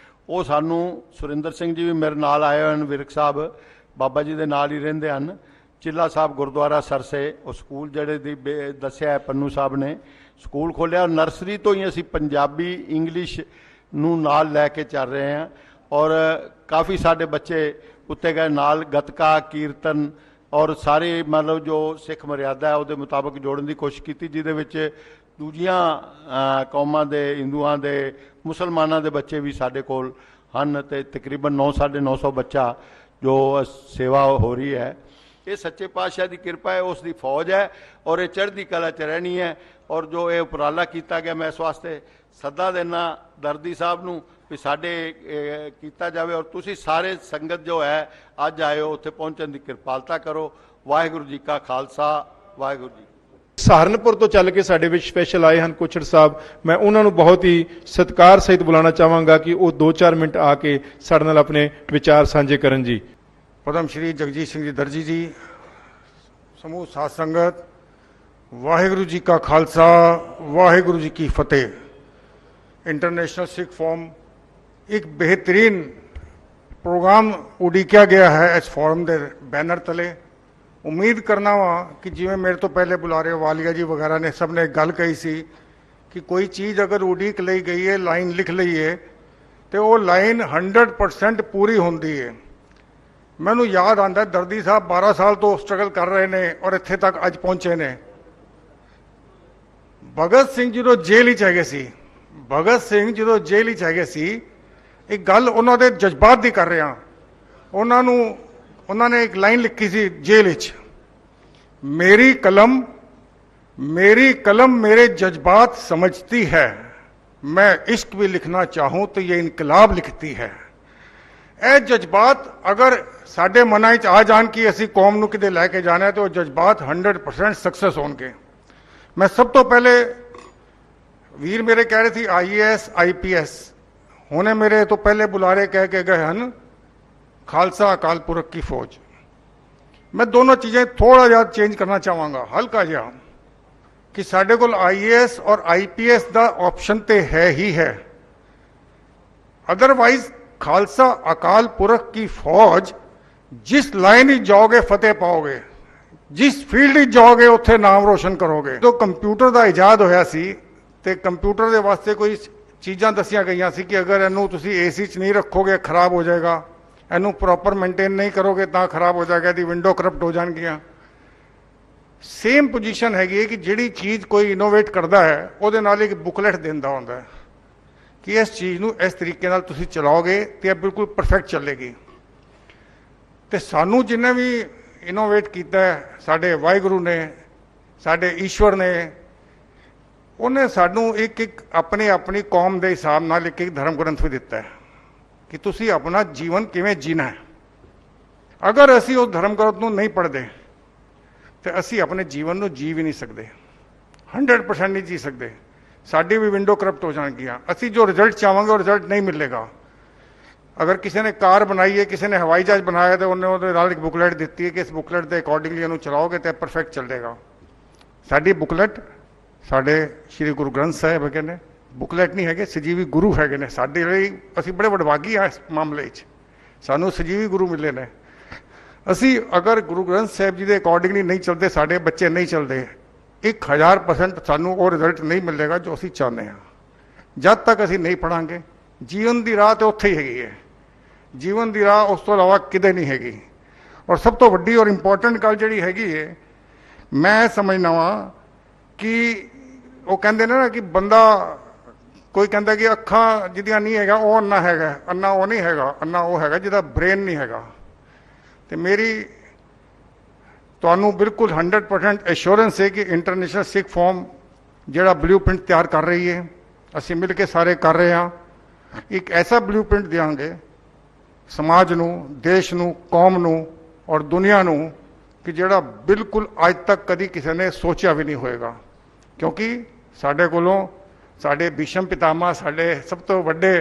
ਉਹ ਸਾਨੂੰ, ਸੁਰਿੰਦਰ ਸਿੰਘ ਜੀ ਵੀ ਮੇਰੇ ਨਾਲ ਆਏ ਹੋਏ ਹਨ, ਵਿਰਕ ਸਾਹਿਬ ਬਾਬਾ ਜੀ ਦੇ ਨਾਲ ਹੀ ਰਹਿੰਦੇ ਹਨ, ਚਿੱਲਾ ਸਾਹਿਬ ਗੁਰਦੁਆਰਾ ਸਰਸੇ, ਉਹ ਸਕੂਲ ਜਿਹੜੇ ਦੀ ਦੱਸਿਆ ਹੈ ਪੰਨੂ ਸਾਹਿਬ ਨੇ, ਸਕੂਲ ਖੋਲ੍ਹਿਆ। ਨਰਸਰੀ ਤੋਂ ਹੀ ਅਸੀਂ ਪੰਜਾਬੀ, ਇੰਗਲਿਸ਼ ਨੂੰ ਨਾਲ ਲੈ ਕੇ ਚੱਲ ਰਹੇ ਹਾਂ, ਔਰ ਕਾਫੀ ਸਾਡੇ ਬੱਚੇ ਉੱਤੇ ਗਏ, ਨਾਲ ਗੱਤਕਾ, ਕੀਰਤਨ ਔਰ ਸਾਰੇ ਮਤਲਬ ਜੋ ਸਿੱਖ ਮਰਿਆਦਾ ਹੈ ਉਹਦੇ ਮੁਤਾਬਕ ਜੋੜਨ ਦੀ ਕੋਸ਼ਿਸ਼ ਕੀਤੀ, ਜਿਹਦੇ ਵਿੱਚ ਦੂਜੀਆਂ ਕੌਮਾਂ ਦੇ, ਹਿੰਦੂਆਂ ਦੇ, ਮੁਸਲਮਾਨਾਂ ਦੇ ਬੱਚੇ ਵੀ ਸਾਡੇ ਕੋਲ ਹਨ, ਤੇ ਤਕਰੀਬਨ 900-950 ਬੱਚਾ ਜੋ ਸੇਵਾ ਹੋ ਰਹੀ ਹੈ। ਇਹ ਸੱਚੇ ਪਾਤਸ਼ਾਹ ਦੀ ਕਿਰਪਾ ਹੈ, ਉਸ ਦੀ ਫੌਜ ਹੈ, ਔਰ ਇਹ ਚੜ੍ਹਦੀ ਕਲਾ 'ਚ ਰਹਿਣੀ ਹੈ। ਔਰ ਜੋ ਇਹ ਉਪਰਾਲਾ ਕੀਤਾ ਗਿਆ, ਮੈਂ ਇਸ ਵਾਸਤੇ ਸੱਦਾ ਦੇਣਾ ਦਰਦੀ ਸਾਹਿਬ ਨੂੰ ਵੀ ਸਾਡੇ ਕੀਤਾ ਜਾਵੇ, ਔਰ ਤੁਸੀਂ ਸਾਰੇ ਸੰਗਤ ਜੋ ਹੈ ਅੱਜ ਆਏ ਹੋ, ਉੱਥੇ ਪਹੁੰਚਣ ਦੀ ਕਿਰਪਾਲਤਾ ਕਰੋ। ਵਾਹਿਗੁਰੂ ਜੀ ਕਾ ਖਾਲਸਾ, ਵਾਹਿਗੁਰੂ ਜੀ। ਸਹਾਰਨਪੁਰ ਤੋਂ ਚੱਲ ਕੇ ਸਾਡੇ ਵਿੱਚ ਸਪੈਸ਼ਲ ਆਏ ਹਨ ਕੋਚੜ ਸਾਹਿਬ। ਮੈਂ ਉਹਨਾਂ ਨੂੰ ਬਹੁਤ ਹੀ ਸਤਿਕਾਰ ਸਹਿਤ ਬੁਲਾਉਣਾ ਚਾਹਾਂਗਾ ਕਿ ਉਹ 2-4 ਮਿੰਟ ਆ ਕੇ ਸਾਡੇ ਨਾਲ ਆਪਣੇ ਵਿਚਾਰ ਸਾਂਝੇ ਕਰਨ ਜੀ। पदम श्री जगजीत सिंह जी दर्जी जी, समूह साध संगत, वाहिगुरु जी का खालसा, वाहिगुरु जी की फतेह। इंटरनेशनल सिख फोरम एक बेहतरीन प्रोग्राम उड़ीकिया गया है इस फोरम के बैनर तले। उम्मीद करना वा कि जिवें मेरे तो पहले बुलारे वालिया जी वगैरह ने सब ने गल कही सी कि कोई चीज़ अगर उड़ीक ली गई है, लाइन लिख ली है, तो वो लाइन 100% पूरी होंदी है। ਮੈਨੂੰ ਯਾਦ ਆਉਂਦਾ ਦਰਦੀ ਸਾਹਿਬ 12 ਸਾਲ ਤੋਂ ਸਟਰਗਲ ਕਰ ਰਹੇ ਨੇ ਔਰ ਇੱਥੇ ਤੱਕ ਅੱਜ ਪਹੁੰਚੇ ਨੇ। ਭਗਤ ਸਿੰਘ ਜਦੋਂ ਜੇਲ੍ਹ ਵਿੱਚ ਹੈਗੇ ਸੀ, ਭਗਤ ਸਿੰਘ ਜਦੋਂ ਜੇਲ੍ਹ ਵਿੱਚ ਹੈਗੇ ਸੀ, ਇੱਕ ਗੱਲ ਉਹਨਾਂ ਦੇ ਜਜ਼ਬਾਤ ਦੀ ਕਰ ਰਿਹਾ। ਉਹਨਾਂ ਨੇ ਇੱਕ ਲਾਈਨ ਲਿਖੀ ਸੀ ਜੇਲ੍ਹ ਵਿੱਚ, ਮੇਰੀ कलम मेरे जज्बात समझती है, मैं इश्क भी लिखना चाहूँ तो ये इनकलाब लिखती है। ਇਹ ਜਜ਼ਬਾਤ ਅਗਰ ਸਾਡੇ ਮਨਾਂ ਵਿੱਚ ਆ ਜਾਣ ਕਿ ਅਸੀਂ ਕੌਮ ਨੂੰ ਕਿਤੇ ਲੈ ਕੇ ਜਾਣਾ ਹੈ, ਤਾਂ ਉਹ ਜਜ਼ਬਾਤ 100% ਸਕਸੈਸ ਹੋਣਗੇ। ਮੈਂ ਸਭ ਤੋਂ ਪਹਿਲੇ, ਵੀਰ ਮੇਰੇ ਕਹਿ ਰਹੇ ਸੀ IAS IPS, ਹੁਣੇ ਮੇਰੇ ਤੋਂ ਪਹਿਲੇ ਬੁਲਾਰੇ ਕਹਿ ਕੇ ਗਏ ਹਨ ਖਾਲਸਾ ਅਕਾਲ ਪੁਰਖ ਕੀ ਫੌਜ। ਮੈਂ ਦੋਨੋਂ ਚੀਜ਼ਾਂ ਥੋੜਾ ਜਿਹਾ ਚੇਂਜ ਕਰਨਾ ਚਾਹਾਂਗਾ, ਹਲਕਾ ਜਿਹਾ, ਕਿ ਸਾਡੇ ਕੋਲ IAS ਔਰ IPS ਦਾ ਆਪਸ਼ਨ ਤੇ ਹੈ ਹੀ ਹੈ। ਅਦਰਵਾइज खालसा अकाल पुरख की फौज, जिस लाइन ही जाओगे फतेह पाओगे, जिस फील्ड ही जाओगे उत्थे नाम रोशन करोगे। तो कंप्यूटर का इजाद होया सी ते कंप्यूटर के वास्ते कोई चीज़ां दसिया गई सी कि अगर इनू तुसी AC च नहीं रखोगे खराब हो जाएगा, इनू प्रॉपर मेनटेन नहीं करोगे तो खराब हो जाएगा, दी विंडो करप्ट हो जाएगियां। सेम पोजीशन हैगी कि जिहड़ी चीज़ कोई इनोवेट करता है उहदे नाल एक बुकलेट दिंदा हुंदा है कि इस चीज़ ਨੂੰ इस तरीके ਨਾਲ ਤੁਸੀਂ ਚਲਾਓਗੇ ਤੇ ਇਹ ਬਿਲਕੁਲ ਪਰਫੈਕਟ ਚੱਲੇਗੀ। ਤੇ ਸਾਨੂੰ ਜਿੰਨੇ ਵੀ ਇਨੋਵੇਟ ਕੀਤਾ ਹੈ, ਸਾਡੇ ਵਾਹਿਗੁਰੂ ਨੇ, ਸਾਡੇ ਈਸ਼ਵਰ ਨੇ, ਉਹਨੇ ਸਾਨੂੰ ਇੱਕ ਆਪਣੀ ਕੌਮ ਦੇ ਹਿਸਾਬ ਨਾਲ ਇੱਕ ਧਰਮ ਗ੍ਰੰਥ ਵੀ ਦਿੱਤਾ ਹੈ ਕਿ ਤੁਸੀਂ ਆਪਣਾ ਜੀਵਨ ਕਿਵੇਂ ਜੀਣਾ ਹੈ। ਅਗਰ ਅਸੀਂ ਉਹ ਧਰਮ ਗ੍ਰੰਥ ਨੂੰ ਨਹੀਂ ਪੜ੍ਹਦੇ ਤੇ ਅਸੀਂ ਆਪਣੇ ਜੀਵਨ ਨੂੰ ਜੀ ਵੀ ਨਹੀਂ ਸਕਦੇ, 100% ਨਹੀਂ ਜੀ ਸਕਦੇ। साड़ी भी विंडो करप्ट हो जाएगी। असी जो रिजल्ट चाहांगे वो रिजल्ट नहीं मिलेगा। अगर किसी ने कार बनाई है, किसी ने हवाई जहाज बनाया, तो उन्होंने एक बुकलेट दी है कि इस बुकलेट के अकॉर्डिंगली इन्हू चलाओगे तो परफेक्ट चलेगा। साड़ी बुकलेट साढ़े श्री गुरु ग्रंथ साहिब ने ਬੁਕਲੈਟ ਨਹੀਂ ਹੈਗੇ, ਸਜੀਵੀ ਗੁਰੂ ਹੈਗੇ ਨੇ ਸਾਡੇ ਲਈ। ਅਸੀਂ ਬੜੇ ਵਡਭਾਗੀ ਆ ਇਸ ਮਾਮਲੇ 'ਚ, ਸਾਨੂੰ ਸਜੀਵੀ ਗੁਰੂ ਮਿਲੇ ਨੇ। ਅਸੀਂ ਅਗਰ ਗੁਰੂ ਗ੍ਰੰਥ ਸਾਹਿਬ ਜੀ ਦੇ ਅਕੋਰਡਿੰਗਲੀ ਨਹੀਂ ਚੱਲਦੇ, ਸਾਡੇ ਬੱਚੇ ਨਹੀਂ ਚੱਲਦੇ, 1000% ਸਾਨੂੰ ਉਹ ਰਿਜ਼ਲਟ ਨਹੀਂ ਮਿਲੇਗਾ ਜੋ ਅਸੀਂ ਚਾਹੁੰਦੇ ਹਾਂ। ਜਦ ਤੱਕ ਅਸੀਂ ਨਹੀਂ ਪੜਾਂਗੇ, ਜੀਵਨ ਦੀ ਰਾਹ ਤਾਂ ਉੱਥੇ ਹੀ ਹੈਗੀ ਹੈ, ਜੀਵਨ ਦੀ ਰਾਹ ਉਸ ਤੋਂ ਇਲਾਵਾ ਕਿਤੇ ਨਹੀਂ ਹੈਗੀ। ਔਰ ਸਭ ਤੋਂ ਵੱਡੀ ਔਰ ਇੰਪੋਰਟੈਂਟ ਗੱਲ ਜਿਹੜੀ ਹੈਗੀ ਹੈ, ਮੈਂ ਸਮਝਦਾ ਵਾਂ ਕਿ ਉਹ ਕਹਿੰਦੇ ਨੇ ਨਾ ਕਿ ਬੰਦਾ, ਕੋਈ ਕਹਿੰਦਾ ਕਿ ਅੱਖਾਂ ਜਿਹਦੀਆਂ ਨਹੀਂ ਹੈਗਾ ਉਹ ਅੰਨਾ ਹੈਗਾ, ਅੰਨਾ ਉਹ ਨਹੀਂ ਹੈਗਾ, ਅੰਨਾ ਉਹ ਹੈਗਾ ਜਿਹਦਾ ਬ੍ਰੇਨ ਨਹੀਂ ਹੈਗਾ। ਤੇ ਮੇਰੀ ਤੁਹਾਨੂੰ ਬਿਲਕੁਲ 100% ਐਸ਼ੋਰੈਂਸ ਹੈ ਕਿ ਇੰਟਰਨੈਸ਼ਨਲ ਸਿੱਖ ਫੋਰਮ ਜਿਹੜਾ ਬਲੂਪ੍ਰਿੰਟ ਤਿਆਰ ਕਰ ਰਹੀ ਹੈ, ਅਸੀਂ ਮਿਲ ਕੇ ਸਾਰੇ ਕਰ ਰਹੇ ਹਾਂ, ਇੱਕ ਐਸਾ ਬਲੂਪ੍ਰਿੰਟ ਦਿਆਂਗੇ ਸਮਾਜ ਨੂੰ, ਦੇਸ਼ ਨੂੰ, ਕੌਮ ਨੂੰ ਔਰ ਦੁਨੀਆ ਨੂੰ ਕਿ ਜਿਹੜਾ ਬਿਲਕੁਲ ਅੱਜ ਤੱਕ ਕਦੀ ਕਿਸੇ ਨੇ ਸੋਚਿਆ ਵੀ ਨਹੀਂ ਹੋਏਗਾ। ਕਿਉਂਕਿ ਸਾਡੇ ਕੋਲੋਂ ਸਾਡੇ ਭੀਸ਼ਮ ਪਿਤਾਮਾ, ਸਾਡੇ ਸਭ ਤੋਂ ਵੱਡੇ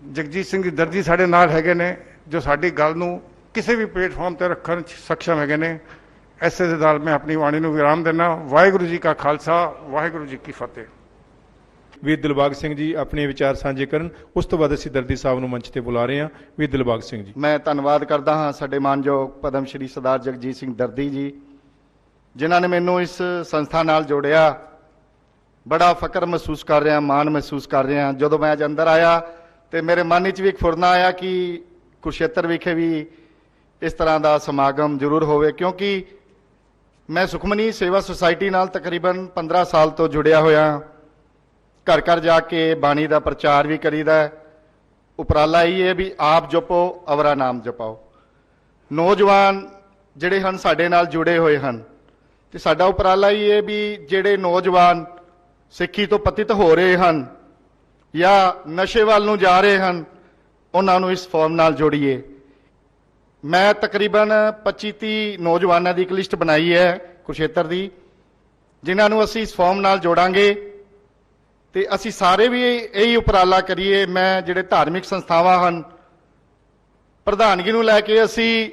ਜਗਜੀਤ ਸਿੰਘ ਦੀ ਦਰਦੀ ਸਾਡੇ ਨਾਲ ਹੈਗੇ ਨੇ, ਜੋ ਸਾਡੀ ਗੱਲ ਨੂੰ ਕਿਸੇ ਵੀ ਪਲੇਟਫਾਰਮ ਤੇ ਰੱਖਣ 'ਚ ਸક્ષਮ ਹੈਗੇ ਨੇ। ਐਸੇ ਦੇ ਨਾਲ ਮੈਂ ਆਪਣੀ ਬਾਣੀ ਨੂੰ ਵਿਰਾਮ ਦਿੰਦਾ। ਵਾਹਿਗੁਰੂ ਜੀ ਕਾ ਖਾਲਸਾ, ਵਾਹਿਗੁਰੂ ਜੀ ਕੀ ਫਤਿਹ। ਵੀਰ ਦਿਲਬਾਗ ਸਿੰਘ ਜੀ ਆਪਣੇ ਵਿਚਾਰ ਸਾਂਝੇ ਕਰਨ, ਉਸ ਤੋਂ ਬਾਅਦ ਅਸੀਂ ਦਰਦੀ ਸਾਹਿਬ ਨੂੰ ਮੰਚ ਤੇ ਬੁਲਾ ਰਹੇ ਹਾਂ। ਵੀਰ ਦਿਲਬਾਗ ਸਿੰਘ ਜੀ। ਮੈਂ ਧੰਨਵਾਦ ਕਰਦਾ ਹਾਂ ਸਾਡੇ ਮਾਨਯੋਗ ਪਦਮ ਸ਼੍ਰੀ ਸਰਦਾਰ ਜਗਜੀਤ ਸਿੰਘ ਦਰਦੀ ਜੀ, ਜਿਨ੍ਹਾਂ ਨੇ ਮੈਨੂੰ ਇਸ ਸੰਸਥਾ ਨਾਲ ਜੋੜਿਆ। ਬੜਾ ਫਕਰ ਮਹਿਸੂਸ ਕਰ ਰਿਹਾ, ਮਾਣ ਮਹਿਸੂਸ ਕਰ ਰਿਹਾ। ਜਦੋਂ ਮੈਂ ਅੱਜ ਅੰਦਰ ਆਇਆ ਤੇ ਮੇਰੇ ਮਨ ਵਿੱਚ ਵੀ ਇੱਕ ਫੁਰਨਾ ਆਇਆ ਕਿ ਕੁਰੂਕਸ਼ੇਤਰ ਵਿਖੇ ਵੀ ਇਸ ਤਰ੍ਹਾਂ ਦਾ ਸਮਾਗਮ ਜ਼ਰੂਰ ਹੋਵੇ, ਕਿਉਂਕਿ ਮੈਂ ਸੁਖਮਨੀ ਸੇਵਾ ਸੁਸਾਇਟੀ ਨਾਲ ਤਕਰੀਬਨ 15 ਸਾਲ ਤੋਂ ਜੁੜਿਆ ਹੋਇਆ। ਘਰ ਘਰ ਜਾ ਕੇ ਬਾਣੀ ਦਾ ਪ੍ਰਚਾਰ ਵੀ ਕਰੀਦਾ। ਉਪਰਾਲਾ ਇਹ ਹੈ ਵੀ ਆਪ ਜਪੋ ਅਵਰਾ ਨਾਮ ਜਪਾਓ। ਨੌਜਵਾਨ ਜਿਹੜੇ ਹਨ ਸਾਡੇ ਨਾਲ ਜੁੜੇ ਹੋਏ ਹਨ, ਤੇ ਸਾਡਾ ਉਪਰਾਲਾ ਇਹ ਹੈ ਵੀ ਜਿਹੜੇ ਨੌਜਵਾਨ ਸਿੱਖੀ ਤੋਂ ਪਤਿਤ ਹੋ ਰਹੇ ਹਨ ਜਾਂ ਨਸ਼ੇ ਵੱਲ ਨੂੰ ਜਾ ਰਹੇ ਹਨ, ਉਹਨਾਂ ਨੂੰ ਇਸ ਫੋਰਮ ਨਾਲ ਜੋੜੀਏ। ਮੈਂ ਤਕਰੀਬਨ 25-30 ਨੌਜਵਾਨਾਂ ਦੀ ਇੱਕ ਲਿਸਟ ਬਣਾਈ ਹੈ ਕੁਰੂਕਸ਼ੇਤਰ ਦੀ, ਜਿਨ੍ਹਾਂ ਨੂੰ ਅਸੀਂ ਇਸ ਫੋਰਮ ਨਾਲ ਜੋੜਾਂਗੇ ਤੇ ਅਸੀਂ ਸਾਰੇ ਵੀ ਇਹੀ ਉਪਰਾਲਾ ਕਰੀਏ। ਮੈਂ ਜਿਹੜੇ ਧਾਰਮਿਕ ਸੰਸਥਾਵਾਂ ਹਨ, ਪ੍ਰਧਾਨਗੀ ਨੂੰ ਲੈ ਕੇ ਅਸੀਂ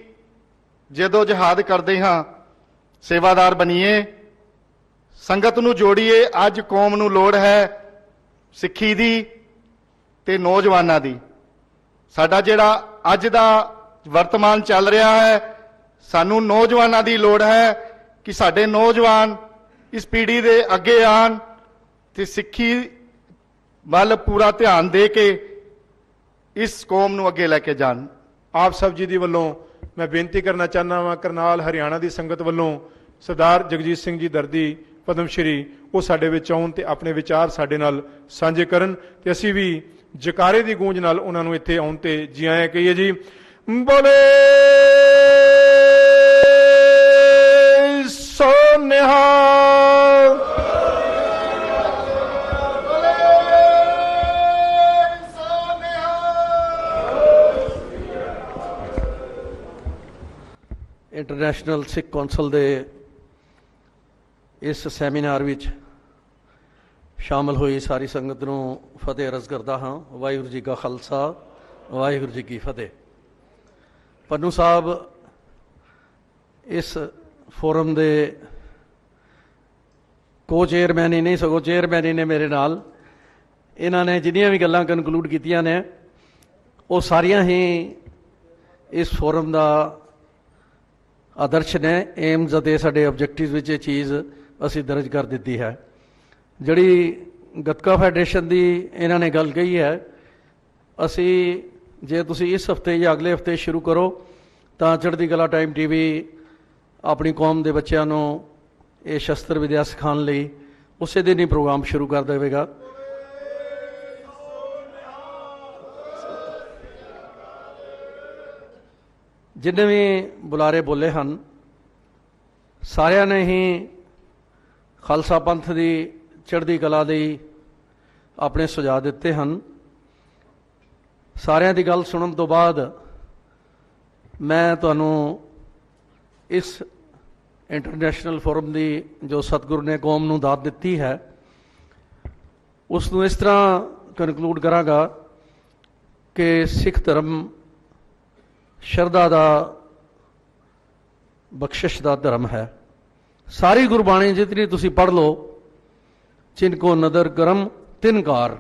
ਜਦੋਂ ਜਹਾਦ ਕਰਦੇ ਹਾਂ, ਸੇਵਾਦਾਰ ਬਣੀਏ, ਸੰਗਤ ਨੂੰ ਜੋੜੀਏ। ਅੱਜ ਕੌਮ ਨੂੰ ਲੋੜ ਹੈ ਸਿੱਖੀ ਦੀ ਤੇ ਨੌਜਵਾਨਾਂ ਦੀ। ਸਾਡਾ ਜਿਹੜਾ ਅੱਜ ਦਾ ਵਰਤਮਾਨ ਚੱਲ ਰਿਹਾ ਹੈ, ਸਾਨੂੰ ਨੌਜਵਾਨਾਂ ਦੀ ਲੋੜ ਹੈ ਕਿ ਸਾਡੇ ਨੌਜਵਾਨ ਇਸ ਪੀੜ੍ਹੀ ਦੇ ਅੱਗੇ ਆਣ ਤੇ ਸਿੱਖੀ ਵੱਲ ਪੂਰਾ ਧਿਆਨ ਦੇ ਕੇ ਇਸ ਕੌਮ ਨੂੰ ਅੱਗੇ ਲੈ ਕੇ ਜਾਣ। ਆਪ ਸਭ ਜੀ ਦੀ ਵੱਲੋਂ ਮੈਂ ਬੇਨਤੀ ਕਰਨਾ ਚਾਹੁੰਦਾ ਵਾਂ, ਕਰਨਾਲ ਹਰਿਆਣਾ ਦੀ ਸੰਗਤ ਵੱਲੋਂ ਸਰਦਾਰ ਜਗਜੀਤ ਸਿੰਘ ਜੀ ਦਰਦੀ ਪਦਮ ਸ਼੍ਰੀ, ਉਹ ਸਾਡੇ ਵਿੱਚ ਆਉਣ ਤੇ ਆਪਣੇ ਵਿਚਾਰ ਸਾਡੇ ਨਾਲ ਸਾਂਝੇ ਕਰਨ ਤੇ ਅਸੀਂ ਵੀ ਜਕਾਰੇ ਦੀ ਗੂੰਜ ਨਾਲ ਉਹਨਾਂ ਨੂੰ ਇੱਥੇ ਆਉਣ ਤੇ ਜੀ ਆਇਆਂ ਕਹੀਏ ਜੀ। ਬੋਲੇ ਸੋ ਨਿਹਾਲ। ਇੰਟਰਨੈਸ਼ਨਲ ਸਿੱਖ ਕੌਂਸਲ ਦੇ ਇਸ ਸੈਮੀਨਾਰ ਵਿੱਚ ਸ਼ਾਮਲ ਹੋਈ ਸਾਰੀ ਸੰਗਤ ਨੂੰ ਫਤਿਹ ਅਰਜ਼ ਕਰਦਾ ਹਾਂ। ਵਾਹਿਗੁਰੂ ਜੀ ਕਾ ਖਾਲਸਾ, ਵਾਹਿਗੁਰੂ ਜੀ ਕੀ ਫਤਿਹ। ਪੰਨੂ ਸਾਹਿਬ ਇਸ ਫੋਰਮ ਦੇ ਕੋ ਚੇਅਰਮੈਨ ਹੀ ਨਹੀਂ ਸਗੋਂ ਚੇਅਰਮੈਨ ਹੀ ਨੇ ਮੇਰੇ ਨਾਲ। ਇਹਨਾਂ ਨੇ ਜਿੰਨੀਆਂ ਵੀ ਗੱਲਾਂ ਕਨਕਲੂਡ ਕੀਤੀਆਂ ਨੇ ਉਹ ਸਾਰੀਆਂ ਹੀ ਇਸ ਫੋਰਮ ਦਾ ਆਦਰਸ਼ ਨੇ। ਏਮਜ਼ ਅਤੇ ਸਾਡੇ ਆਬਜੈਕਟਿਵ ਵਿੱਚ ਇਹ ਚੀਜ਼ ਅਸੀਂ ਦਰਜ ਕਰ ਦਿੱਤੀ ਹੈ। ਜਿਹੜੀ ਗੱਤਕਾ ਫੈਡਰੇਸ਼ਨ ਦੀ ਇਹਨਾਂ ਨੇ ਗੱਲ ਕਹੀ ਹੈ, ਅਸੀਂ ਜੇ ਤੁਸੀਂ ਇਸ ਹਫਤੇ ਜਾਂ ਅਗਲੇ ਹਫਤੇ ਸ਼ੁਰੂ ਕਰੋ ਤਾਂ ਚੜ੍ਹਦੀ ਕਲਾ ਟਾਈਮ TV ਆਪਣੀ ਕੌਮ ਦੇ ਬੱਚਿਆਂ ਨੂੰ ਇਹ ਸ਼ਸਤਰ ਵਿਦਿਆ ਸਿਖਾਉਣ ਲਈ ਉਸੇ ਦਿਨ ਹੀ ਪ੍ਰੋਗਰਾਮ ਸ਼ੁਰੂ ਕਰ ਦੇਵੇਗਾ। ਜਿੰਨੇ ਵੀ ਬੁਲਾਰੇ ਬੋਲੇ ਹਨ, ਸਾਰਿਆਂ ਨੇ ਹੀ ਖਾਲਸਾ ਪੰਥ ਦੀ ਚੜ੍ਹਦੀ ਕਲਾ ਲਈ ਆਪਣੇ ਸੁਝਾਅ ਦਿੱਤੇ ਹਨ। ਸਾਰਿਆਂ ਦੀ ਗੱਲ ਸੁਣਨ ਤੋਂ ਬਾਅਦ ਮੈਂ ਤੁਹਾਨੂੰ ਇਸ ਇੰਟਰਨੈਸ਼ਨਲ ਫੋਰਮ ਦੀ ਜੋ ਸਤਿਗੁਰੂ ਨੇ ਕੌਮ ਨੂੰ ਦਾਤ ਦਿੱਤੀ ਹੈ, ਉਸ ਨੂੰ ਇਸ ਤਰ੍ਹਾਂ ਕਨਕਲੂਡ ਕਰਾਂਗਾ ਕਿ ਸਿੱਖ ਧਰਮ ਸ਼ਰਧਾ ਦਾ, ਬਖਸ਼ਿਸ਼ ਦਾ ਧਰਮ ਹੈ। ਸਾਰੀ ਗੁਰਬਾਣੀ ਜਿਤਨੀ ਤੁਸੀਂ ਪੜ੍ਹ ਲਓ, ਜਿਨ ਕੋ ਨਦਰ ਕਰਮ ਤਿਨ ਕਾਰ,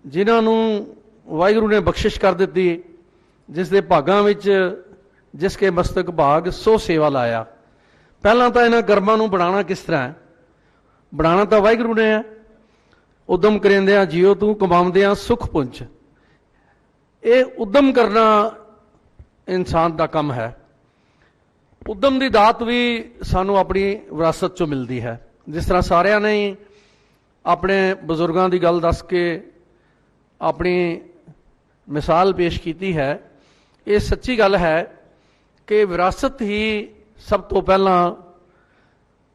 ਜਿਨ੍ਹਾਂ ਨੂੰ ਵਾਹਿਗੁਰੂ ਨੇ ਬਖਸ਼ਿਸ਼ ਕਰ ਦਿੱਤੀ, ਜਿਸ ਦੇ ਭਾਗਾਂ ਵਿੱਚ ਜਿਸ ਕੇ ਮਸਤਕ ਭਾਗ ਸੋ ਸੇਵਾ ਲਾਇਆ। ਪਹਿਲਾਂ ਤਾਂ ਇਹਨਾਂ ਕਰਮਾਂ ਨੂੰ ਬਣਾਉਣਾ ਕਿਸ ਤਰ੍ਹਾਂ ਹੈ? ਬਣਾਉਣਾ ਤਾਂ ਵਾਹਿਗੁਰੂ ਨੇ ਹੈ। ਉਦਮ ਕਰਿੰਦਿਆਂ ਜਿਉ ਤੂੰ ਕਮਾਉਂਦਿਆਂ ਸੁਖ ਪੁੰਜ। ਇਹ ਉਦਮ ਕਰਨਾ ਇਨਸਾਨ ਦਾ ਕੰਮ ਹੈ। ਉਦਮ ਦੀ ਦਾਤ ਵੀ ਸਾਨੂੰ ਆਪਣੀ ਵਿਰਾਸਤ ਚੋਂ ਮਿਲਦੀ ਹੈ। ਜਿਸ ਤਰ੍ਹਾਂ ਸਾਰਿਆਂ ਨੇ ਹੀ ਆਪਣੇ ਬਜ਼ੁਰਗਾਂ ਦੀ ਗੱਲ ਦੱਸ ਕੇ ਆਪਣੀ ਮਿਸਾਲ ਪੇਸ਼ ਕੀਤੀ ਹੈ, ਇਹ ਸੱਚੀ ਗੱਲ ਹੈ ਕਿ ਵਿਰਾਸਤ ਹੀ ਸਭ ਤੋਂ ਪਹਿਲਾਂ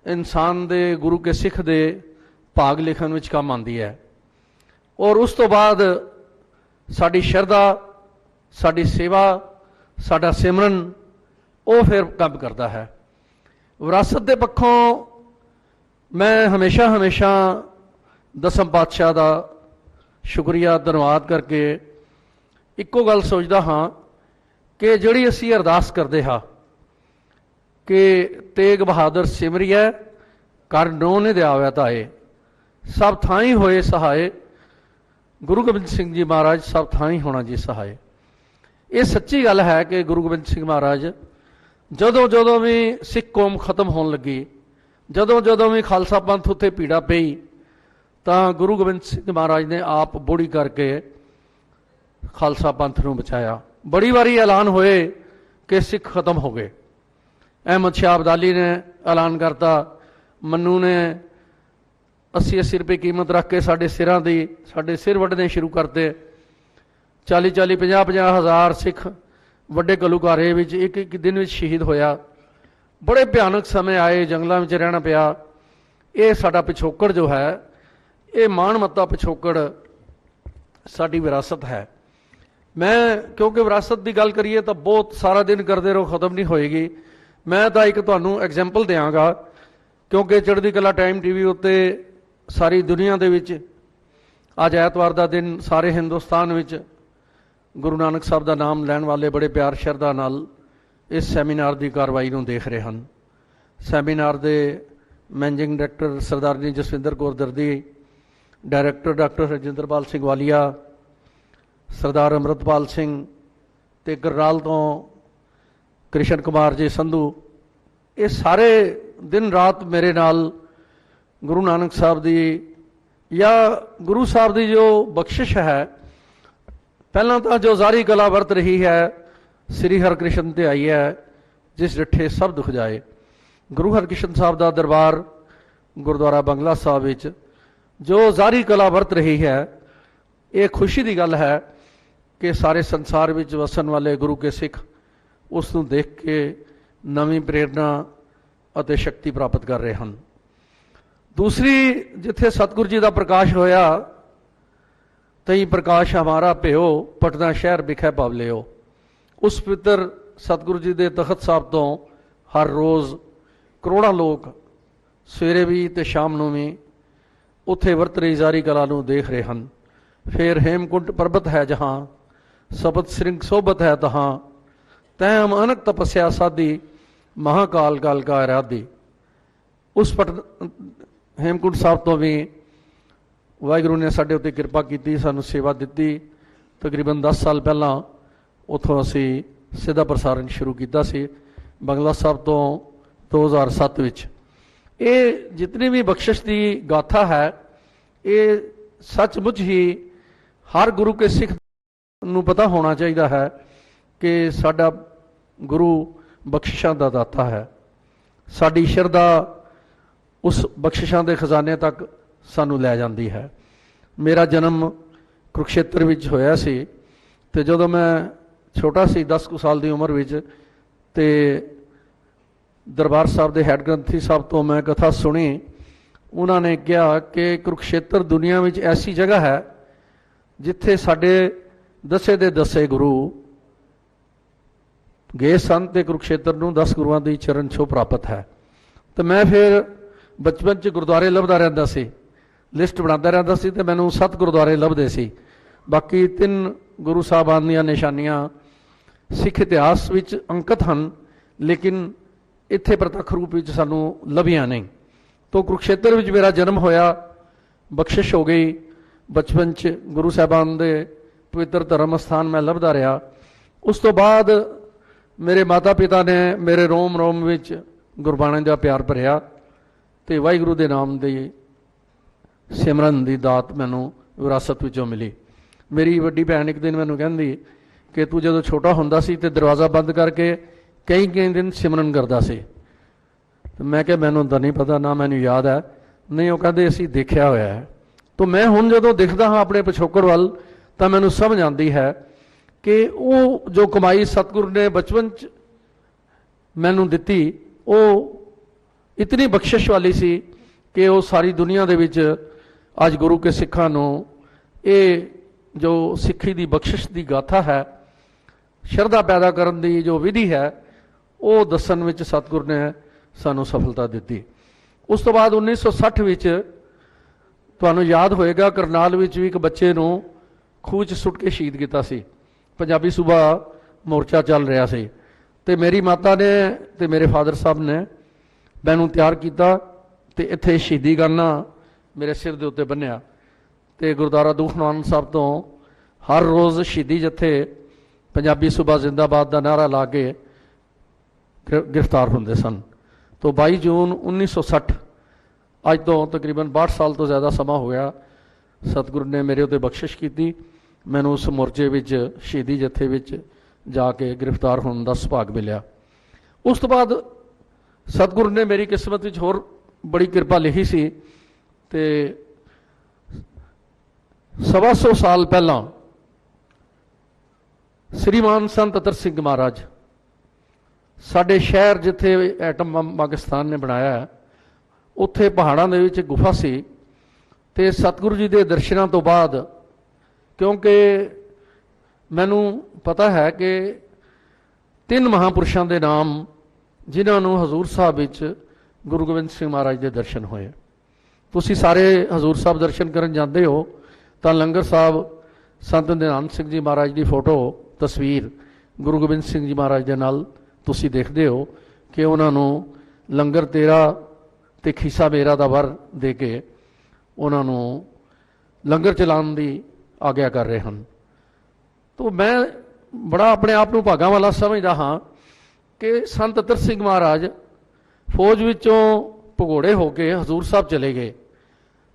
ਇਨਸਾਨ ਦੇ ਗੁਰੂ ਕੇ ਸਿੱਖ ਦੇ ਭਾਗ ਲਿਖਣ ਵਿੱਚ ਕੰਮ ਆਉਂਦੀ ਹੈ, ਔਰ ਉਸ ਤੋਂ ਬਾਅਦ ਸਾਡੀ ਸ਼ਰਧਾ, ਸਾਡੀ ਸੇਵਾ, ਸਾਡਾ ਸਿਮਰਨ ਉਹ ਫਿਰ ਕੰਮ ਕਰਦਾ ਹੈ। ਵਿਰਾਸਤ ਦੇ ਪੱਖੋਂ ਮੈਂ ਹਮੇਸ਼ਾ ਦਸਮ ਪਾਤਸ਼ਾਹ ਦਾ ਸ਼ੁਕਰੀਆ ਧੰਨਵਾਦ ਕਰਕੇ ਇੱਕੋ ਗੱਲ ਸੋਚਦਾ ਹਾਂ ਕਿ ਜਿਹੜੀ ਅਸੀਂ ਅਰਦਾਸ ਕਰਦੇ ਹਾਂ ਕਿ ਤੇਗ ਬਹਾਦਰ ਸਿਮਰਿਐ ਕਰ ਨੋ ਨਿ ਦਿਆਵੈ ਧਾਏ, ਸਭ ਥਾਈ ਹੋਏ ਸਹਾਏ। ਗੁਰੂ ਗੋਬਿੰਦ ਸਿੰਘ ਜੀ ਮਹਾਰਾਜ ਸਭ ਥਾਈ ਹੋਣਾ ਜੀ ਸਹਾਏ। ਇਹ ਸੱਚੀ ਗੱਲ ਹੈ ਕਿ ਗੁਰੂ ਗੋਬਿੰਦ ਸਿੰਘ ਮਹਾਰਾਜ ਜਦੋਂ ਵੀ ਸਿੱਖ ਕੌਮ ਖਤਮ ਹੋਣ ਲੱਗੀ, ਜਦੋਂ ਵੀ ਖਾਲਸਾ ਪੰਥ ਉੱਤੇ ਪੀੜਾ ਪਈ, ਤਾਂ ਗੁਰੂ ਗੋਬਿੰਦ ਸਿੰਘ ਮਹਾਰਾਜ ਨੇ ਆਪ ਬੋੜੀ ਕਰਕੇ ਖਾਲਸਾ ਪੰਥ ਨੂੰ ਬਚਾਇਆ। ਬੜੀ ਵਾਰੀ ਐਲਾਨ ਹੋਏ ਕਿ ਸਿੱਖ ਖਤਮ ਹੋ ਗਏ। ਅਹਿਮਦ ਸ਼ਾਹ ਅਬਦਾਲੀ ਨੇ ਐਲਾਨ ਕਰਤਾ, ਮੰਨੂ ਨੇ 80 ਰੁਪਏ ਕੀਮਤ ਰੱਖ ਕੇ ਸਾਡੇ ਸਿਰ ਵੱਢਣੇ ਸ਼ੁਰੂ ਕਰਤੇ। 40 50 ਹਜ਼ਾਰ ਸਿੱਖ ਵੱਡੇ ਘੱਲੂਘਾਰੇ ਵਿੱਚ ਇੱਕ ਦਿਨ ਵਿੱਚ ਸ਼ਹੀਦ ਹੋਇਆ। ਬੜੇ ਭਿਆਨਕ ਸਮੇਂ ਆਏ, ਜੰਗਲਾਂ ਵਿੱਚ ਰਹਿਣਾ ਪਿਆ। ਇਹ ਸਾਡਾ ਪਿਛੋਕੜ ਜੋ ਹੈ, ਇਹ ਮਾਣਮੱਤਾ ਪਿਛੋਕੜ ਸਾਡੀ ਵਿਰਾਸਤ ਹੈ। ਮੈਂ ਕਿਉਂਕਿ ਵਿਰਾਸਤ ਦੀ ਗੱਲ ਕਰੀਏ ਤਾਂ ਬਹੁਤ ਸਾਰਾ ਦਿਨ ਕਰਦੇ ਰਹੋ, ਖਤਮ ਨਹੀਂ ਹੋਏਗੀ। ਮੈਂ ਤਾਂ ਇੱਕ ਤੁਹਾਨੂੰ ਐਗਜ਼ਾਮਪਲ ਦਿਆਂਗਾ, ਕਿਉਂਕਿ ਚੜ੍ਹਦੀ ਕਲਾ ਟਾਈਮ ਟੀਵੀ ਉੱਤੇ ਸਾਰੀ ਦੁਨੀਆ ਦੇ ਵਿੱਚ ਅੱਜ ਐਤਵਾਰ ਦਾ ਦਿਨ ਸਾਰੇ ਹਿੰਦੁਸਤਾਨ ਵਿੱਚ ਗੁਰੂ ਨਾਨਕ ਸਾਹਿਬ ਦਾ ਨਾਮ ਲੈਣ ਵਾਲੇ ਬੜੇ ਪਿਆਰ ਸ਼ਰਧਾ ਨਾਲ ਇਸ ਸੈਮੀਨਾਰ ਦੀ ਕਾਰਵਾਈ ਨੂੰ ਦੇਖ ਰਹੇ ਹਨ। ਸੈਮੀਨਾਰ ਦੇ ਮੈਨੇਜਿੰਗ ਡਾਇਰੈਕਟਰ ਸਰਦਾਰਨੀ ਜਸਵਿੰਦਰ ਕੌਰ ਦਰਦੀ, ਡਾਇਰੈਕਟਰ ਡਾਕਟਰ ਰਜਿੰਦਰਪਾਲ ਸਿੰਘ ਵਾਲੀਆ, ਸਰਦਾਰ ਅੰਮ੍ਰਿਤਪਾਲ ਸਿੰਘ ਤੇ ਗਰਨਾਲ ਤੋਂ ਕ੍ਰਿਸ਼ਨ ਕੁਮਾਰ ਜੀ ਸੰਧੂ, ਇਹ ਸਾਰੇ ਦਿਨ ਰਾਤ ਮੇਰੇ ਨਾਲ ਗੁਰੂ ਨਾਨਕ ਸਾਹਿਬ ਦੀ ਜਾਂ ਗੁਰੂ ਸਾਹਿਬ ਦੀ ਜੋ ਬਖਸ਼ਿਸ਼ ਹੈ, ਪਹਿਲਾਂ ਤਾਂ ਜੋ ਜ਼ਾਰੀ ਕਲਾ ਵਰਤ ਰਹੀ ਹੈ, ਸ੍ਰੀ ਹਰਿਕ੍ਰਿਸ਼ਨ ਤੇ ਆਈ ਹੈ, ਜਿਸ ਡਿੱਠੇ ਸਭ ਦੁਖ ਜਾਏ। ਗੁਰੂ ਹਰਿਕ੍ਰਿਸ਼ਨ ਸਾਹਿਬ ਦਾ ਦਰਬਾਰ ਗੁਰਦੁਆਰਾ ਬੰਗਲਾ ਸਾਹਿਬ ਵਿੱਚ ਜੋ ਜ਼ਾਰੀ ਕਲਾ ਵਰਤ ਰਹੀ ਹੈ, ਇਹ ਖੁਸ਼ੀ ਦੀ ਗੱਲ ਹੈ ਕਿ ਸਾਰੇ ਸੰਸਾਰ ਵਿੱਚ ਵਸਣ ਵਾਲੇ ਗੁਰੂ ਕੇ ਸਿੱਖ ਉਸ ਨੂੰ ਦੇਖ ਕੇ ਨਵੀਂ ਪ੍ਰੇਰਨਾ ਅਤੇ ਸ਼ਕਤੀ ਪ੍ਰਾਪਤ ਕਰ ਰਹੇ ਹਨ। ਦੂਸਰੀ, ਜਿੱਥੇ ਸਤਿਗੁਰੂ ਜੀ ਦਾ ਪ੍ਰਕਾਸ਼ ਹੋਇਆ, ਤਈ ਪ੍ਰਕਾਸ਼ ਹਮਾਰਾ ਭਿਓ ਪਟਨਾ ਸ਼ਹਿਰ ਵਿਖੇ ਪਵ ਲਿਓ। ਉਸ ਪਵਿੱਤਰ ਸਤਿਗੁਰੂ ਜੀ ਦੇ ਤਖਤ ਸਾਹਿਬ ਤੋਂ ਹਰ ਰੋਜ਼ ਕਰੋੜਾਂ ਲੋਕ ਸਵੇਰੇ ਵੀ ਤੇ ਸ਼ਾਮ ਨੂੰ ਵੀ ਉੱਥੇ ਵਰਤ ਰਹੀ ਜ਼ਾਰੀ ਕਲਾ ਨੂੰ ਦੇਖ ਰਹੇ ਹਨ। ਫਿਰ ਹੇਮਕੁੰਟ ਪਰਬਤ ਹੈ ਜਹਾਂ, ਸਬਦ ਸਿੰਘ ਸੋਬਤ ਹੈ ਤਹਾਂ, ਤੈਮ ਅਨਕ ਤਪੱਸਿਆ ਸਾਧੀ, ਮਹਾਕਾਲ ਕਾਲ ਕਾ ਆਰਾਧੀ। ਉਸ ਹੇਮਕੁੰਟ ਸਾਹਿਬ ਤੋਂ ਵੀ ਵਾਹਿਗੁਰੂ ਨੇ ਸਾਡੇ ਉੱਤੇ ਕਿਰਪਾ ਕੀਤੀ, ਸਾਨੂੰ ਸੇਵਾ ਦਿੱਤੀ। ਤਕਰੀਬਨ 10 ਸਾਲ ਪਹਿਲਾਂ ਉੱਥੋਂ ਅਸੀਂ ਸਿੱਧਾ ਪ੍ਰਸਾਰਣ ਸ਼ੁਰੂ ਕੀਤਾ ਸੀ ਬੰਗਲਾ ਸਾਹਿਬ ਤੋਂ 2007 ਵਿੱਚ। ਇਹ ਜਿਤਨੀ ਵੀ ਬਖਸ਼ਿਸ਼ ਦੀ ਗਾਥਾ ਹੈ, ਇਹ ਸੱਚਮੁੱਚ ਹੀ ਹਰ ਗੁਰੂ ਕੇ ਸਿੱਖ ਨੂੰ ਪਤਾ ਹੋਣਾ ਚਾਹੀਦਾ ਹੈ ਕਿ ਸਾਡਾ ਗੁਰੂ ਬਖਸ਼ਿਸ਼ਾਂ ਦਾ ਦਾਤਾ ਹੈ। ਸਾਡੀ ਸ਼ਰਧਾ ਉਸ ਬਖਸ਼ਿਸ਼ਾਂ ਦੇ ਖਜ਼ਾਨੇ ਤੱਕ ਸਾਨੂੰ ਲੈ ਜਾਂਦੀ ਹੈ। ਮੇਰਾ ਜਨਮ ਕੁਰੂਕਸ਼ੇਤਰ ਵਿੱਚ ਹੋਇਆ ਸੀ, ਤੇ ਜਦੋਂ ਮੈਂ ਛੋਟਾ ਸੀ 10 ਕੁ ਸਾਲ ਦੀ ਉਮਰ ਵਿੱਚ, ਤੇ ਦਰਬਾਰ ਸਾਹਿਬ ਦੇ ਹੈੱਡ ਗ੍ਰੰਥੀ ਸਾਹਿਬ ਤੋਂ ਮੈਂ ਕਥਾ ਸੁਣੀ। ਉਹਨਾਂ ਨੇ ਕਿਹਾ ਕਿ ਕੁਰੂਕਸ਼ੇਤਰ ਦੁਨੀਆ ਵਿੱਚ ਐਸੀ ਜਗ੍ਹਾ ਹੈ ਜਿੱਥੇ ਸਾਡੇ ਦਸੇ ਦੇ ਦਸੇ ਗੁਰੂ ਗਏ ਸਨ, ਤੇ ਕੁਰੂਕਸ਼ੇਤਰ ਨੂੰ 10 ਗੁਰੂਆਂ ਦੀ ਚਰਨ ਛੋਹ ਪ੍ਰਾਪਤ ਹੈ। ਤੇ ਮੈਂ ਫਿਰ ਬਚਪਨ 'ਚ ਗੁਰਦੁਆਰੇ ਲੱਭਦਾ ਰਹਿੰਦਾ ਸੀ, ਲਿਸਟ ਬਣਾਉਂਦਾ ਰਹਿੰਦਾ ਸੀ, ਤੇ ਮੈਨੂੰ 7 ਗੁਰਦੁਆਰੇ ਲੱਭਦੇ ਸੀ। ਬਾਕੀ 3 ਗੁਰੂ ਸਾਹਿਬਾਨ ਦੀਆਂ ਨਿਸ਼ਾਨੀਆਂ ਸਿੱਖ ਇਤਿਹਾਸ ਵਿੱਚ ਅੰਕਿਤ ਹਨ, ਲੇਕਿਨ ਇੱਥੇ ਪ੍ਰਤੱਖ ਰੂਪ ਵਿੱਚ ਸਾਨੂੰ ਲੱਭੀਆਂ ਨਹੀਂ। ਤੋਂ ਕੁਰੂਕਸ਼ੇਤਰ ਵਿੱਚ ਮੇਰਾ ਜਨਮ ਹੋਇਆ, ਬਖਸ਼ਿਸ਼ ਹੋ ਗਈ। ਬਚਪਨ 'ਚ ਗੁਰੂ ਸਾਹਿਬਾਨ ਦੇ ਪਵਿੱਤਰ ਧਰਮ ਅਸਥਾਨ ਮੈਂ ਲੱਭਦਾ ਰਿਹਾ। ਉਸ ਤੋਂ ਬਾਅਦ ਮੇਰੇ ਮਾਤਾ ਪਿਤਾ ਨੇ ਮੇਰੇ ਰੋਮ ਰੋਮ ਵਿੱਚ ਗੁਰਬਾਣੀ ਦਾ ਪਿਆਰ ਭਰਿਆ ਅਤੇ ਵਾਹਿਗੁਰੂ ਦੇ ਨਾਮ ਦੀ ਸਿਮਰਨ ਦੀ ਦਾਤ ਮੈਨੂੰ ਵਿਰਾਸਤ ਵਿੱਚੋਂ ਮਿਲੀ। ਮੇਰੀ ਵੱਡੀ ਭੈਣ ਇੱਕ ਦਿਨ ਮੈਨੂੰ ਕਹਿੰਦੀ ਕਿ ਤੂੰ ਜਦੋਂ ਛੋਟਾ ਹੁੰਦਾ ਸੀ ਤੇ ਦਰਵਾਜ਼ਾ ਬੰਦ ਕਰਕੇ ਕਈ ਦਿਨ ਸਿਮਰਨ ਕਰਦਾ ਸੀ। ਮੈਂ ਕਿਹਾ ਮੈਨੂੰ ਤਾਂ ਨਹੀਂ ਪਤਾ, ਨਾ ਮੈਨੂੰ ਯਾਦ ਹੈ। ਨਹੀਂ, ਉਹ ਕਹਿੰਦੇ ਅਸੀਂ ਦੇਖਿਆ ਹੋਇਆ ਹੈ। ਤਾਂ ਮੈਂ ਹੁਣ ਜਦੋਂ ਦੇਖਦਾ ਹਾਂ ਆਪਣੇ ਪਿਛੋਕੜ ਵੱਲ ਤਾਂ ਮੈਨੂੰ ਸਮਝ ਆਉਂਦੀ ਹੈ ਕਿ ਉਹ ਜੋ ਕਮਾਈ ਸਤਿਗੁਰੂ ਨੇ ਬਚਪਨ 'ਚ ਮੈਨੂੰ ਦਿੱਤੀ ਉਹ ਇਤਨੀ ਬਖਸ਼ਿਸ਼ ਵਾਲੀ ਸੀ ਕਿ ਉਹ ਸਾਰੀ ਦੁਨੀਆ ਦੇ ਵਿੱਚ ਅੱਜ ਗੁਰੂ ਕੇ ਸਿੱਖਾਂ ਨੂੰ ਇਹ ਜੋ ਸਿੱਖੀ ਦੀ ਬਖਸ਼ਿਸ਼ ਦੀ ਗਾਥਾ ਹੈ, ਸ਼ਰਧਾ ਪੈਦਾ ਕਰਨ ਦੀ ਜੋ ਵਿਧੀ ਹੈ, ਉਹ ਦੱਸਣ ਵਿੱਚ ਸਤਿਗੁਰ ਨੇ ਸਾਨੂੰ ਸਫਲਤਾ ਦਿੱਤੀ। ਉਸ ਤੋਂ ਬਾਅਦ 1960 ਵਿੱਚ ਤੁਹਾਨੂੰ ਯਾਦ ਹੋਏਗਾ ਕਰਨਾਲ ਵਿੱਚ ਵੀ ਇੱਕ ਬੱਚੇ ਨੂੰ ਖੂਹ 'ਚ ਸੁੱਟ ਕੇ ਸ਼ਹੀਦ ਕੀਤਾ ਸੀ। ਪੰਜਾਬੀ ਸੂਬਾ ਮੋਰਚਾ ਚੱਲ ਰਿਹਾ ਸੀ ਅਤੇ ਮੇਰੀ ਮਾਤਾ ਨੇ ਅਤੇ ਮੇਰੇ ਫਾਦਰ ਸਾਹਿਬ ਨੇ ਮੈਨੂੰ ਤਿਆਰ ਕੀਤਾ ਅਤੇ ਇੱਥੇ ਸ਼ਹੀਦੀ ਗਾਨਾ ਮੇਰੇ ਸਿਰ ਦੇ ਉੱਤੇ ਬੰਨ੍ਹਿਆ ਅਤੇ ਗੁਰਦੁਆਰਾ ਦੂਖਨਿਵਾਰਨ ਸਾਹਿਬ ਤੋਂ ਹਰ ਰੋਜ਼ ਸ਼ਹੀਦੀ ਜੱਥੇ ਪੰਜਾਬੀ ਸੂਬਾ ਜ਼ਿੰਦਾਬਾਦ ਦਾ ਨਾਅਰਾ ਲਾ ਕੇ ਗ੍ਰਿਫਤਾਰ ਹੁੰਦੇ ਸਨ। ਤੋਂ 22 ਜੂਨ 1960 ਅੱਜ ਤੋਂ ਤਕਰੀਬਨ 62 ਸਾਲ ਤੋਂ ਜ਼ਿਆਦਾ ਸਮਾਂ ਹੋ ਗਿਆ, ਸਤਿਗੁਰੂ ਨੇ ਮੇਰੇ ਉੱਤੇ ਬਖਸ਼ਿਸ਼ ਕੀਤੀ। ਮੈਨੂੰ ਉਸ ਮੋਰਚੇ ਵਿੱਚ ਸ਼ਹੀਦੀ ਜੱਥੇ ਵਿੱਚ ਜਾ ਕੇ ਗ੍ਰਿਫਤਾਰ ਹੋਣ ਦਾ ਸੁਭਾਗ ਮਿਲਿਆ। ਉਸ ਤੋਂ ਬਾਅਦ ਸਤਿਗੁਰੂ ਨੇ ਮੇਰੀ ਕਿਸਮਤ ਵਿੱਚ ਹੋਰ ਬੜੀ ਕਿਰਪਾ ਲਿਖੀ ਸੀ ਅਤੇ 125 ਸਾਲ ਪਹਿਲਾਂ ਸ੍ਰੀਮਾਨ ਸੰਤ ਅਤਰ ਸਿੰਘ ਮਹਾਰਾਜ ਸਾਡੇ ਸ਼ਹਿਰ ਜਿੱਥੇ ਐਟਮ ਬੰਬ ਪਾਕਿਸਤਾਨ ਨੇ ਬਣਾਇਆ ਹੈ, ਉੱਥੇ ਪਹਾੜਾਂ ਦੇ ਵਿੱਚ ਗੁਫਾ ਸੀ ਅਤੇ ਸਤਿਗੁਰੂ ਜੀ ਦੇ ਦਰਸ਼ਨਾਂ ਤੋਂ ਬਾਅਦ, ਕਿਉਂਕਿ ਮੈਨੂੰ ਪਤਾ ਹੈ ਕਿ 3 ਮਹਾਂਪੁਰਸ਼ਾਂ ਦੇ ਨਾਮ ਜਿਨ੍ਹਾਂ ਨੂੰ ਹਜ਼ੂਰ ਸਾਹਿਬ ਵਿੱਚ ਗੁਰੂ ਗੋਬਿੰਦ ਸਿੰਘ ਮਹਾਰਾਜ ਦੇ ਦਰਸ਼ਨ ਹੋਏ। ਤੁਸੀਂ ਸਾਰੇ ਹਜ਼ੂਰ ਸਾਹਿਬ ਦਰਸ਼ਨ ਕਰਨ ਜਾਂਦੇ ਹੋ ਤਾਂ ਲੰਗਰ ਸਾਹਿਬ ਸੰਤ ਨਿਧਾਨ ਸਿੰਘ ਜੀ ਮਹਾਰਾਜ ਦੀ ਫੋਟੋ ਤਸਵੀਰ ਗੁਰੂ ਗੋਬਿੰਦ ਸਿੰਘ ਜੀ ਮਹਾਰਾਜ ਦੇ ਨਾਲ ਤੁਸੀਂ ਦੇਖਦੇ ਹੋ ਕਿ ਉਹਨਾਂ ਨੂੰ ਲੰਗਰ ਤੇਰਾ ਅਤੇ ਖੀਸਾ ਮੇਰਾ ਦਾ ਵਰ ਦੇ ਕੇ ਉਹਨਾਂ ਨੂੰ ਲੰਗਰ ਚਲਾਉਣ ਦੀ ਆਗਿਆ ਕਰ ਰਹੇ ਹਨ। ਤਾਂ ਮੈਂ ਬੜਾ ਆਪਣੇ ਆਪ ਨੂੰ ਭਾਗਾਂ ਵਾਲਾ ਸਮਝਦਾ ਹਾਂ ਕਿ ਸੰਤ ਅਤਰ ਸਿੰਘ ਮਹਾਰਾਜ ਫੌਜ ਵਿੱਚੋਂ ਭਗੌੜੇ ਹੋ ਕੇ ਹਜ਼ੂਰ ਸਾਹਿਬ ਚਲੇ ਗਏ।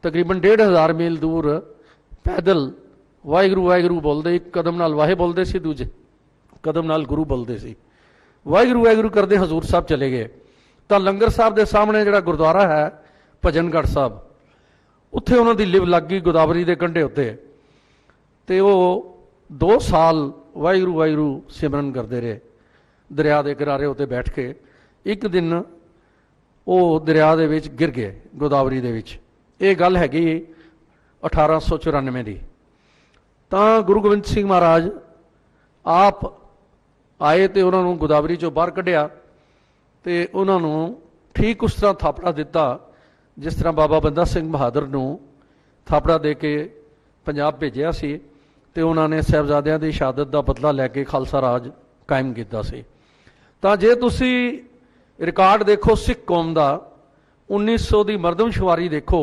ਤਕਰੀਬਨ 1500 ਮੀਲ ਦੂਰ ਪੈਦਲ ਵਾਹਿਗੁਰੂ ਵਾਹਿਗੁਰੂ ਬੋਲਦੇ, ਇੱਕ ਕਦਮ ਨਾਲ ਵਾਹੇ ਬੋਲਦੇ ਸੀ, ਦੂਜੇ ਕਦਮ ਨਾਲ ਗੁਰੂ ਬੋਲਦੇ ਸੀ, ਵਾਹਿਗੁਰੂ ਵਾਹਿਗੁਰੂ ਕਰਦੇ ਹਜ਼ੂਰ ਸਾਹਿਬ ਚਲੇ ਗਏ। ਤਾਂ ਲੰਗਰ ਸਾਹਿਬ ਦੇ ਸਾਹਮਣੇ ਜਿਹੜਾ ਗੁਰਦੁਆਰਾ ਹੈ ਭਜਨਗੜ੍ਹ ਸਾਹਿਬ, ਉੱਥੇ ਉਹਨਾਂ ਦੀ ਲਿਵ ਲੱਗ ਗਈ ਗੋਦਾਵਰੀ ਦੇ ਕੰਢੇ ਉੱਤੇ ਅਤੇ ਉਹ 2 ਸਾਲ ਵਾਹਿਗੁਰੂ ਵਾਹਿਗੁਰੂ ਸਿਮਰਨ ਕਰਦੇ ਰਹੇ ਦਰਿਆ ਦੇ ਕਿਨਾਰੇ ਉੱਤੇ ਬੈਠ ਕੇ। ਇੱਕ ਦਿਨ ਉਹ ਦਰਿਆ ਦੇ ਵਿੱਚ ਗਿਰ ਗਏ ਗੋਦਾਵਰੀ ਦੇ ਵਿੱਚ। ਇਹ ਗੱਲ ਹੈਗੀ 1894 ਦੀ। ਤਾਂ ਗੁਰੂ ਗੋਬਿੰਦ ਸਿੰਘ ਮਹਾਰਾਜ ਆਪ ਆਏ ਅਤੇ ਉਹਨਾਂ ਨੂੰ ਗੋਦਾਵਰੀ 'ਚੋਂ ਬਾਹਰ ਕੱਢਿਆ ਅਤੇ ਉਹਨਾਂ ਨੂੰ ਠੀਕ ਉਸ ਤਰ੍ਹਾਂ ਥਾਪੜਾ ਦਿੱਤਾ ਜਿਸ ਤਰ੍ਹਾਂ ਬਾਬਾ ਬੰਦਾ ਸਿੰਘ ਬਹਾਦਰ ਨੂੰ ਥਾਪੜਾ ਦੇ ਕੇ ਪੰਜਾਬ ਭੇਜਿਆ ਸੀ ਅਤੇ ਉਹਨਾਂ ਨੇ ਸਾਹਿਬਜ਼ਾਦਿਆਂ ਦੀ ਸ਼ਹਾਦਤ ਦਾ ਬਦਲਾ ਲੈ ਕੇ ਖਾਲਸਾ ਰਾਜ ਕਾਇਮ ਕੀਤਾ ਸੀ। ਤਾਂ ਜੇ ਤੁਸੀਂ ਰਿਕਾਰਡ ਦੇਖੋ ਸਿੱਖ ਕੌਮ ਦਾ 1900 ਦੀ ਮਰਦਮਸ਼ੁਮਾਰੀ ਦੇਖੋ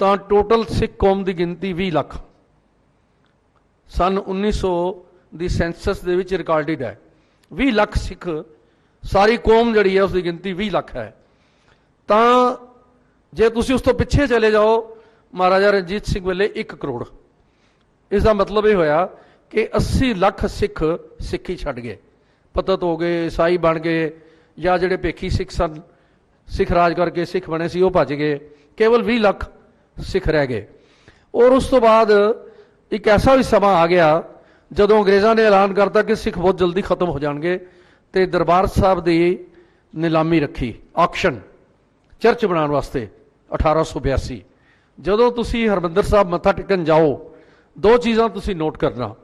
ਤਾਂ ਟੋਟਲ ਸਿੱਖ ਕੌਮ ਦੀ ਗਿਣਤੀ 20 ਲੱਖ ਸਨ 1900 ਦੀ ਸੈਂਸਸ ਦੇ ਵਿੱਚ ਰਿਕਾਰਡਡ ਹੈ। 20 ਲੱਖ ਸਿੱਖ ਸਾਰੀ ਕੌਮ ਜਿਹੜੀ ਹੈ ਉਸ ਦੀ ਗਿਣਤੀ 20 ਲੱਖ ਹੈ। ਤਾਂ ਜੇ ਤੁਸੀਂ ਉਸ ਤੋਂ ਪਿੱਛੇ ਚਲੇ ਜਾਓ ਮਹਾਰਾਜਾ ਰਣਜੀਤ ਸਿੰਘ ਵੇਲੇ 1 ਕਰੋੜ। ਇਸ ਦਾ ਮਤਲਬ ਇਹ ਹੋਇਆ ਕਿ 80 ਲੱਖ ਸਿੱਖ ਸਿੱਖੀ ਛੱਡ ਗਏ, ਪਤਤ ਹੋ ਗਏ, ਈਸਾਈ ਬਣ ਗਏ, ਜਾਂ ਜਿਹੜੇ ਭੇਖੀ ਸਿੱਖ ਸਨ, ਸਿੱਖ ਰਾਜ ਕਰਕੇ ਸਿੱਖ ਬਣੇ ਸੀ, ਉਹ ਭੱਜ ਗਏ। ਕੇਵਲ 20 ਲੱਖ ਸਿੱਖ ਰਹਿ ਗਏ। ਔਰ ਉਸ ਤੋਂ ਬਾਅਦ ਇੱਕ ਐਸਾ ਵੀ ਸਮਾਂ ਆ ਗਿਆ ਜਦੋਂ ਅੰਗਰੇਜ਼ਾਂ ਨੇ ਐਲਾਨ ਕਰਤਾ ਕਿ ਸਿੱਖ ਬਹੁਤ ਜਲਦੀ ਖਤਮ ਹੋ ਜਾਣਗੇ ਅਤੇ ਦਰਬਾਰ ਸਾਹਿਬ ਦੀ ਨਿਲਾਮੀ ਰੱਖੀ, ਆਕਸ਼ਨ, ਚਰਚ ਬਣਾਉਣ ਵਾਸਤੇ 1882। ਜਦੋਂ ਤੁਸੀਂ ਹਰਿਮੰਦਰ ਸਾਹਿਬ ਮੱਥਾ ਟੇਕਣ ਜਾਓ 2 ਚੀਜ਼ਾਂ ਤੁਸੀਂ ਨੋਟ ਕਰਨਾ।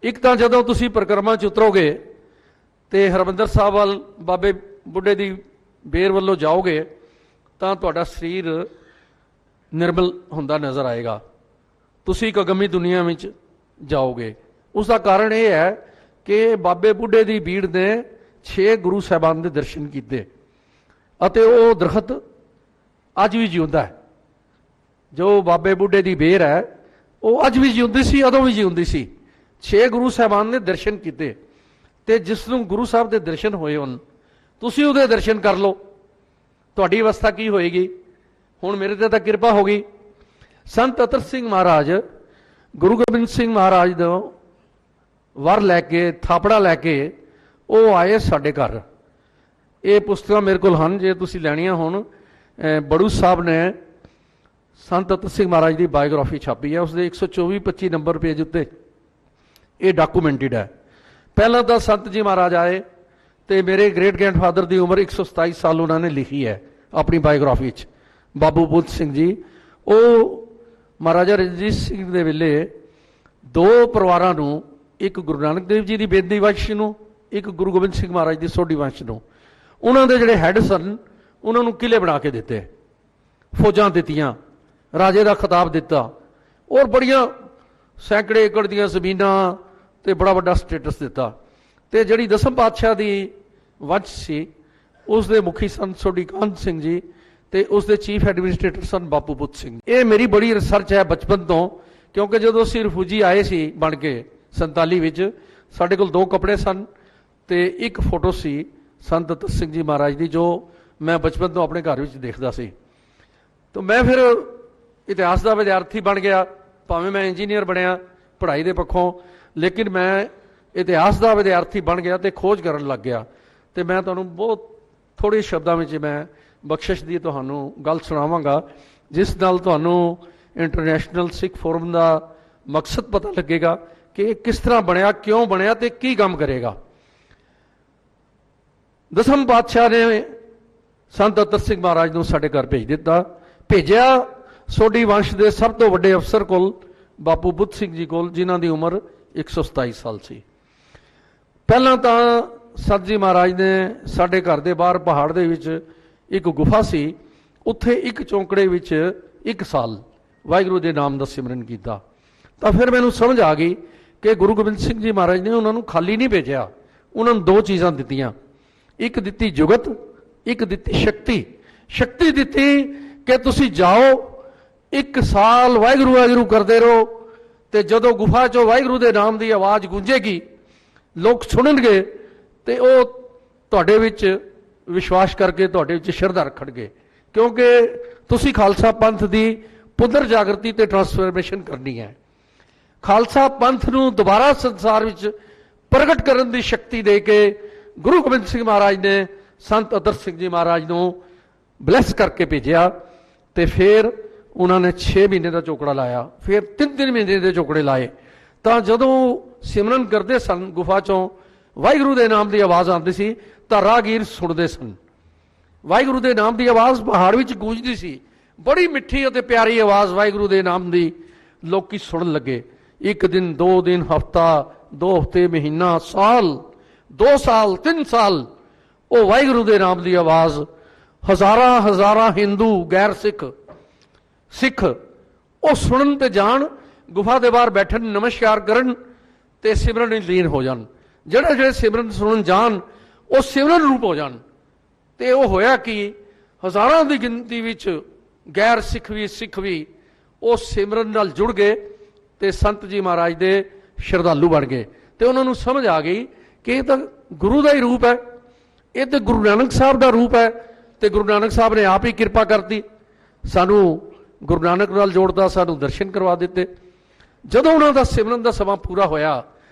ਇੱਕ ਤਾਂ ਜਦੋਂ ਤੁਸੀਂ ਪਰਿਕਰਮਾ 'ਚ ਉਤਰੋਗੇ ਅਤੇ ਹਰਿਮੰਦਰ ਸਾਹਿਬ ਵੱਲ ਬਾਬੇ ਬੁੱਢੇ ਦੀ ਬੇਰ ਵੱਲੋਂ ਜਾਓਗੇ ਤਾਂ ਤੁਹਾਡਾ ਸਰੀਰ ਨਿਰਮਲ ਹੁੰਦਾ ਨਜ਼ਰ ਆਏਗਾ, ਤੁਸੀਂ ਇੱਕ ਅਗੰਮੀ ਦੁਨੀਆ ਵਿੱਚ ਜਾਓਗੇ। ਉਸ ਦਾ ਕਾਰਨ ਇਹ ਹੈ ਕਿ ਬਾਬੇ ਬੁੱਢੇ ਦੀ ਬੀੜ ਨੇ 6 ਗੁਰੂ ਸਾਹਿਬਾਨ ਦੇ ਦਰਸ਼ਨ ਕੀਤੇ ਅਤੇ ਉਹ ਦਰਖਤ ਅੱਜ ਵੀ ਜਿਉਂਦਾ ਹੈ। ਜੋ ਬਾਬੇ ਬੁੱਢੇ ਦੀ ਬੇਰ ਹੈ ਉਹ ਅੱਜ ਵੀ ਜਿਉਂਦੀ ਸੀ, ਉਦੋਂ ਵੀ ਜਿਉਂਦੀ ਸੀ। 6 ਗੁਰੂ ਸਾਹਿਬਾਨ ਨੇ ਦਰਸ਼ਨ ਕੀਤੇ, ਤੇ ਜਿਸ ਨੂੰ ਗੁਰੂ ਸਾਹਿਬ ਦੇ ਦਰਸ਼ਨ ਹੋਏ ਹੋਣ, ਤੁਸੀਂ ਉਹਦੇ ਦਰਸ਼ਨ ਕਰ ਲਓ, ਤੁਹਾਡੀ ਅਵਸਥਾ ਕੀ ਹੋਏਗੀ। ਹੁਣ ਮੇਰੇ ਤੇ ਤਾਂ ਕਿਰਪਾ ਹੋ ਗਈ। ਸੰਤ ਅਤਰ ਸਿੰਘ ਮਹਾਰਾਜ ਗੁਰੂ ਗੋਬਿੰਦ ਸਿੰਘ ਮਹਾਰਾਜ ਦਾ ਵਰ ਲੈ ਕੇ, ਥਾਪੜਾ ਲੈ ਕੇ ਉਹ ਆਏ ਸਾਡੇ ਘਰ। ਇਹ ਪੁਸਤਕਾਂ ਮੇਰੇ ਕੋਲ ਹਨ, ਜੇ ਤੁਸੀਂ ਲੈਣੀਆਂ ਹੋਣ। ਬੜੂ ਸਾਹਿਬ ਨੇ ਸੰਤ ਅਤਰ ਸਿੰਘ ਮਹਾਰਾਜ ਦੀ ਬਾਇਓਗ੍ਰਾਫੀ ਛਾਪੀ ਹੈ, ਉਸਦੇ 124-25 ਨੰਬਰ ਪੇਜ ਉੱਤੇ ਇਹ ਡਾਕੂਮੈਂਟਡ ਹੈ। ਪਹਿਲਾਂ ਤਾਂ ਸੰਤ ਜੀ ਮਹਾਰਾਜ ਆਏ, ਤੇ ਮੇਰੇ ਗ੍ਰੇਟ ਗ੍ਰੈਂਡਫਾਦਰ ਦੀ ਉਮਰ 127 ਸਾਲ ਉਹਨਾਂ ਨੇ ਲਿਖੀ ਹੈ ਆਪਣੀ ਬਾਇਓਗ੍ਰਾਫੀ 'ਚ। ਬਾਬੂ ਬੁੱਧ ਸਿੰਘ ਜੀ, ਉਹ ਮਹਾਰਾਜਾ ਰਣਜੀਤ ਸਿੰਘ ਦੇ ਵੇਲੇ 2 ਪਰਿਵਾਰਾਂ ਨੂੰ, ਇੱਕ ਗੁਰੂ ਨਾਨਕ ਦੇਵ ਜੀ ਦੀ ਬੇਦੀ ਵੰਸ਼ ਨੂੰ, ਇੱਕ ਗੁਰੂ ਗੋਬਿੰਦ ਸਿੰਘ ਮਹਾਰਾਜ ਦੀ ਸੋਢੀ ਵੰਸ਼ ਨੂੰ, ਉਹਨਾਂ ਦੇ ਜਿਹੜੇ ਹੈੱਡ ਸਨ ਉਹਨਾਂ ਨੂੰ ਕਿਲੇ ਬਣਾ ਕੇ ਦਿੱਤੇ, ਫੌਜਾਂ ਦਿੱਤੀਆਂ, ਰਾਜੇ ਦਾ ਖਿਤਾਬ ਦਿੱਤਾ, ਔਰ ਬੜੀਆਂ ਸੈਂਕੜੇ ਏਕੜ ਦੀਆਂ ਜ਼ਮੀਨਾਂ ਤੇ ਬੜਾ ਵੱਡਾ ਸਟੇਟਸ ਦਿੱਤਾ। ਤੇ ਜਿਹੜੀ ਦਸਮ ਪਾਤਸ਼ਾਹ ਦੀ ਵੰਸ਼ ਸੀ, ਉਸ ਦੇ ਮੁਖੀ ਸਨ ਸੋਢੀ ਕਾਹਨ ਸਿੰਘ ਜੀ, ਤੇ ਉਸ ਦੇ ਚੀਫ ਐਡਮਿਨਿਸਟ੍ਰੇਟਰ ਸਨ ਬਾਪੂ ਬੁੱਧ ਸਿੰਘ। ਇਹ ਮੇਰੀ ਬੜੀ ਰਿਸਰਚ ਹੈ ਬਚਪਨ ਤੋਂ, ਕਿਉਂਕਿ ਜਦੋਂ ਅਸੀਂ ਰਿਫਿਊਜੀ ਆਏ ਸੀ ਬਣ ਕੇ 47 ਵਿੱਚ, ਸਾਡੇ ਕੋਲ 2 ਕੱਪੜੇ ਸਨ ਤੇ ਇੱਕ ਫੋਟੋ ਸੀ ਸੰਤ ਅਤਰ ਸਿੰਘ ਜੀ ਮਹਾਰਾਜ ਦੀ, ਜੋ ਮੈਂ ਬਚਪਨ ਤੋਂ ਆਪਣੇ ਘਰ ਵਿੱਚ ਦੇਖਦਾ ਸੀ। ਤਾਂ ਮੈਂ ਫਿਰ ਇਤਿਹਾਸ ਦਾ ਵਿਦਿਆਰਥੀ ਬਣ ਗਿਆ, ਭਾਵੇਂ ਮੈਂ ਇੰਜੀਨੀਅਰ ਬਣਿਆ ਪੜ੍ਹਾਈ ਦੇ ਪੱਖੋਂ, ਲੇਕਿਨ ਮੈਂ ਇਤਿਹਾਸ ਦਾ ਵਿਦਿਆਰਥੀ ਬਣ ਗਿਆ ਤੇ ਖੋਜ ਕਰਨ ਲੱਗ ਗਿਆ। ਤੇ ਮੈਂ ਤੁਹਾਨੂੰ ਬਹੁਤ ਥੋੜ੍ਹੇ ਸ਼ਬਦਾਂ ਵਿੱਚ ਮੈਂ ਬਖਸ਼ਿਸ਼ ਦੀ ਤੁਹਾਨੂੰ ਗੱਲ ਸੁਣਾਵਾਂਗਾ, ਜਿਸ ਨਾਲ ਤੁਹਾਨੂੰ ਇੰਟਰਨੈਸ਼ਨਲ ਸਿੱਖ ਫੋਰਮ ਦਾ ਮਕਸਦ ਪਤਾ ਲੱਗੇਗਾ ਕਿ ਇਹ ਕਿਸ ਤਰ੍ਹਾਂ ਬਣਿਆ, ਕਿਉਂ ਬਣਿਆ ਤੇ ਕੀ ਕੰਮ ਕਰੇਗਾ। ਦਸਮ ਪਾਤਸ਼ਾਹ ਨੇ ਸੰਤ ਅਤਰ ਸਿੰਘ ਮਹਾਰਾਜ ਨੂੰ ਸਾਡੇ ਘਰ ਭੇਜਿਆ ਸੋਢੀ ਵੰਸ਼ ਦੇ ਸਭ ਤੋਂ ਵੱਡੇ ਅਫਸਰ ਕੋਲ, ਬਾਪੂ ਬੁੱਧ ਸਿੰਘ ਜੀ ਕੋਲ, ਜਿਨ੍ਹਾਂ ਦੀ ਉਮਰ 127 ਸਾਲ ਸੀ। ਪਹਿਲਾਂ ਤਾਂ ਸੰਤ ਜੀ ਮਹਾਰਾਜ ਨੇ ਸਾਡੇ ਘਰ ਦੇ ਬਾਹਰ ਪਹਾੜ ਦੇ ਵਿੱਚ ਇੱਕ ਗੁਫਾ ਸੀ, ਉੱਥੇ ਇੱਕ ਚੌਂਕੜੇ ਵਿੱਚ 1 ਸਾਲ ਵਾਹਿਗੁਰੂ ਦੇ ਨਾਮ ਦਾ ਸਿਮਰਨ ਕੀਤਾ। ਤਾਂ ਫਿਰ ਮੈਨੂੰ ਸਮਝ ਆ ਗਈ ਕਿ ਗੁਰੂ ਗੋਬਿੰਦ ਸਿੰਘ ਜੀ ਮਹਾਰਾਜ ਨੇ ਉਹਨਾਂ ਨੂੰ ਖਾਲੀ ਨਹੀਂ ਭੇਜਿਆ, ਉਹਨਾਂ ਨੂੰ 2 ਚੀਜ਼ਾਂ ਦਿੱਤੀਆਂ। ਇੱਕ ਦਿੱਤੀ ਜੁਗਤ, ਇੱਕ ਦਿੱਤੀ ਸ਼ਕਤੀ। ਸ਼ਕਤੀ ਦਿੱਤੀ ਕਿ ਤੁਸੀਂ ਜਾਓ 1 ਸਾਲ ਵਾਹਿਗੁਰੂ ਵਾਹਿਗੁਰੂ ਕਰਦੇ ਰਹੋ, ਤੇ ਜਦੋਂ ਗੁਫਾ 'ਚੋਂ ਵਾਹਿਗੁਰੂ ਦੇ ਨਾਮ ਦੀ ਆਵਾਜ਼ ਗੂੰਜੇਗੀ, ਲੋਕ ਸੁਣਨਗੇ, ਤੇ ਉਹ ਤੁਹਾਡੇ ਵਿੱਚ ਵਿਸ਼ਵਾਸ ਕਰਕੇ ਤੁਹਾਡੇ ਵਿੱਚ ਸ਼ਰਧਾ ਰੱਖਣਗੇ, ਕਿਉਂਕਿ ਤੁਸੀਂ ਖਾਲਸਾ ਪੰਥ ਦੀ ਪੁਨਰ ਜਾਗਰਤੀ ਤੇ ਟਰਾਂਸਫਰਮੇਸ਼ਨ ਕਰਨੀ ਹੈ। ਖਾਲਸਾ ਪੰਥ ਨੂੰ ਦੁਬਾਰਾ ਸੰਸਾਰ ਵਿੱਚ ਪ੍ਰਗਟ ਕਰਨ ਦੀ ਸ਼ਕਤੀ ਦੇ ਕੇ ਗੁਰੂ ਗੋਬਿੰਦ ਸਿੰਘ ਮਹਾਰਾਜ ਨੇ ਸੰਤ ਅਤਰ ਸਿੰਘ ਜੀ ਮਹਾਰਾਜ ਨੂੰ ਬਲੈਸ ਕਰਕੇ ਭੇਜਿਆ। ਤੇ ਫਿਰ ਉਹਨਾਂ ਨੇ 6 ਮਹੀਨੇ ਦਾ ਚੋਕੜਾ ਲਾਇਆ, ਫਿਰ 3-3 ਮਹੀਨੇ ਦੇ ਚੋਕੜੇ ਲਾਏ। ਤਾਂ ਜਦੋਂ ਸਿਮਰਨ ਕਰਦੇ ਸਨ, ਗੁਫਾ 'ਚੋਂ ਵਾਹਿਗੁਰੂ ਦੇ ਨਾਮ ਦੀ ਆਵਾਜ਼ ਆਉਂਦੀ ਸੀ, ਤਾਂ ਰਾਹਗੀਰ ਸੁਣਦੇ ਸਨ। ਵਾਹਿਗੁਰੂ ਦੇ ਨਾਮ ਦੀ ਆਵਾਜ਼ ਪਹਾੜ ਵਿੱਚ ਗੂੰਜਦੀ ਸੀ, ਬੜੀ ਮਿੱਠੀ ਅਤੇ ਪਿਆਰੀ ਆਵਾਜ਼ ਵਾਹਿਗੁਰੂ ਦੇ ਨਾਮ ਦੀ। ਲੋਕੀ ਸੁਣਨ ਲੱਗੇ। 1 ਦਿਨ, 2 ਦਿਨ, ਹਫ਼ਤਾ, 2 ਹਫ਼ਤੇ, ਮਹੀਨਾ, ਸਾਲ, 2 ਸਾਲ, 3 ਸਾਲ, ਉਹ ਵਾਹਿਗੁਰੂ ਦੇ ਨਾਮ ਦੀ ਆਵਾਜ਼ ਹਜ਼ਾਰਾਂ ਹਿੰਦੂ, ਗੈਰ ਸਿੱਖ ਉਹ ਸੁਣਨ ਤੇ ਜਾਣ, ਗੁਫਾ ਦੇ ਬਾਹਰ ਬੈਠਣ, ਨਮਸਕਾਰ ਕਰਨ ਤੇ ਸਿਮਰਨ ਵਿੱਚ ਲੀਨ ਹੋ ਜਾਣ। ਜਿਹੜੇ ਸਿਮਰਨ ਸੁਣਨ ਜਾਣ, ਉਹ ਸਿਮਰਨ ਰੂਪ ਹੋ ਜਾਣ। ਤੇ ਉਹ ਹੋਇਆ ਕਿ ਹਜ਼ਾਰਾਂ ਦੀ ਗਿਣਤੀ ਵਿੱਚ ਗੈਰ ਸਿੱਖ ਵੀ ਉਹ ਸਿਮਰਨ ਨਾਲ ਜੁੜ ਗਏ ਤੇ ਸੰਤ ਜੀ ਮਹਾਰਾਜ ਦੇ ਸ਼ਰਧਾਲੂ ਬਣ ਗਏ। ਤੇ ਉਹਨਾਂ ਨੂੰ ਸਮਝ ਆ ਗਈ ਕਿ ਇਹ ਤਾਂ ਗੁਰੂ ਦਾ ਹੀ ਰੂਪ ਹੈ, ਇਹ ਤੇ ਗੁਰੂ ਨਾਨਕ ਸਾਹਿਬ ਦਾ ਰੂਪ ਹੈ। ਤੇ ਗੁਰੂ ਨਾਨਕ ਸਾਹਿਬ ਨੇ ਆਪ ਹੀ ਕਿਰਪਾ ਕਰਤੀ, ਸਾਨੂੰ ਗੁਰੂ ਨਾਨਕ ਨਾਲ ਜੋੜਦਾ, ਸਾਨੂੰ ਦਰਸ਼ਨ ਕਰਵਾ ਦਿੱਤੇ। ਜਦੋਂ ਉਹਨਾਂ ਦਾ ਸਿਮਰਨ ਦਾ ਸਮਾਂ ਪੂਰਾ ਹੋਇਆ,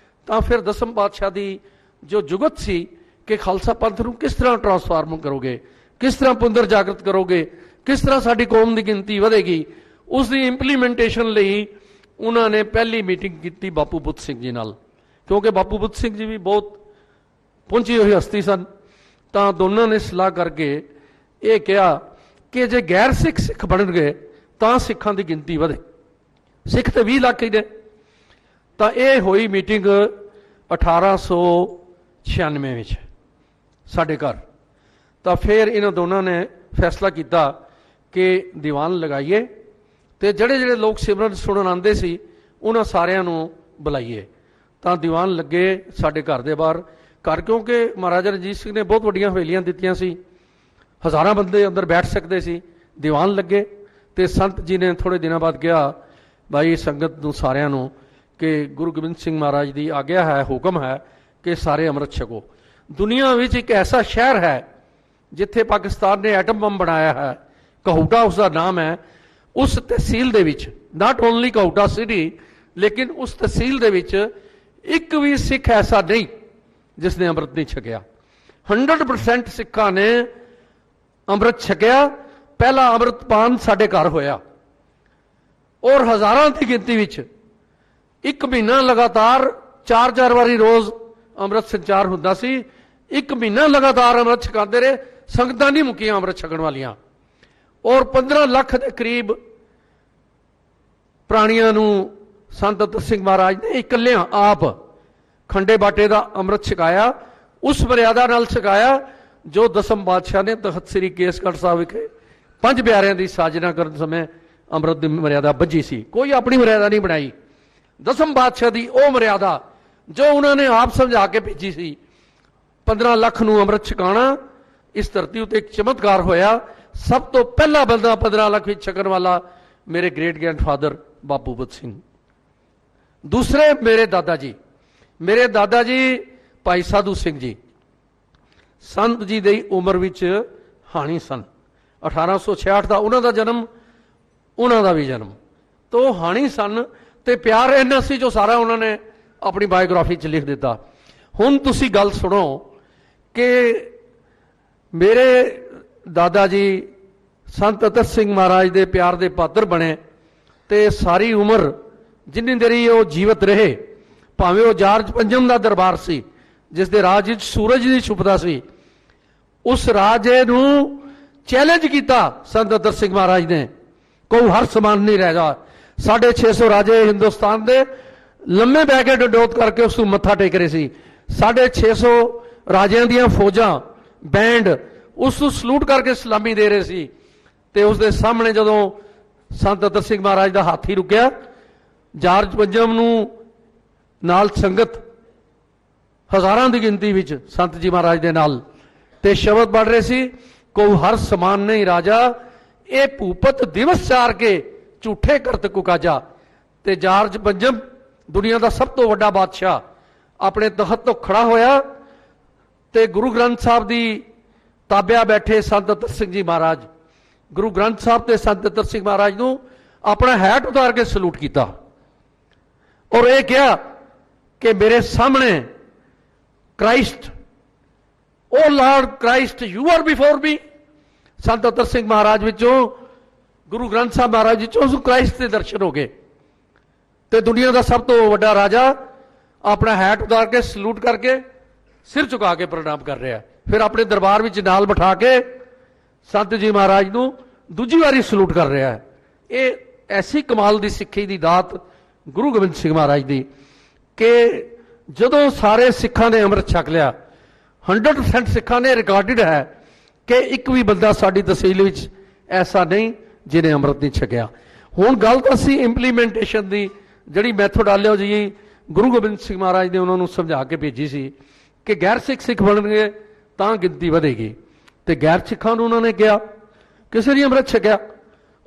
ਤਾਂ ਫਿਰ ਦਸਮ ਪਾਤਸ਼ਾਹ ਦੀ ਜੋ ਜੁਗਤ ਸੀ ਕਿ ਖਾਲਸਾ ਪੰਥ ਨੂੰ ਕਿਸ ਤਰ੍ਹਾਂ ਟਰਾਂਸਫਾਰਮ ਕਰੋਗੇ, ਕਿਸ ਤਰ੍ਹਾਂ ਪੁਨਰ ਜਾਗਰਤ ਕਰੋਗੇ, ਕਿਸ ਤਰ੍ਹਾਂ ਸਾਡੀ ਕੌਮ ਦੀ ਗਿਣਤੀ ਵਧੇਗੀ, ਉਸ ਦੀ ਇੰਪਲੀਮੈਂਟੇਸ਼ਨ ਲਈ ਉਹਨਾਂ ਨੇ ਪਹਿਲੀ ਮੀਟਿੰਗ ਕੀਤੀ ਬਾਪੂ ਬੁੱਧ ਸਿੰਘ ਜੀ ਨਾਲ। ਕਿਉਂਕਿ ਬਾਪੂ ਬੁੱਧ ਸਿੰਘ ਜੀ ਵੀ ਬਹੁਤ ਪਹੁੰਚੀ ਹੋਈ ਹਸਤੀ ਸਨ। ਤਾਂ ਦੋਨਾਂ ਨੇ ਸਲਾਹ ਕਰਕੇ ਇਹ ਕਿਹਾ ਕਿ ਜੇ ਗੈਰ ਸਿੱਖ ਬਣਨਗੇ ਤਾਂ ਸਿੱਖਾਂ ਦੀ ਗਿਣਤੀ ਵਧੇ। ਸਿੱਖ ਤੇ 20 ਲੱਖ ਹੀ ਨੇ। ਤਾਂ ਇਹ ਹੋਈ ਮੀਟਿੰਗ 1896 ਵਿੱਚ ਸਾਡੇ ਘਰ। ਤਾਂ ਫਿਰ ਇਹਨਾਂ ਦੋਨਾਂ ਨੇ ਫੈਸਲਾ ਕੀਤਾ ਕਿ ਦੀਵਾਨ ਲਗਾਈਏ ਤੇ ਜਿਹੜੇ ਲੋਕ ਸਿਮਰਨ ਸੁਣਨ ਆਉਂਦੇ ਸੀ ਉਹਨਾਂ ਸਾਰਿਆਂ ਨੂੰ ਬੁਲਾਈਏ। ਤਾਂ ਦੀਵਾਨ ਲੱਗੇ ਸਾਡੇ ਘਰ ਦੇ ਬਾਹਰ। ਘਰ ਕਿਉਂਕਿ ਮਹਾਰਾਜਾ ਰਣਜੀਤ ਸਿੰਘ ਨੇ ਬਹੁਤ ਵੱਡੀਆਂ ਹਵੇਲੀਆਂ ਦਿੱਤੀਆਂ ਸੀ, ਹਜ਼ਾਰਾਂ ਬੰਦੇ ਅੰਦਰ ਬੈਠ ਸਕਦੇ ਸੀ। ਦੀਵਾਨ ਲੱਗੇ ਤੇ ਸੰਤ ਜੀ ਨੇ ਥੋੜੇ ਦਿਨਾਂ ਬਾਅਦ ਕਿਹਾ भाई संगत ਨੂੰ ਸਾਰਿਆਂ ਨੂੰ ਕਿ ਗੁਰੂ ਗੋਬਿੰਦ ਸਿੰਘ ਮਹਾਰਾਜ ਦੀ ਆਗਿਆ ਹੈ, ਹੁਕਮ ਹੈ ਕਿ ਸਾਰੇ ਅੰਮ੍ਰਿਤ ਛਕੋ। ਦੁਨੀਆ ਵਿੱਚ ਇੱਕ ਐਸਾ ਸ਼ਹਿਰ ਹੈ ਜਿੱਥੇ ਪਾਕਿਸਤਾਨ ਨੇ ਐਟਮ ਬੰਬ ਬਣਾਇਆ ਹੈ, ਕਹੂਟਾ ਉਸ ਦਾ ਨਾਮ ਹੈ। ਉਸ ਤਹਿਸੀਲ ਦੇ ਵਿੱਚ ਨਾਟ ਓਨਲੀ ਕਹੂਟਾ ਸਿਟੀ, ਲੇਕਿਨ ਉਸ ਤਹਿਸੀਲ ਦੇ ਵਿੱਚ ਇੱਕ ਵੀ ਸਿੱਖ ਐਸਾ ਨਹੀਂ ਜਿਸ ਨੇ ਅੰਮ੍ਰਿਤ ਨਹੀਂ ਛਕਿਆ। 100% ਸਿੱਖਾਂ ਨੇ ਅੰਮ੍ਰਿਤ ਛਕਿਆ। ਪਹਿਲਾ ਅੰਮ੍ਰਿਤਪਾਨ ਸਾਡੇ ਘਰ ਹੋਇਆ ਔਰ ਹਜ਼ਾਰਾਂ ਦੀ ਗਿਣਤੀ ਵਿੱਚ ਇੱਕ ਮਹੀਨਾ ਲਗਾਤਾਰ 4-4 ਵਾਰੀ ਰੋਜ਼ ਅੰਮ੍ਰਿਤ ਸੰਚਾਰ ਹੁੰਦਾ ਸੀ। ਇੱਕ ਮਹੀਨਾ ਲਗਾਤਾਰ ਅੰਮ੍ਰਿਤ ਛਕਾਉਂਦੇ ਰਹੇ, ਸੰਗਤਾਂ ਨਹੀਂ ਮੁੱਕੀਆਂ ਅੰਮ੍ਰਿਤ ਛਕਣ ਵਾਲੀਆਂ। ਔਰ 15 ਲੱਖ ਦੇ ਕਰੀਬ ਪ੍ਰਾਣੀਆਂ ਨੂੰ ਸੰਤ ਅਤਰ ਸਿੰਘ ਮਹਾਰਾਜ ਨੇ ਇਕੱਲਿਆਂ ਆਪ ਖੰਡੇ ਬਾਟੇ ਦਾ ਅੰਮ੍ਰਿਤ ਛਕਾਇਆ, ਉਸ ਮਰਿਆਦਾ ਨਾਲ ਛਕਾਇਆ ਜੋ ਦਸਮ ਪਾਤਸ਼ਾਹ ਨੇ ਤਖਤ ਸ੍ਰੀ ਕੇਸਗੜ੍ਹ ਸਾਹਿਬ ਵਿਖੇ 5 ਪਿਆਰਿਆਂ ਦੀ ਸਾਜਨਾ ਕਰਨ ਸਮੇਂ ਅੰਮ੍ਰਿਤ ਦੀ ਮਰਿਆਦਾ ਬੱਝੀ ਸੀ। ਕੋਈ ਆਪਣੀ ਮਰਿਆਦਾ ਨਹੀਂ ਬਣਾਈ, ਦਸਮ ਪਾਤਸ਼ਾਹ ਦੀ ਉਹ ਮਰਿਆਦਾ ਜੋ ਉਹਨਾਂ ਨੇ ਆਪ ਸਮਝਾ ਕੇ ਭੇਜੀ ਸੀ। 15 ਲੱਖ ਨੂੰ ਅੰਮ੍ਰਿਤ ਛਕਾਉਣਾ ਇਸ ਧਰਤੀ ਉੱਤੇ ਇੱਕ ਚਮਤਕਾਰ ਹੋਇਆ। ਸਭ ਤੋਂ ਪਹਿਲਾ ਬੰਦਾ 15 ਲੱਖ ਵਿੱਚ ਛਕਣ ਵਾਲਾ ਮੇਰੇ ਗ੍ਰੇਟ ਗ੍ਰੈਂਡਫਾਦਰ ਬਾਪੂ ਬੁੱਧ ਸਿੰਘ। ਦੂਸਰੇ ਮੇਰੇ ਦਾਦਾ ਜੀ ਭਾਈ ਸਾਧੂ ਸਿੰਘ ਜੀ ਸੰਤ ਜੀ ਦੀ ਉਮਰ ਵਿੱਚ ਹਾਣੀ ਸਨ। 1866 ਦਾ ਉਹਨਾਂ ਦਾ ਜਨਮ, ਉਹਨਾਂ ਦਾ ਵੀ ਜਨਮ ਤੋਂ ਹਾਣੀ ਸਨ ਤੇ ਪਿਆਰ ਇੰਨਾ ਸੀ ਜੋ ਸਾਰਾ ਉਹਨਾਂ ਨੇ ਆਪਣੀ ਬਾਇਓਗ੍ਰਾਫੀ 'ਚ ਲਿਖ ਦਿੱਤਾ। ਹੁਣ ਤੁਸੀਂ ਗੱਲ ਸੁਣੋ ਕਿ ਮੇਰੇ ਦਾਦਾ ਜੀ ਸੰਤ ਅਤਰ ਸਿੰਘ ਮਹਾਰਾਜ ਦੇ ਪਿਆਰ ਦੇ ਪਾਤਰ ਬਣੇ ਤੇ ਸਾਰੀ ਉਮਰ ਜਿੰਨੀ ਦੇਰੀ ਉਹ ਜੀਵਤ ਰਹੇ, ਭਾਵੇਂ ਉਹ ਜਾਰਜ ਪੰਜਮ ਦਾ ਦਰਬਾਰ ਸੀ ਜਿਸ ਦੇ ਰਾਜ ਵਿੱਚ ਸੂਰਜ ਨਹੀਂ ਛੁਪਦਾ ਸੀ, ਉਸ ਰਾਜੇ ਨੂੰ ਚੈਲੰਜ ਕੀਤਾ ਸੰਤ ਅਤਰ ਸਿੰਘ ਮਹਾਰਾਜ ਨੇ। ਕੋਈ ਹਰ ਸਮਾਨ ਨਹੀਂ ਰਹਿ ਜਾ। 650 ਰਾਜੇ ਹਿੰਦੁਸਤਾਨ ਦੇ ਲੰਮੇ ਬਹਿ ਕੇ ਡੰਡੋਤ ਕਰਕੇ ਉਸ ਨੂੰ ਮੱਥਾ ਟੇਕ ਰਹੇ ਸੀ। 650 ਰਾਜਿਆਂ ਦੀਆਂ ਫੌਜਾਂ ਬੈਂਡ ਉਸ ਨੂੰ ਸਲੂਟ ਕਰਕੇ ਸਲਾਮੀ ਦੇ ਰਹੇ ਸੀ ਤੇ ਉਸ ਦੇ ਸਾਹਮਣੇ ਜਦੋਂ ਸੰਤ ਅਤਰ ਸਿੰਘ ਮਹਾਰਾਜ ਦਾ ਹਾਥੀ ਰੁਕਿਆ, ਜਾਰਜ ਪੰਜਮ ਨੂੰ ਨਾਲ ਸੰਗਤ ਹਜ਼ਾਰਾਂ ਦੀ ਗਿਣਤੀ ਵਿੱਚ ਸੰਤ ਜੀ ਮਹਾਰਾਜ ਦੇ ਨਾਲ ਤੇ ਸ਼ਬਦ ਪੜ੍ਹ ਰਹੇ ਸੀ, ਕੋਈ ਹਰ ਸਮਾਨ ਨਹੀਂ ਰਾਜਾ, ਇਹ ਭੂਪਤ ਦਿਵਸ ਚਾਰ ਕੇ ਝੂਠੇ ਕਰਤ ਕੁਕਾਜਾ। ਤੇ ਜਾਰਜ ਪੰਜਮ ਦੁਨੀਆ ਦਾ ਸਭ ਤੋਂ ਵੱਡਾ ਬਾਦਸ਼ਾਹ ਆਪਣੇ ਤਖਤ ਤੋਂ ਖੜਾ ਹੋਇਆ ਤੇ ਗੁਰੂ ਗ੍ਰੰਥ ਸਾਹਿਬ ਦੀ ਤਾਬਿਆ ਬੈਠੇ ਸੰਤ ਅਤਰ ਸਿੰਘ ਜੀ ਮਹਾਰਾਜ, ਗੁਰੂ ਗ੍ਰੰਥ ਸਾਹਿਬ ਤੇ ਸੰਤ ਅਤਰ ਸਿੰਘ ਮਹਾਰਾਜ ਨੂੰ ਆਪਣਾ ਹੈਟ ਉਤਾਰ ਕੇ ਸਲੂਟ ਕੀਤਾ ਔਰ ਇਹ ਕਿਹਾ ਕਿ ਮੇਰੇ ਸਾਹਮਣੇ Christ, oh lord Christ, you are before me. Sant Atar Singh Maharaj ਵਿੱਚੋਂ, ਗੁਰੂ ਗ੍ਰੰਥ ਸਾਹਿਬ ਮਹਾਰਾਜ ਵਿੱਚੋਂ ਉਸ ਕ੍ਰਾਈਸਟ ਦੇ ਦਰਸ਼ਨ ਹੋ ਗਏ ਤੇ ਦੁਨੀਆ ਦਾ ਸਭ ਤੋਂ ਵੱਡਾ ਰਾਜਾ ਆਪਣਾ ਹੈਟ ਉਤਾਰ ਕੇ ਸਲੂਟ ਕਰਕੇ ਸਿਰ ਝੁਕਾ ਕੇ ਪ੍ਰਣਾਮ ਕਰ ਰਿਹਾ, ਫਿਰ ਆਪਣੇ ਦਰਬਾਰ ਵਿੱਚ ਨਾਲ ਬਿਠਾ ਕੇ ਸੰਤ ਜੀ ਮਹਾਰਾਜ ਨੂੰ ਦੂਜੀ ਵਾਰੀ ਸਲੂਟ ਕਰ ਰਿਹਾ ਹੈ। ਇਹ ਐਸੀ ਕਮਾਲ ਦੀ ਸਿੱਖੀ ਦੀ ਦਾਤ ਗੁਰੂ ਗੋਬਿੰਦ ਸਿੰਘ ਮਹਾਰਾਜ ਦੀ ਕਿ ਜਦੋਂ ਸਾਰੇ ਸਿੱਖਾਂ ਨੇ ਅੰਮ੍ਰਿਤ ਛਕ ਲਿਆ, 100% ਸਿੱਖਾਂ ਨੇ ਰਿਕਾਰਡਡ ਹੈ ਕਿ ਇੱਕ ਵੀ ਬੰਦਾ ਸਾਡੀ ਤਹਿਸੀਲ ਵਿੱਚ ਐਸਾ ਨਹੀਂ ਜਿਹਨੇ ਅੰਮ੍ਰਿਤ ਨਹੀਂ ਛਕਿਆ। ਹੁਣ ਗੱਲ ਤਾਂ ਸੀ ਇੰਪਲੀਮੈਂਟੇਸ਼ਨ ਦੀ, ਜਿਹੜੀ ਮੈਥੋਡੋਲੋਜੀ ਗੁਰੂ ਗੋਬਿੰਦ ਸਿੰਘ ਮਹਾਰਾਜ ਨੇ ਉਹਨਾਂ ਨੂੰ ਸਮਝਾ ਕੇ ਭੇਜੀ ਸੀ ਕਿ ਗੈਰ ਸਿੱਖ ਬਣਨਗੇ ਤਾਂ ਗਿਣਤੀ ਵਧੇਗੀ। ਤੇ ਗੈਰ ਸਿੱਖਾਂ ਨੂੰ ਉਹਨਾਂ ਨੇ ਕਿਹਾ ਕਿਸੇ ਨੇ ਅੰਮ੍ਰਿਤ ਛਕਿਆ,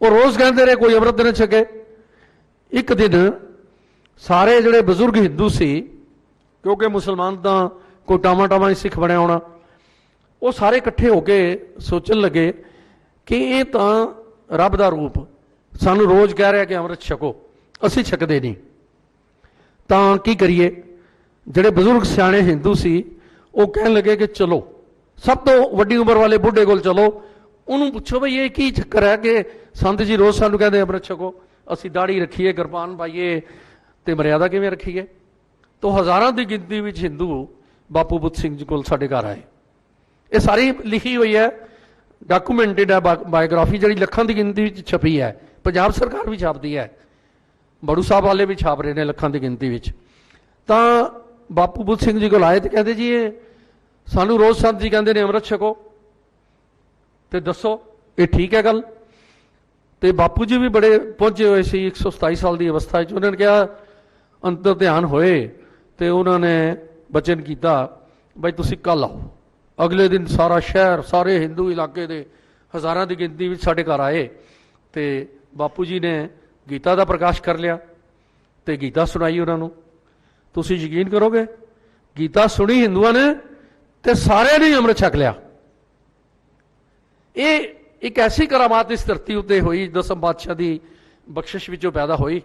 ਉਹ ਰੋਜ਼ ਕਹਿੰਦੇ ਰਹੇ ਕੋਈ ਅੰਮ੍ਰਿਤ ਨਹੀਂ ਛਕੇ। ਇੱਕ ਦਿਨ ਸਾਰੇ ਜਿਹੜੇ ਬਜ਼ੁਰਗ ਹਿੰਦੂ ਸੀ, ਕਿਉਂਕਿ ਮੁਸਲਮਾਨ ਤਾਂ ਕੋਈ ਟਾਵਾਂ ਹੀ ਸਿੱਖ ਬਣਿਆ ਹੋਣਾ, ਉਹ ਸਾਰੇ ਇਕੱਠੇ ਹੋ ਕੇ ਸੋਚਣ ਲੱਗੇ ਕਿ ਇਹ ਤਾਂ ਰੱਬ ਦਾ ਰੂਪ ਸਾਨੂੰ ਰੋਜ਼ ਕਹਿ ਰਿਹਾ ਕਿ ਅੰਮ੍ਰਿਤ ਛਕੋ, ਅਸੀਂ ਛਕਦੇ ਨਹੀਂ, ਤਾਂ ਕੀ ਕਰੀਏ। ਜਿਹੜੇ ਬਜ਼ੁਰਗ ਸਿਆਣੇ ਹਿੰਦੂ ਸੀ ਉਹ ਕਹਿਣ ਲੱਗੇ ਕਿ ਚਲੋ ਸਭ ਤੋਂ ਵੱਡੀ ਉਮਰ ਵਾਲੇ ਬੁੱਢੇ ਕੋਲ ਚਲੋ, ਉਹਨੂੰ ਪੁੱਛੋ ਬਈ ਇਹ ਕੀ ਚੱਕਰ ਹੈ ਕਿ ਸੰਤ ਜੀ ਰੋਜ਼ ਸਾਨੂੰ ਕਹਿੰਦੇ ਅੰਮ੍ਰਿਤ ਛਕੋ, ਅਸੀਂ ਦਾੜੀ ਰੱਖੀਏ, ਕਿਰਪਾਨ ਪਾਈਏ ਤੇ ਮਰਿਆਦਾ ਕਿਵੇਂ ਰੱਖੀਏ। ਤਾਂ ਹਜ਼ਾਰਾਂ ਦੀ ਗਿਣਤੀ ਵਿੱਚ ਹਿੰਦੂ ਬਾਪੂ ਬੁੱਧ ਸਿੰਘ ਜੀ ਕੋਲ ਸਾਡੇ ਘਰ ਆਏ। ਇਹ ਸਾਰੀ ਲਿਖੀ ਹੋਈ ਹੈ, ਡਾਕੂਮੈਂਟਡ ਹੈ ਬਾਇਓਗ੍ਰਾਫੀ, ਜਿਹੜੀ ਲੱਖਾਂ ਦੀ ਗਿਣਤੀ ਵਿੱਚ ਛਪੀ ਹੈ। ਪੰਜਾਬ ਸਰਕਾਰ ਵੀ ਛਾਪਦੀ ਹੈ, ਬੜੂ ਸਾਹਿਬ ਵਾਲੇ ਵੀ ਛਾਪ ਰਹੇ ਨੇ ਲੱਖਾਂ ਦੀ ਗਿਣਤੀ ਵਿੱਚ। ਤਾਂ ਬਾਪੂ ਬੁੱਧ ਸਿੰਘ ਜੀ ਕੋਲ ਆਏ ਤੇ ਕਹਿੰਦੇ ਜੀ ਇਹ ਸਾਨੂੰ ਰੋਜ਼ ਸੰਤ ਜੀ ਕਹਿੰਦੇ ਨੇ ਅੰਮ੍ਰਿਤ ਛਕੋ ਤੇ ਦੱਸੋ ਇਹ ਠੀਕ ਹੈ ਗੱਲ। ਤੇ ਬਾਪੂ ਜੀ ਵੀ ਬੜੇ ਪਹੁੰਚੇ ਹੋਏ ਸੀ 127 ਸਾਲ ਦੀ ਅਵਸਥਾ ਵਿੱਚ। ਉਹਨਾਂ ਨੇ ਕਿਹਾ ਅੰਤਰ ਧਿਆਨ ਹੋਏ ਤੇ ਉਹਨਾਂ ਨੇ ਬਚਨ ਕੀਤਾ ਬਈ ਤੁਸੀਂ ਕੱਲ ਆਓ। ਅਗਲੇ ਦਿਨ ਸਾਰਾ ਸ਼ਹਿਰ, ਸਾਰੇ ਹਿੰਦੂ ਇਲਾਕੇ ਦੇ ਹਜ਼ਾਰਾਂ ਦੀ ਗਿਣਤੀ ਵਿੱਚ ਸਾਡੇ ਘਰ ਆਏ ਤੇ ਬਾਪੂ ਜੀ ਨੇ ਗੀਤਾ ਦਾ ਪ੍ਰਕਾਸ਼ ਕਰ ਲਿਆ ਤੇ ਗੀਤਾ ਸੁਣਾਈ ਉਹਨਾਂ ਨੂੰ। ਤੁਸੀਂ ਯਕੀਨ ਕਰੋਗੇ, ਗੀਤਾ ਸੁਣੀ ਹਿੰਦੂਆਂ ਨੇ ਤੇ ਸਾਰਿਆਂ ਨੇ ਅੰਮ੍ਰਿਤ ਛਕ ਲਿਆ। ਇਹ ਇੱਕ ਐਸੀ ਕਰਾਮਾਤ ਇਸ ਧਰਤੀ ਉੱਤੇ ਹੋਈ, ਦਸਮ ਪਾਤਸ਼ਾਹ ਦੀ ਬਖਸ਼ਿਸ਼ ਵਿੱਚੋਂ ਪੈਦਾ ਹੋਈ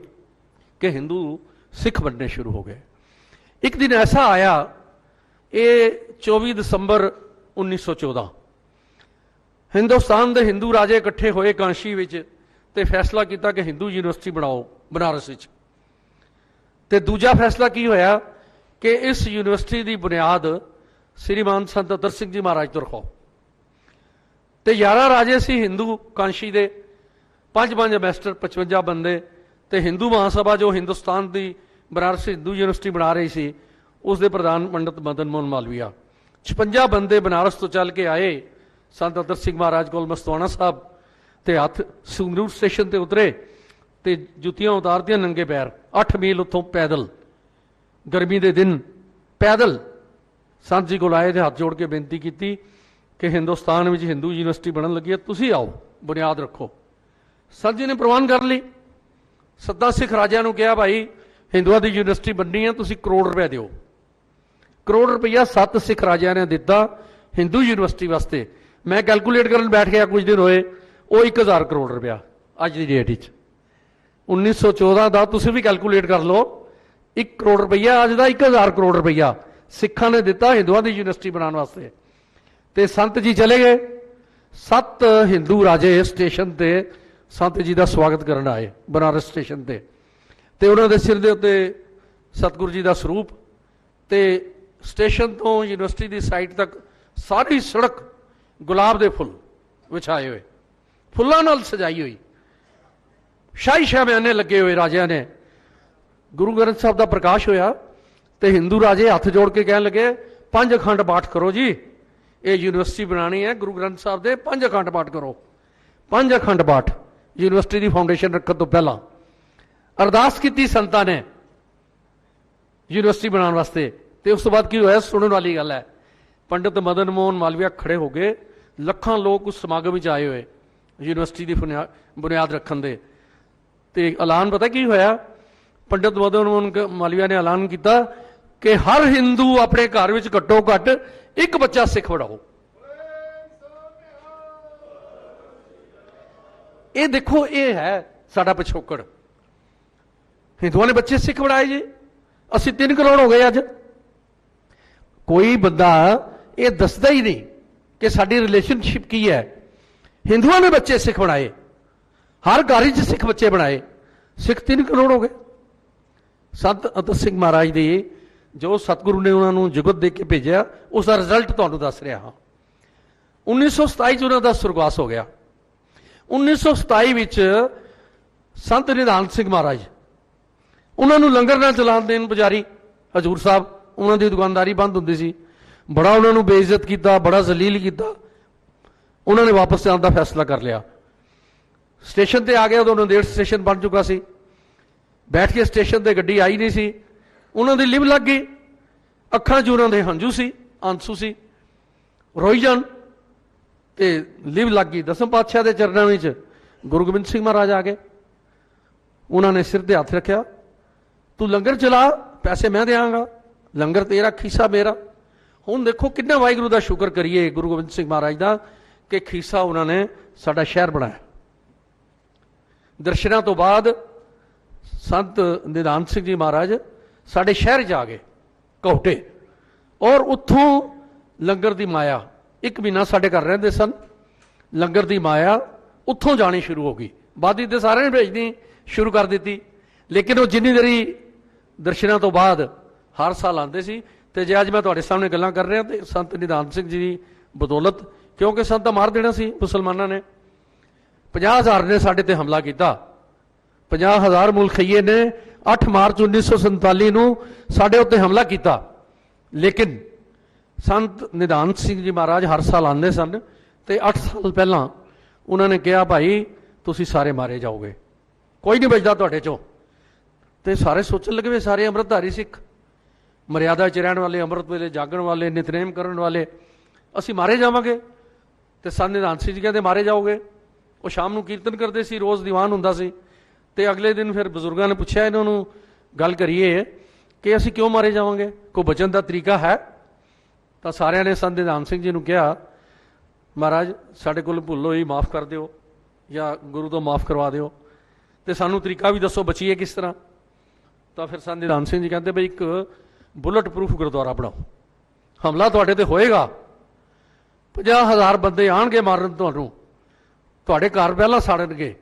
ਕਿ ਹਿੰਦੂ ਸਿੱਖ ਬਣਨੇ ਸ਼ੁਰੂ ਹੋ ਗਏ। ਇੱਕ ਦਿਨ ਐਸਾ ਆਇਆ, ਇਹ 24 ਦਸੰਬਰ 1914, ਹਿੰਦੁਸਤਾਨ ਦੇ ਹਿੰਦੂ ਰਾਜੇ ਇਕੱਠੇ ਹੋਏ ਕਾਂਸ਼ੀ ਵਿੱਚ ਤੇ ਫੈਸਲਾ ਕੀਤਾ ਕਿ ਹਿੰਦੂ ਯੂਨੀਵਰਸਿਟੀ ਬਣਾਓ ਬਨਾਰਸ ਵਿੱਚ। ਤੇ ਦੂਜਾ ਫੈਸਲਾ ਕੀ ਹੋਇਆ ਕਿ ਇਸ ਯੂਨੀਵਰਸਿਟੀ ਦੀ ਬੁਨਿਆਦ ਸ੍ਰੀਮਾਨ ਸੰਤ ਅਤਰ ਸਿੰਘ ਜੀ ਮਹਾਰਾਜ ਤੋਂ ਰਖਾਓ। ਤੇ 11 ਰਾਜੇ ਸੀ ਹਿੰਦੂ ਕਾਂਸ਼ੀ ਦੇ, 5 ਮੈਸਟਰ, 55 ਬੰਦੇ, ਤੇ ਹਿੰਦੂ ਮਹਾਸਭਾ ਜੋ ਹਿੰਦੁਸਤਾਨ ਦੀ ਬਨਾਰਸ ਹਿੰਦੂ ਯੂਨੀਵਰਸਿਟੀ ਬਣਾ ਰਹੀ ਸੀ, ਉਸ ਦੇ ਪ੍ਰਧਾਨ ਪੰਡਤ ਮਦਨ ਮੋਹਨ ਮਾਲਵੀਆ। 56 ਬੰਦੇ ਬਨਾਰਸ ਤੋਂ ਚੱਲ ਕੇ ਆਏ ਸੰਤ ਅਤਰ ਸਿੰਘ ਮਹਾਰਾਜ ਕੋਲ ਮਸਤਵਾਣਾ ਸਾਹਿਬ, ਤੇ ਹੱਥ ਸੰਗਰੂਰ ਸਟੇਸ਼ਨ ਤੇ ਉਤਰੇ ਤੇ ਜੁੱਤੀਆਂ ਉਤਾਰਦੀਆਂ ਨੰਗੇ ਪੈਰ, 8 ਮੀਲ ਉੱਥੋਂ ਪੈਦਲ, ਗਰਮੀ ਦੇ ਦਿਨ ਪੈਦਲ ਸੰਤ ਜੀ ਕੋਲ ਆਏ ਤੇ ਹੱਥ ਜੋੜ ਕੇ ਬੇਨਤੀ ਕੀਤੀ ਕਿ ਹਿੰਦੁਸਤਾਨ ਵਿੱਚ ਹਿੰਦੂ ਯੂਨੀਵਰਸਿਟੀ ਬਣਨ ਲੱਗੀ ਹੈ, ਤੁਸੀਂ ਆਓ ਬੁਨਿਆਦ ਰੱਖੋ। ਸੰਤ ਜੀ ਨੇ ਪ੍ਰਵਾਨ ਕਰ ਲਈ। 7 ਸਿੱਖ ਰਾਜਿਆਂ ਨੂੰ ਕਿਹਾ, ਭਾਈ ਹਿੰਦੂਆਂ ਦੀ ਯੂਨੀਵਰਸਿਟੀ ਬਣਨੀ ਹੈ, ਤੁਸੀਂ ਕਰੋੜ ਰੁਪਏ ਦਿਓ। ਕਰੋੜ ਰੁਪਈਆ 7 ਸਿੱਖ ਰਾਜਿਆਂ ਨੇ ਦਿੱਤਾ ਹਿੰਦੂ ਯੂਨੀਵਰਸਿਟੀ ਵਾਸਤੇ। ਮੈਂ ਕੈਲਕੂਲੇਟ ਕਰਨ ਬੈਠ ਗਿਆ, ਕੁਝ ਦਿਨ ਹੋਏ, ਉਹ 1000 ਕਰੋੜ ਰੁਪਇਆ ਅੱਜ ਦੀ ਡੇਟ ਵਿੱਚ। 1914 ਦਾ ਤੁਸੀਂ ਵੀ ਕੈਲਕੂਲੇਟ ਕਰ ਲਓ, 1 ਕਰੋੜ ਰੁਪਈਆ ਅੱਜ ਦਾ 1000 ਕਰੋੜ ਰੁਪਈਆ ਸਿੱਖਾਂ ਨੇ ਦਿੱਤਾ ਹਿੰਦੂਆਂ ਦੀ ਯੂਨੀਵਰਸਿਟੀ ਬਣਾਉਣ ਵਾਸਤੇ। ਤੇ ਸੰਤ ਜੀ ਚਲੇ ਗਏ। 7 ਹਿੰਦੂ ਰਾਜੇ ਸਟੇਸ਼ਨ ਤੇ ਸੰਤ ਜੀ ਦਾ ਸਵਾਗਤ ਕਰਨ ਆਏ ਬਨਾਰਸ ਸਟੇਸ਼ਨ ਤੇ, ਤੇ ਉਹਨਾਂ ਦੇ ਸਿਰ ਦੇ ਉੱਤੇ ਸਤਿਗੁਰੂ ਜੀ ਦਾ ਸਰੂਪ, ਤੇ ਸਟੇਸ਼ਨ ਤੋਂ ਯੂਨੀਵਰਸਿਟੀ ਦੀ ਸਾਈਡ ਤੱਕ ਸਾਰੀ ਸੜਕ ਗੁਲਾਬ ਦੇ ਫੁੱਲ ਵਿਛਾਏ ਹੋਏ, ਫੁੱਲਾਂ ਨਾਲ ਸਜਾਈ ਹੋਈ, ਸ਼ਾਹੀ ਸ਼ਾਮਿਆਨੇ ਲੱਗੇ ਹੋਏ ਰਾਜਿਆਂ ਨੇ। ਗੁਰੂ ਗ੍ਰੰਥ ਸਾਹਿਬ ਦਾ ਪ੍ਰਕਾਸ਼ ਹੋਇਆ ਤੇ ਹਿੰਦੂ ਰਾਜੇ ਹੱਥ ਜੋੜ ਕੇ ਕਹਿਣ ਲੱਗੇ, 5 ਅਖੰਡ ਪਾਠ ਕਰੋ ਜੀ, ਇਹ ਯੂਨੀਵਰਸਿਟੀ ਬਣਾਣੀ ਹੈ, ਗੁਰੂ ਗ੍ਰੰਥ ਸਾਹਿਬ ਦੇ 5 ਅਖੰਡ ਪਾਠ ਕਰੋ। 5 ਅਖੰਡ ਪਾਠ ਯੂਨੀਵਰਸਿਟੀ ਦੀ ਫਾਊਂਡੇਸ਼ਨ ਰੱਖਣ ਤੋਂ ਪਹਿਲਾਂ ਅਰਦਾਸ ਕੀਤੀ ਸੰਤਾਂ ਨੇ ਯੂਨੀਵਰਸਿਟੀ ਬਣਾਉਣ ਵਾਸਤੇ। ਤੇ ਉਸ ਤੋਂ ਬਾਅਦ ਕੀ ਹੋਇਆ, ਸੁਣਨ ਵਾਲੀ ਗੱਲ ਹੈ। ਪੰਡਿਤ ਮਦਨ ਮੋਹਨ ਮਾਲਵੀਆ ਖੜੇ ਹੋ ਗਏ, ਲੱਖਾਂ ਲੋਕ ਉਸ ਸਮਾਗਮ ਵਿੱਚ ਆਏ ਹੋਏ ਯੂਨੀਵਰਸਿਟੀ ਦੀ ਬੁਨਿਆਦ ਰੱਖਣ ਦੇ। ਤੇ ਐਲਾਨ ਪਤਾ ਕੀ ਹੋਇਆ, ਪੰਡਿਤ ਮਦਨ ਮੋਹਨ ਮਾਲਵੀਆ ਨੇ ਐਲਾਨ ਕੀਤਾ ਕਿ ਹਰ ਹਿੰਦੂ ਆਪਣੇ ਘਰ ਵਿੱਚ ਘੱਟੋ ਘੱਟ 1 ਬੱਚਾ ਸਿੱਖ ਪੜਾਓ। ਇਹ ਦੇਖੋ, ਇਹ ਹੈ ਸਾਡਾ ਪਿਛੋਕੜ। ਹਿੰਦੂਆਂ ਨੇ ਬੱਚੇ ਸਿੱਖ ਬਣਾਏ ਜੀ, ਅਸੀਂ 3 ਕਰੋੜ ਹੋ ਗਏ ਅੱਜ। ਕੋਈ ਬੰਦਾ ਇਹ ਦੱਸਦਾ ਹੀ ਨਹੀਂ ਕਿ ਸਾਡੀ ਰਿਲੇਸ਼ਨਸ਼ਿਪ ਕੀ ਹੈ। ਹਿੰਦੂਆਂ ਨੇ ਬੱਚੇ ਸਿੱਖ ਬਣਾਏ, ਹਰ ਘਰ ਵਿੱਚ ਸਿੱਖ ਬੱਚੇ ਬਣਾਏ, ਸਿੱਖ 3 ਕਰੋੜ ਹੋ ਗਏ। ਸੰਤ ਅਤਰ ਸਿੰਘ ਮਹਾਰਾਜ ਦੀ ਜੋ ਸਤਿਗੁਰੂ ਨੇ ਉਹਨਾਂ ਨੂੰ ਜੁਗਤ ਦੇ ਕੇ ਭੇਜਿਆ, ਉਸ ਦਾ ਰਿਜ਼ਲਟ ਤੁਹਾਨੂੰ ਦੱਸ ਰਿਹਾ ਹਾਂ। 1927 ਚ ਉਹਨਾਂ ਦਾ ਸੁਰਗਵਾਸ ਹੋ ਗਿਆ। 1927 ਵਿੱਚ ਸੰਤ ਨਿਧਾਨ ਸਿੰਘ ਮਹਾਰਾਜ, ਉਹਨਾਂ ਨੂੰ ਲੰਗਰ ਨਾ ਚਲਾਉਣ ਦੇਣ ਪੁਜਾਰੀ ਹਜੂਰ ਸਾਹਿਬ, ਉਹਨਾਂ ਦੀ ਦੁਕਾਨਦਾਰੀ ਬੰਦ ਹੁੰਦੀ ਸੀ, ਬੜਾ ਉਹਨਾਂ ਨੂੰ ਬੇਇੱਜ਼ਤ ਕੀਤਾ, ਬੜਾ ਜ਼ਲੀਲ ਕੀਤਾ। ਉਹਨਾਂ ਨੇ ਵਾਪਸ ਜਾਣ ਦਾ ਫੈਸਲਾ ਕਰ ਲਿਆ। ਸਟੇਸ਼ਨ ਤੇ ਆ ਗਿਆ, ਉਦੋਂ ਨੰਦੇੜ ਸਟੇਸ਼ਨ ਬਣ ਚੁੱਕਾ ਸੀ। ਬੈਠ ਕੇ ਸਟੇਸ਼ਨ ਤੇ ਗੱਡੀ ਆਈ ਨਹੀਂ ਸੀ, ਉਹਨਾਂ ਦੀ ਲਿਵ ਲੱਗ ਗਈ, ਅੱਖਾਂ 'ਚ ਉਹਨਾਂ ਦੇ ਹੰਝੂ ਸੀ, ਆਂਸੂ ਸੀ, ਰੋਈ ਜਾਣ, ਤੇ ਲਿਵ ਲੱਗ ਗਈ। ਦਸਮ ਪਾਤਸ਼ਾਹ ਦੇ ਚਰਨਾਂ ਵਿੱਚ ਗੁਰੂ ਗੋਬਿੰਦ ਸਿੰਘ ਮਹਾਰਾਜ ਆ ਗਏ, ਉਹਨਾਂ ਨੇ ਸਿਰ ਤੇ ਹੱਥ ਰੱਖਿਆ, ਤੂੰ ਲੰਗਰ ਚਲਾ, ਪੈਸੇ ਮੈਂ ਦੇਵਾਂਗਾ, ਲੰਗਰ ਤੇਰਾ, ਖੀਸਾ ਮੇਰਾ। ਹੁਣ ਦੇਖੋ ਕਿੰਨਾ ਵਾਹਿਗੁਰੂ ਦਾ ਸ਼ੁਕਰ ਕਰੀਏ ਗੁਰੂ ਗੋਬਿੰਦ ਸਿੰਘ ਮਹਾਰਾਜ ਦਾ ਕਿ ਖੀਸਾ ਉਹਨਾਂ ਨੇ ਸਾਡਾ ਸ਼ਹਿਰ ਬਣਾਇਆ। ਦਰਸ਼ਨਾਂ ਤੋਂ ਬਾਅਦ ਸੰਤ ਨਿਧਾਨ ਸਿੰਘ ਜੀ ਮਹਾਰਾਜ ਸਾਡੇ ਸ਼ਹਿਰ 'ਚ ਆ ਗਏ ਕੌਟੇ, ਔਰ ਉੱਥੋਂ ਲੰਗਰ ਦੀ ਮਾਇਆ, 1 ਮਹੀਨਾ ਸਾਡੇ ਘਰ ਰਹਿੰਦੇ ਸਨ, ਲੰਗਰ ਦੀ ਮਾਇਆ ਉੱਥੋਂ ਜਾਣੀ ਸ਼ੁਰੂ ਹੋ ਗਈ। ਬਾਦੀ ਤੇ ਸਾਰਿਆਂ ਨੇ ਭੇਜਣੀ ਸ਼ੁਰੂ ਕਰ ਦਿੱਤੀ, ਲੇਕਿਨ ਉਹ ਜਿੰਨੀ ਦੇਰੀ ਦਰਸ਼ਨਾਂ ਤੋਂ ਬਾਅਦ ਹਰ ਸਾਲ ਆਉਂਦੇ ਸੀ। ਤੇ ਜੇ ਅੱਜ ਮੈਂ ਤੁਹਾਡੇ ਸਾਹਮਣੇ ਗੱਲਾਂ ਕਰ ਰਿਹਾ ਤੇ ਸੰਤ ਨਿਧਾਨ ਸਿੰਘ ਜੀ ਦੀ ਬਦੌਲਤ, ਕਿਉਂਕਿ ਸੰਤ ਤਾਂ ਮਾਰ ਦੇਣਾ ਸੀ ਮੁਸਲਮਾਨਾਂ ਨੇ। 50,000 ਨੇ ਸਾਡੇ ਤੇ ਹਮਲਾ ਕੀਤਾ, 50,000 ਮੁਲਖਈਏ ਨੇ 8 ਮਾਰਚ 1947 ਨੂੰ ਸਾਡੇ ਉੱਤੇ ਹਮਲਾ ਕੀਤਾ। ਲੇਕਿਨ ਸੰਤ ਨਿਧਾਨ ਸਿੰਘ ਜੀ ਮਹਾਰਾਜ ਹਰ ਸਾਲ ਆਉਂਦੇ ਸਨ, ਤੇ 8 ਸਾਲ ਪਹਿਲਾਂ ਉਹਨਾਂ ਨੇ ਕਿਹਾ, ਭਾਈ ਤੁਸੀਂ ਸਾਰੇ ਮਾਰੇ ਜਾਓਗੇ, ਕੋਈ ਨਹੀਂ ਬਚਦਾ ਤੁਹਾਡੇ ਚੋਂ। ਤੇ ਸਾਰੇ ਸੋਚਣ ਲੱਗੇ ਵੀ ਸਾਰੇ ਅੰਮ੍ਰਿਤਧਾਰੀ ਸਿੱਖ, ਮਰਿਆਦਾ 'ਚ ਰਹਿਣ ਵਾਲੇ, ਅੰਮ੍ਰਿਤ ਵੇਲੇ ਜਾਗਣ ਵਾਲੇ, ਨਿਤਨੇਮ ਕਰਨ ਵਾਲੇ, ਅਸੀਂ ਮਾਰੇ ਜਾਵਾਂਗੇ। ਤੇ ਸੰਤ ਨਿਧਾਨ ਸਿੰਘ ਜੀ ਕਹਿੰਦੇ ਮਾਰੇ ਜਾਓਗੇ। ਉਹ ਸ਼ਾਮ ਨੂੰ ਕੀਰਤਨ ਕਰਦੇ ਸੀ, ਰੋਜ਼ ਦੀਵਾਨ ਹੁੰਦਾ ਸੀ, ਤੇ ਅਗਲੇ ਦਿਨ ਫਿਰ ਬਜ਼ੁਰਗਾਂ ਨੇ ਪੁੱਛਿਆ ਇਹਨਾਂ ਨੂੰ ਗੱਲ ਕਰੀਏ ਕਿ ਅਸੀਂ ਕਿਉਂ ਮਾਰੇ ਜਾਵਾਂਗੇ, ਕੋਈ ਬਚਣ ਦਾ ਤਰੀਕਾ ਹੈ? ਤਾਂ ਸਾਰਿਆਂ ਨੇ ਸੰਤ ਨਿਧਾਨ ਸਿੰਘ ਜੀ ਨੂੰ ਕਿਹਾ, ਮਹਾਰਾਜ ਸਾਡੇ ਕੋਲ ਭੁੱਲ ਹੋਈ ਮਾਫ ਕਰ ਦਿਓ ਜਾਂ ਗੁਰੂ ਤੋਂ ਮਾਫ ਕਰਵਾ ਦਿਓ, ਤੇ ਸਾਨੂੰ ਤਰੀਕਾ ਵੀ ਦੱਸੋ ਬਚੀਏ ਕਿਸ ਤਰ੍ਹਾਂ। ਤਾਂ ਫਿਰ ਸੰਤ ਨਿਧਾਨ ਸਿੰਘ ਜੀ ਕਹਿੰਦੇ ਬਈ ਇੱਕ ਬੁਲਟ ਪ੍ਰੂਫ ਗੁਰਦੁਆਰਾ ਬਣਾਓ, ਹਮਲਾ ਤੁਹਾਡੇ ਤੇ ਹੋਏਗਾ, 50,000 ਬੰਦੇ ਆਣਗੇ ਮਾਰਨ ਤੁਹਾਨੂੰ, ਤੁਹਾਡੇ ਘਰ ਪਹਿਲਾਂ ਸਾੜਨਗੇ,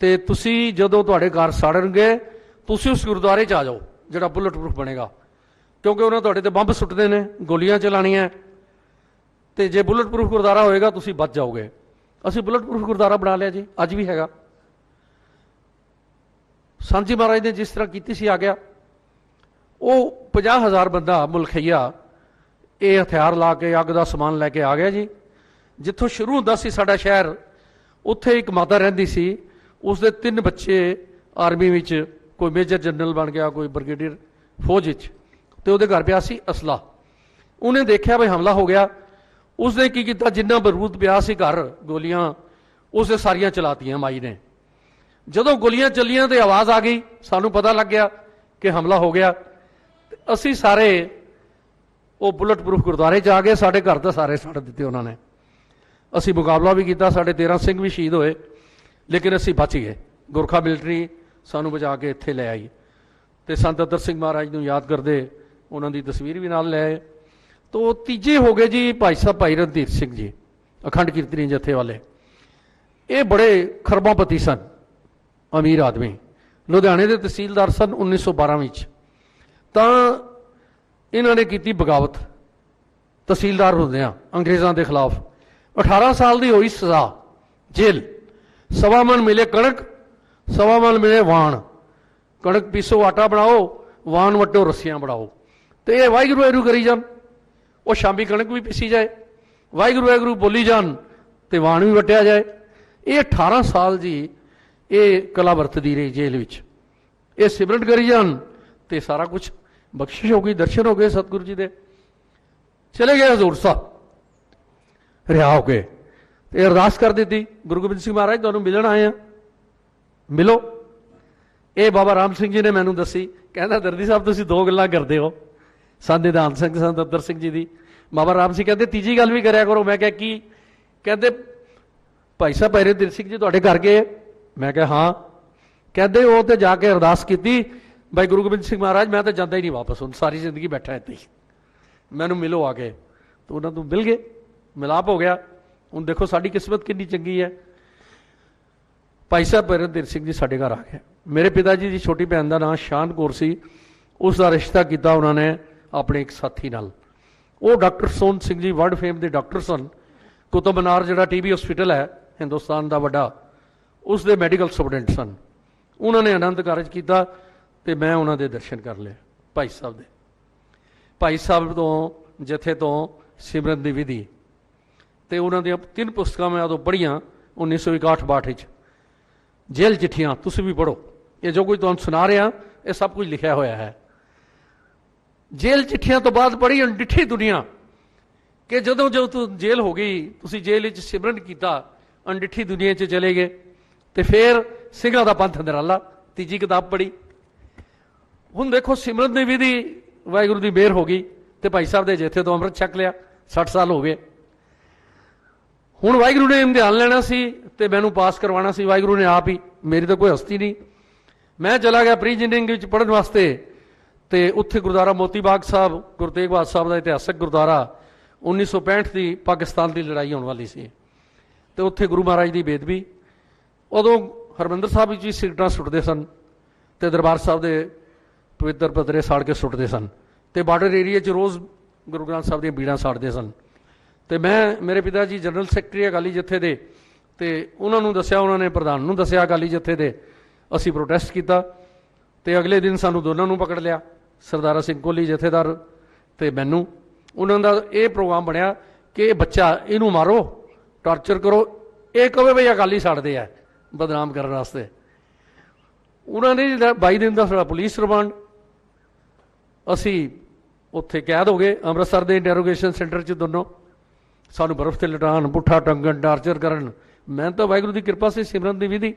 ਤੇ ਤੁਸੀਂ ਜਦੋਂ ਤੁਹਾਡੇ ਘਰ ਸਾੜਨਗੇ ਤੁਸੀਂ ਉਸ ਗੁਰਦੁਆਰੇ 'ਚ ਆ ਜਾਓ ਜਿਹੜਾ ਬੁਲਟ ਪ੍ਰੂਫ ਬਣੇਗਾ, ਕਿਉਂਕਿ ਉਹਨਾਂ ਤੁਹਾਡੇ ਤੇ ਬੰਬ ਸੁੱਟਦੇ ਨੇ, ਗੋਲੀਆਂ ਚਲਾਣੀਆਂ, ਤੇ ਜੇ ਬੁਲਟ ਪ੍ਰੂਫ ਗੁਰਦੁਆਰਾ ਹੋਏਗਾ ਤੁਸੀਂ ਬਚ ਜਾਓਗੇ। ਅਸੀਂ ਬੁਲਟ ਪ੍ਰੂਫ ਗੁਰਦੁਆਰਾ ਬਣਾ ਲਿਆ ਜੀ, ਅੱਜ ਵੀ ਹੈਗਾ। ਸੰਤ ਜੀ ਮਹਾਰਾਜ ਨੇ ਜਿਸ ਤਰ੍ਹਾਂ ਕੀਤੀ ਸੀ ਆ ਗਿਆ, ਉਹ 50,000 ਬੰਦਾ ਮੁਲਖਈਆ ਇਹ ਹਥਿਆਰ ਲਾ ਕੇ ਅੱਗ ਦਾ ਸਮਾਨ ਲੈ ਕੇ ਆ ਗਿਆ ਜੀ। ਜਿੱਥੋਂ ਸ਼ੁਰੂ ਹੁੰਦਾ ਸੀ ਸਾਡਾ ਸ਼ਹਿਰ, ਉੱਥੇ ਇੱਕ ਮਾਤਾ ਰਹਿੰਦੀ ਸੀ, ਉਸਦੇ 3 ਬੱਚੇ ਆਰਮੀ ਵਿੱਚ, ਕੋਈ ਮੇਜਰ ਜਨਰਲ ਬਣ ਗਿਆ, ਕੋਈ ਬ੍ਰਿਗੇਡੀਅਰ ਫੌਜ ਵਿੱਚ, ਤੇ ਉਹਦੇ ਘਰ ਪਿਆ ਸੀ ਅਸਲਾ। ਉਹਨੇ ਦੇਖਿਆ ਬਈ ਹਮਲਾ ਹੋ ਗਿਆ, ਉਸਨੇ ਕੀ ਕੀਤਾ, ਜਿੰਨਾ ਬਰੂਦ ਪਿਆ ਸੀ ਘਰ ਗੋਲੀਆਂ ਉਸਨੇ ਸਾਰੀਆਂ ਚਲਾਤੀਆਂ ਮਾਈ ਨੇ। ਜਦੋਂ ਗੋਲੀਆਂ ਚੱਲੀਆਂ ਤੇ ਆਵਾਜ਼ ਆ ਗਈ, ਸਾਨੂੰ ਪਤਾ ਲੱਗ ਗਿਆ ਕਿ ਹਮਲਾ ਹੋ ਗਿਆ, ਤੇ ਅਸੀਂ ਸਾਰੇ ਉਹ ਬੁਲਟ ਪ੍ਰੂਫ ਗੁਰਦੁਆਰੇ 'ਚ ਆ ਗਏ, ਸਾਡੇ ਘਰ ਤਾਂ ਸਾਰੇ ਸੜ ਦਿੱਤੇ ਉਹਨਾਂ ਨੇ। ਅਸੀਂ ਮੁਕਾਬਲਾ ਵੀ ਕੀਤਾ, ਸਾਡੇ 13 ਸਿੰਘ ਵੀ ਸ਼ਹੀਦ ਹੋਏ, ਲੇਕਿਨ ਅਸੀਂ ਬਚ ਗਏ। ਗੁਰਖਾ ਮਿਲਟਰੀ ਸਾਨੂੰ ਬਚਾ ਕੇ ਇੱਥੇ ਲੈ ਆਈ, ਤੇ ਸੰਤ ਅਤਰ ਸਿੰਘ ਮਹਾਰਾਜ ਨੂੰ ਯਾਦ ਕਰਦੇ ਉਹਨਾਂ ਦੀ ਤਸਵੀਰ ਵੀ ਨਾਲ ਲੈ ਆਏ। ਤੋ ਤੀਜੇ ਹੋ ਗਏ ਜੀ ਭਾਈ ਸਾਹਿਬ ਭਾਈ ਰਣਧੀਰ ਸਿੰਘ ਜੀ, ਅਖੰਡ ਕੀਰਤਨੀ ਜਥੇ ਵਾਲੇ। ਇਹ ਬੜੇ ਖਰਬਾਪਤੀ ਸਨ, ਅਮੀਰ ਆਦਮੀ, ਲੁਧਿਆਣੇ ਦੇ ਤਹਿਸੀਲਦਾਰ ਸਨ 1912 ਵਿੱਚ। ਤਾਂ ਇਹਨਾਂ ਨੇ ਕੀਤੀ ਬਗਾਵਤ ਤਹਿਸੀਲਦਾਰ ਹੁੰਦਿਆਂ ਅੰਗਰੇਜ਼ਾਂ ਦੇ ਖਿਲਾਫ। 18 ਸਾਲ ਦੀ ਹੋਈ ਸਜ਼ਾ, ਜੇਲ੍ਹ। 1.25 ਮਣ ਮਿਲੇ ਕਣਕ, 1.25 ਮਣ ਮਿਲੇ ਵਾਣ। ਕਣਕ ਪੀਸੋ ਆਟਾ ਬਣਾਓ, ਵਾਣ ਵੱਟੋ ਰੱਸੀਆਂ ਬਣਾਓ, ਤੇ ਇਹ ਵਾਹਿਗੁਰੂ ਵਾਹਿਗੁਰੂ ਕਰੀ ਜਾਣ। ਉਹ ਸ਼ਾਮੀ ਕਣਕ ਵੀ ਪੀਸੀ ਜਾਏ, ਵਾਹਿਗੁਰੂ ਵਾਹਿਗੁਰੂ ਬੋਲੀ ਜਾਣ, ਤੇ ਵਾਣ ਵੀ ਵਟਿਆ ਜਾਏ। ਇਹ 18 ਸਾਲ ਜੀ ਇਹ ਕਲਾ ਵਰਤਦੀ ਰਹੀ ਜੇਲ੍ਹ ਵਿੱਚ। ਇਹ ਸਿਮਰਨ ਕਰੀ ਜਾਣ ਤੇ ਸਾਰਾ ਕੁਝ ਬਖਸ਼ਿਸ਼ ਹੋ ਗਈ, ਦਰਸ਼ਨ ਹੋ ਗਏ ਸਤਿਗੁਰੂ ਜੀ ਦੇ। ਚਲੇ ਗਏ ਹਜ਼ੂਰ ਸਾਹਿਬ ਰਿਹਾ ਹੋ ਕੇ, ਤੇ ਅਰਦਾਸ ਕਰ ਦਿੱਤੀ, ਗੁਰੂ ਗੋਬਿੰਦ ਸਿੰਘ ਮਹਾਰਾਜ ਤੁਹਾਨੂੰ ਮਿਲਣ ਆਏ ਆ, ਮਿਲੋ। ਇਹ ਬਾਬਾ ਰਾਮ ਸਿੰਘ ਜੀ ਨੇ ਮੈਨੂੰ ਦੱਸੀ, ਕਹਿੰਦਾ ਦਰਦੀ ਸਾਹਿਬ ਤੁਸੀਂ 2 ਗੱਲਾਂ ਕਰਦੇ ਹੋ, ਸੰਤ ਨਿਧਾਨ ਸਿੰਘ, ਸੰਤ ਅਤਰ ਸਿੰਘ ਜੀ ਦੀ। ਬਾਬਾ ਰਾਮ ਸਿੰਘ ਕਹਿੰਦੇ ਤੀਜੀ ਗੱਲ ਵੀ ਕਰਿਆ ਕਰੋ। ਮੈਂ ਕਿਹਾ ਕੀ? ਕਹਿੰਦੇ ਭਾਈ ਸਾਹਿਬ ਭਾਈ ਰਣਧੀਰ ਸਿੰਘ ਜੀ ਤੁਹਾਡੇ ਘਰ ਗਏ? ਮੈਂ ਕਿਹਾ ਹਾਂ। ਕਹਿੰਦੇ ਉਹ ਤੇ ਜਾ ਕੇ ਅਰਦਾਸ ਕੀਤੀ, ਭਾਈ ਗੁਰੂ ਗੋਬਿੰਦ ਸਿੰਘ ਮਹਾਰਾਜ ਮੈਂ ਤਾਂ ਜਾਂਦਾ ਹੀ ਨਹੀਂ ਵਾਪਸ, ਹੁਣ ਸਾਰੀ ਜ਼ਿੰਦਗੀ ਬੈਠਾ ਇੱਥੇ ਹੀ, ਮੈਨੂੰ ਮਿਲੋ ਆ ਕੇ। ਤਾਂ ਉਹਨਾਂ ਤੋਂ ਮਿਲ ਗਏ, ਮਿਲਾਪ ਹੋ ਗਿਆ। ਹੁਣ ਦੇਖੋ ਸਾਡੀ ਕਿਸਮਤ ਕਿੰਨੀ ਚੰਗੀ ਹੈ। ਭਾਈ ਸਾਹਿਬ ਭਾਈ ਰਣਧੀਰ ਸਿੰਘ ਜੀ ਸਾਡੇ ਘਰ ਆ ਗਏ। ਮੇਰੇ ਪਿਤਾ ਜੀ ਦੀ ਛੋਟੀ ਭੈਣ ਦਾ ਨਾਮ ਸ਼ਾਨ ਕੌਰ ਸੀ, ਉਸ ਦਾ ਰਿਸ਼ਤਾ ਕੀਤਾ ਉਹਨਾਂ ਨੇ ਆਪਣੇ ਇੱਕ ਸਾਥੀ ਨਾਲ। ਉਹ doctor Sohan Singh ji world fame ਦੇ ਡਾਕਟਰ ਸਨ। ਕੁਤਬ ਮੀਨਾਰ ਜਿਹੜਾ TB ਹਸਪੀਟਲ ਹੈ ਹਿੰਦੁਸਤਾਨ ਦਾ ਵੱਡਾ, ਉਸ ਦੇ ਮੈਡੀਕਲ ਸੁਪਰਡੈਂਟ ਸਨ। ਉਹਨਾਂ ਨੇ ਆਨੰਦ ਕਾਰਜ ਕੀਤਾ ਤੇ ਮੈਂ ਉਹਨਾਂ ਦੇ ਦਰਸ਼ਨ ਕਰ ਲਏ ਭਾਈ ਸਾਹਿਬ ਦੇ। ਭਾਈ ਸਾਹਿਬ ਤੋਂ ਜਥੇ ਤੋਂ ਸਿਮਰਨ ਦੀ ਵਿਧੀ, ਤੇ ਉਹਨਾਂ ਦੀਆਂ 3 ਪੁਸਤਕਾਂ ਮੈਂ ਉਦੋਂ ਪੜ੍ਹੀਆਂ 1961-62 ਵਿੱਚ। ਜੇਲ੍ਹ ਚਿੱਠੀਆਂ ਤੁਸੀਂ ਵੀ ਪੜ੍ਹੋ, ਇਹ ਜੋ ਕੁਝ ਤੁਹਾਨੂੰ ਸੁਣਾ ਰਿਹਾ ਇਹ ਸਭ ਕੁਝ ਲਿਖਿਆ ਹੋਇਆ ਹੈ। ਜੇਲ੍ਹ ਚਿੱਠੀਆਂ ਤੋਂ ਬਾਅਦ ਪੜ੍ਹੀ ਅਣਡਿੱਠੀ ਦੁਨੀਆ, ਕਿ ਜਦੋਂ ਜੇਲ੍ਹ ਹੋ ਗਈ, ਤੁਸੀਂ ਜੇਲ੍ਹ ਵਿੱਚ ਸਿਮਰਨ ਕੀਤਾ, ਅਣਡਿੱਠੀ ਦੁਨੀਆ 'ਚ ਚਲੇ ਗਏ, ਤੇ ਫਿਰ ਸਿੰਘਾਂ ਦਾ ਪੰਥ ਨਿਰਾਲਾ, ਤੀਜੀ ਕਿਤਾਬ ਪੜ੍ਹੀ। ਹੁਣ ਦੇਖੋ ਸਿਮਰਨ ਦੀ ਵਿਧੀ, ਵਾਹਿਗੁਰੂ ਦੀ ਮਿਹਰ ਹੋ ਗਈ, ਤੇ ਭਾਈ ਸਾਹਿਬ ਦੇ ਜਥੇ ਤੋਂ ਅੰਮ੍ਰਿਤ ਛਕ ਲਿਆ, 60 ਸਾਲ ਹੋ ਗਏ। ਹੁਣ ਵਾਹਿਗੁਰੂ ਨੇ ਇਮਤਿਹਾਨ ਲੈਣਾ ਸੀ ਤੇ ਮੈਨੂੰ ਪਾਸ ਕਰਵਾਉਣਾ ਸੀ, ਵਾਹਿਗੁਰੂ ਨੇ ਆਪ ਹੀ, ਮੇਰੀ ਤਾਂ ਕੋਈ ਹਸਤੀ ਨਹੀਂ। ਮੈਂ ਚਲਾ ਗਿਆ ਪ੍ਰੀ ਇੰਜੀਨੀਅਰਿੰਗ ਵਿੱਚ ਪੜ੍ਹਨ ਵਾਸਤੇ, ਤੇ ਉੱਥੇ ਗੁਰਦੁਆਰਾ ਮੋਤੀ ਬਾਗ ਸਾਹਿਬ, ਗੁਰੂ ਤੇਗ ਬਹਾਦਰ ਸਾਹਿਬ ਦਾ ਇਤਿਹਾਸਕ ਗੁਰਦੁਆਰਾ, 1965 ਦੀ ਪਾਕਿਸਤਾਨ ਦੀ ਲੜਾਈ ਹੋਣ ਵਾਲੀ ਸੀ, ਤੇ ਉੱਥੇ ਗੁਰੂ ਮਹਾਰਾਜ ਦੀ ਬੇਦਬੀ। ਉਦੋਂ ਹਰਮੰਦਰ ਸਾਹਿਬ ਵਿੱਚ ਵੀ ਸਿਗਰਟਾਂ ਸੁੱਟਦੇ ਸਨ, ਤੇ ਦਰਬਾਰ ਸਾਹਿਬ ਦੇ ਪਵਿੱਤਰ ਪੱਤਰੇ ਸਾੜ ਕੇ ਸੁੱਟਦੇ ਸਨ, ਤੇ ਬਾਰਡਰ ਏਰੀਆ 'ਚ ਰੋਜ਼ ਗੁਰੂ ਗ੍ਰੰਥ ਸਾਹਿਬ ਦੀਆਂ ਬੀੜਾਂ ਸਾੜਦੇ ਸਨ। ਤੇ ਮੈਂ, ਮੇਰੇ ਪਿਤਾ ਜੀ ਜਨਰਲ ਸੈਕਟਰੀ ਅਕਾਲੀ ਜਥੇ ਦੇ, ਤੇ ਉਹਨਾਂ ਨੂੰ ਦੱਸਿਆ, ਉਹਨਾਂ ਨੇ ਪ੍ਰਧਾਨ ਨੂੰ ਦੱਸਿਆ ਅਕਾਲੀ ਜਥੇ ਦੇ। ਅਸੀਂ ਪ੍ਰੋਟੈਸਟ ਕੀਤਾ, ਤੇ ਅਗਲੇ ਦਿਨ ਸਾਨੂੰ ਦੋਨਾਂ ਨੂੰ ਪਕੜ ਲਿਆ, ਸਰਦਾਰਾ ਸਿੰਘ ਕੋਹਲੀ ਜਥੇਦਾਰ ਤੇ ਮੈਨੂੰ। ਉਹਨਾਂ ਦਾ ਇਹ ਪ੍ਰੋਗਰਾਮ ਬਣਿਆ ਕਿ ਇਹ ਬੱਚਾ, ਇਹਨੂੰ ਮਾਰੋ, ਟਾਰਚਰ ਕਰੋ, ਇਹ ਕਹੇ ਬਈ ਅਕਾਲੀ ਸਾੜਦੇ ਆ, ਬਦਨਾਮ ਕਰਨ ਵਾਸਤੇ। ਉਹਨਾਂ ਨੇ 22 ਦਿਨ ਦਾ ਸਾਡਾ ਪੁਲਿਸ ਰਿਮਾਂਡ। ਅਸੀਂ ਉੱਥੇ ਕੈਦ ਹੋ ਗਏ ਅੰਮ੍ਰਿਤਸਰ ਦੇ ਇੰਟਰੋਗੇਸ਼ਨ ਸੈਂਟਰ 'ਚ ਦੋਨੋਂ। ਸਾਨੂੰ ਬਰਫ਼ ਤੇ ਲਟਾਉਣ, ਪੁੱਠਾ ਟੰਗਣ, ਟਾਰਚਰ ਕਰਨ। ਮੈਂ ਤਾਂ ਵਾਹਿਗੁਰੂ ਦੀ ਕਿਰਪਾ ਸੀ, ਸਿਮਰਨ ਦੀ ਵਿਧੀ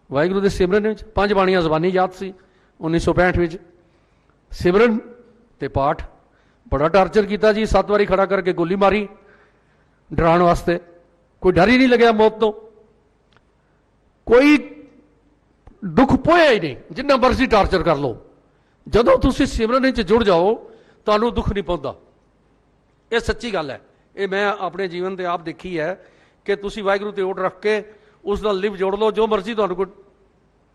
ਵਾਹਿਗੁਰੂ ਦੇ ਸਿਮਰਨ ਵਿੱਚ 5 ਬਾਣੀਆਂ ਜ਼ਬਾਨੀ ਯਾਦ ਸੀ 1965 ਵਿੱਚ। ਸਿਮਰਨ ਤੇ ਪਾਠ ਬੜਾ ਟਾਰਚਰ ਕੀਤਾ ਜੀ, 7 ਵਾਰੀ ਖੜਾ ਕਰਕੇ ਗੋਲੀ ਮਾਰੀ ਡਰਾਉਣ ਵਾਸਤੇ। ਕੋਈ ਡਰ ਹੀ ਨਹੀਂ ਲੱਗਿਆ ਮੌਤ ਤੋਂ, ਕੋਈ ਦੁੱਖ ਪੋਇਆ ਹੀ ਨਹੀਂ, ਜਿੰਨਾ ਮਰਜ਼ੀ ਟਾਰਚਰ ਕਰ ਲਓ। ਜਦੋਂ ਤੁਸੀਂ ਸਿਮਰਨ ਵਿੱਚ ਜੁੜ ਜਾਓ ਤੁਹਾਨੂੰ ਦੁੱਖ ਨਹੀਂ ਪਹੁੰਚਦਾ। ਇਹ ਸੱਚੀ ਗੱਲ ਹੈ, ਇਹ ਮੈਂ ਆਪਣੇ ਜੀਵਨ ਤੇ ਆਪ ਦੇਖੀ ਹੈ ਕਿ ਤੁਸੀਂ ਵਾਹਿਗੁਰੂ ਤੇ ਓਟ ਰੱਖ ਕੇ ਉਸ ਨਾਲ ਲਿਵ ਜੋੜ ਲਓ। ਜੋ ਮਰਜ਼ੀ ਤੁਹਾਨੂੰ ਕੋਈ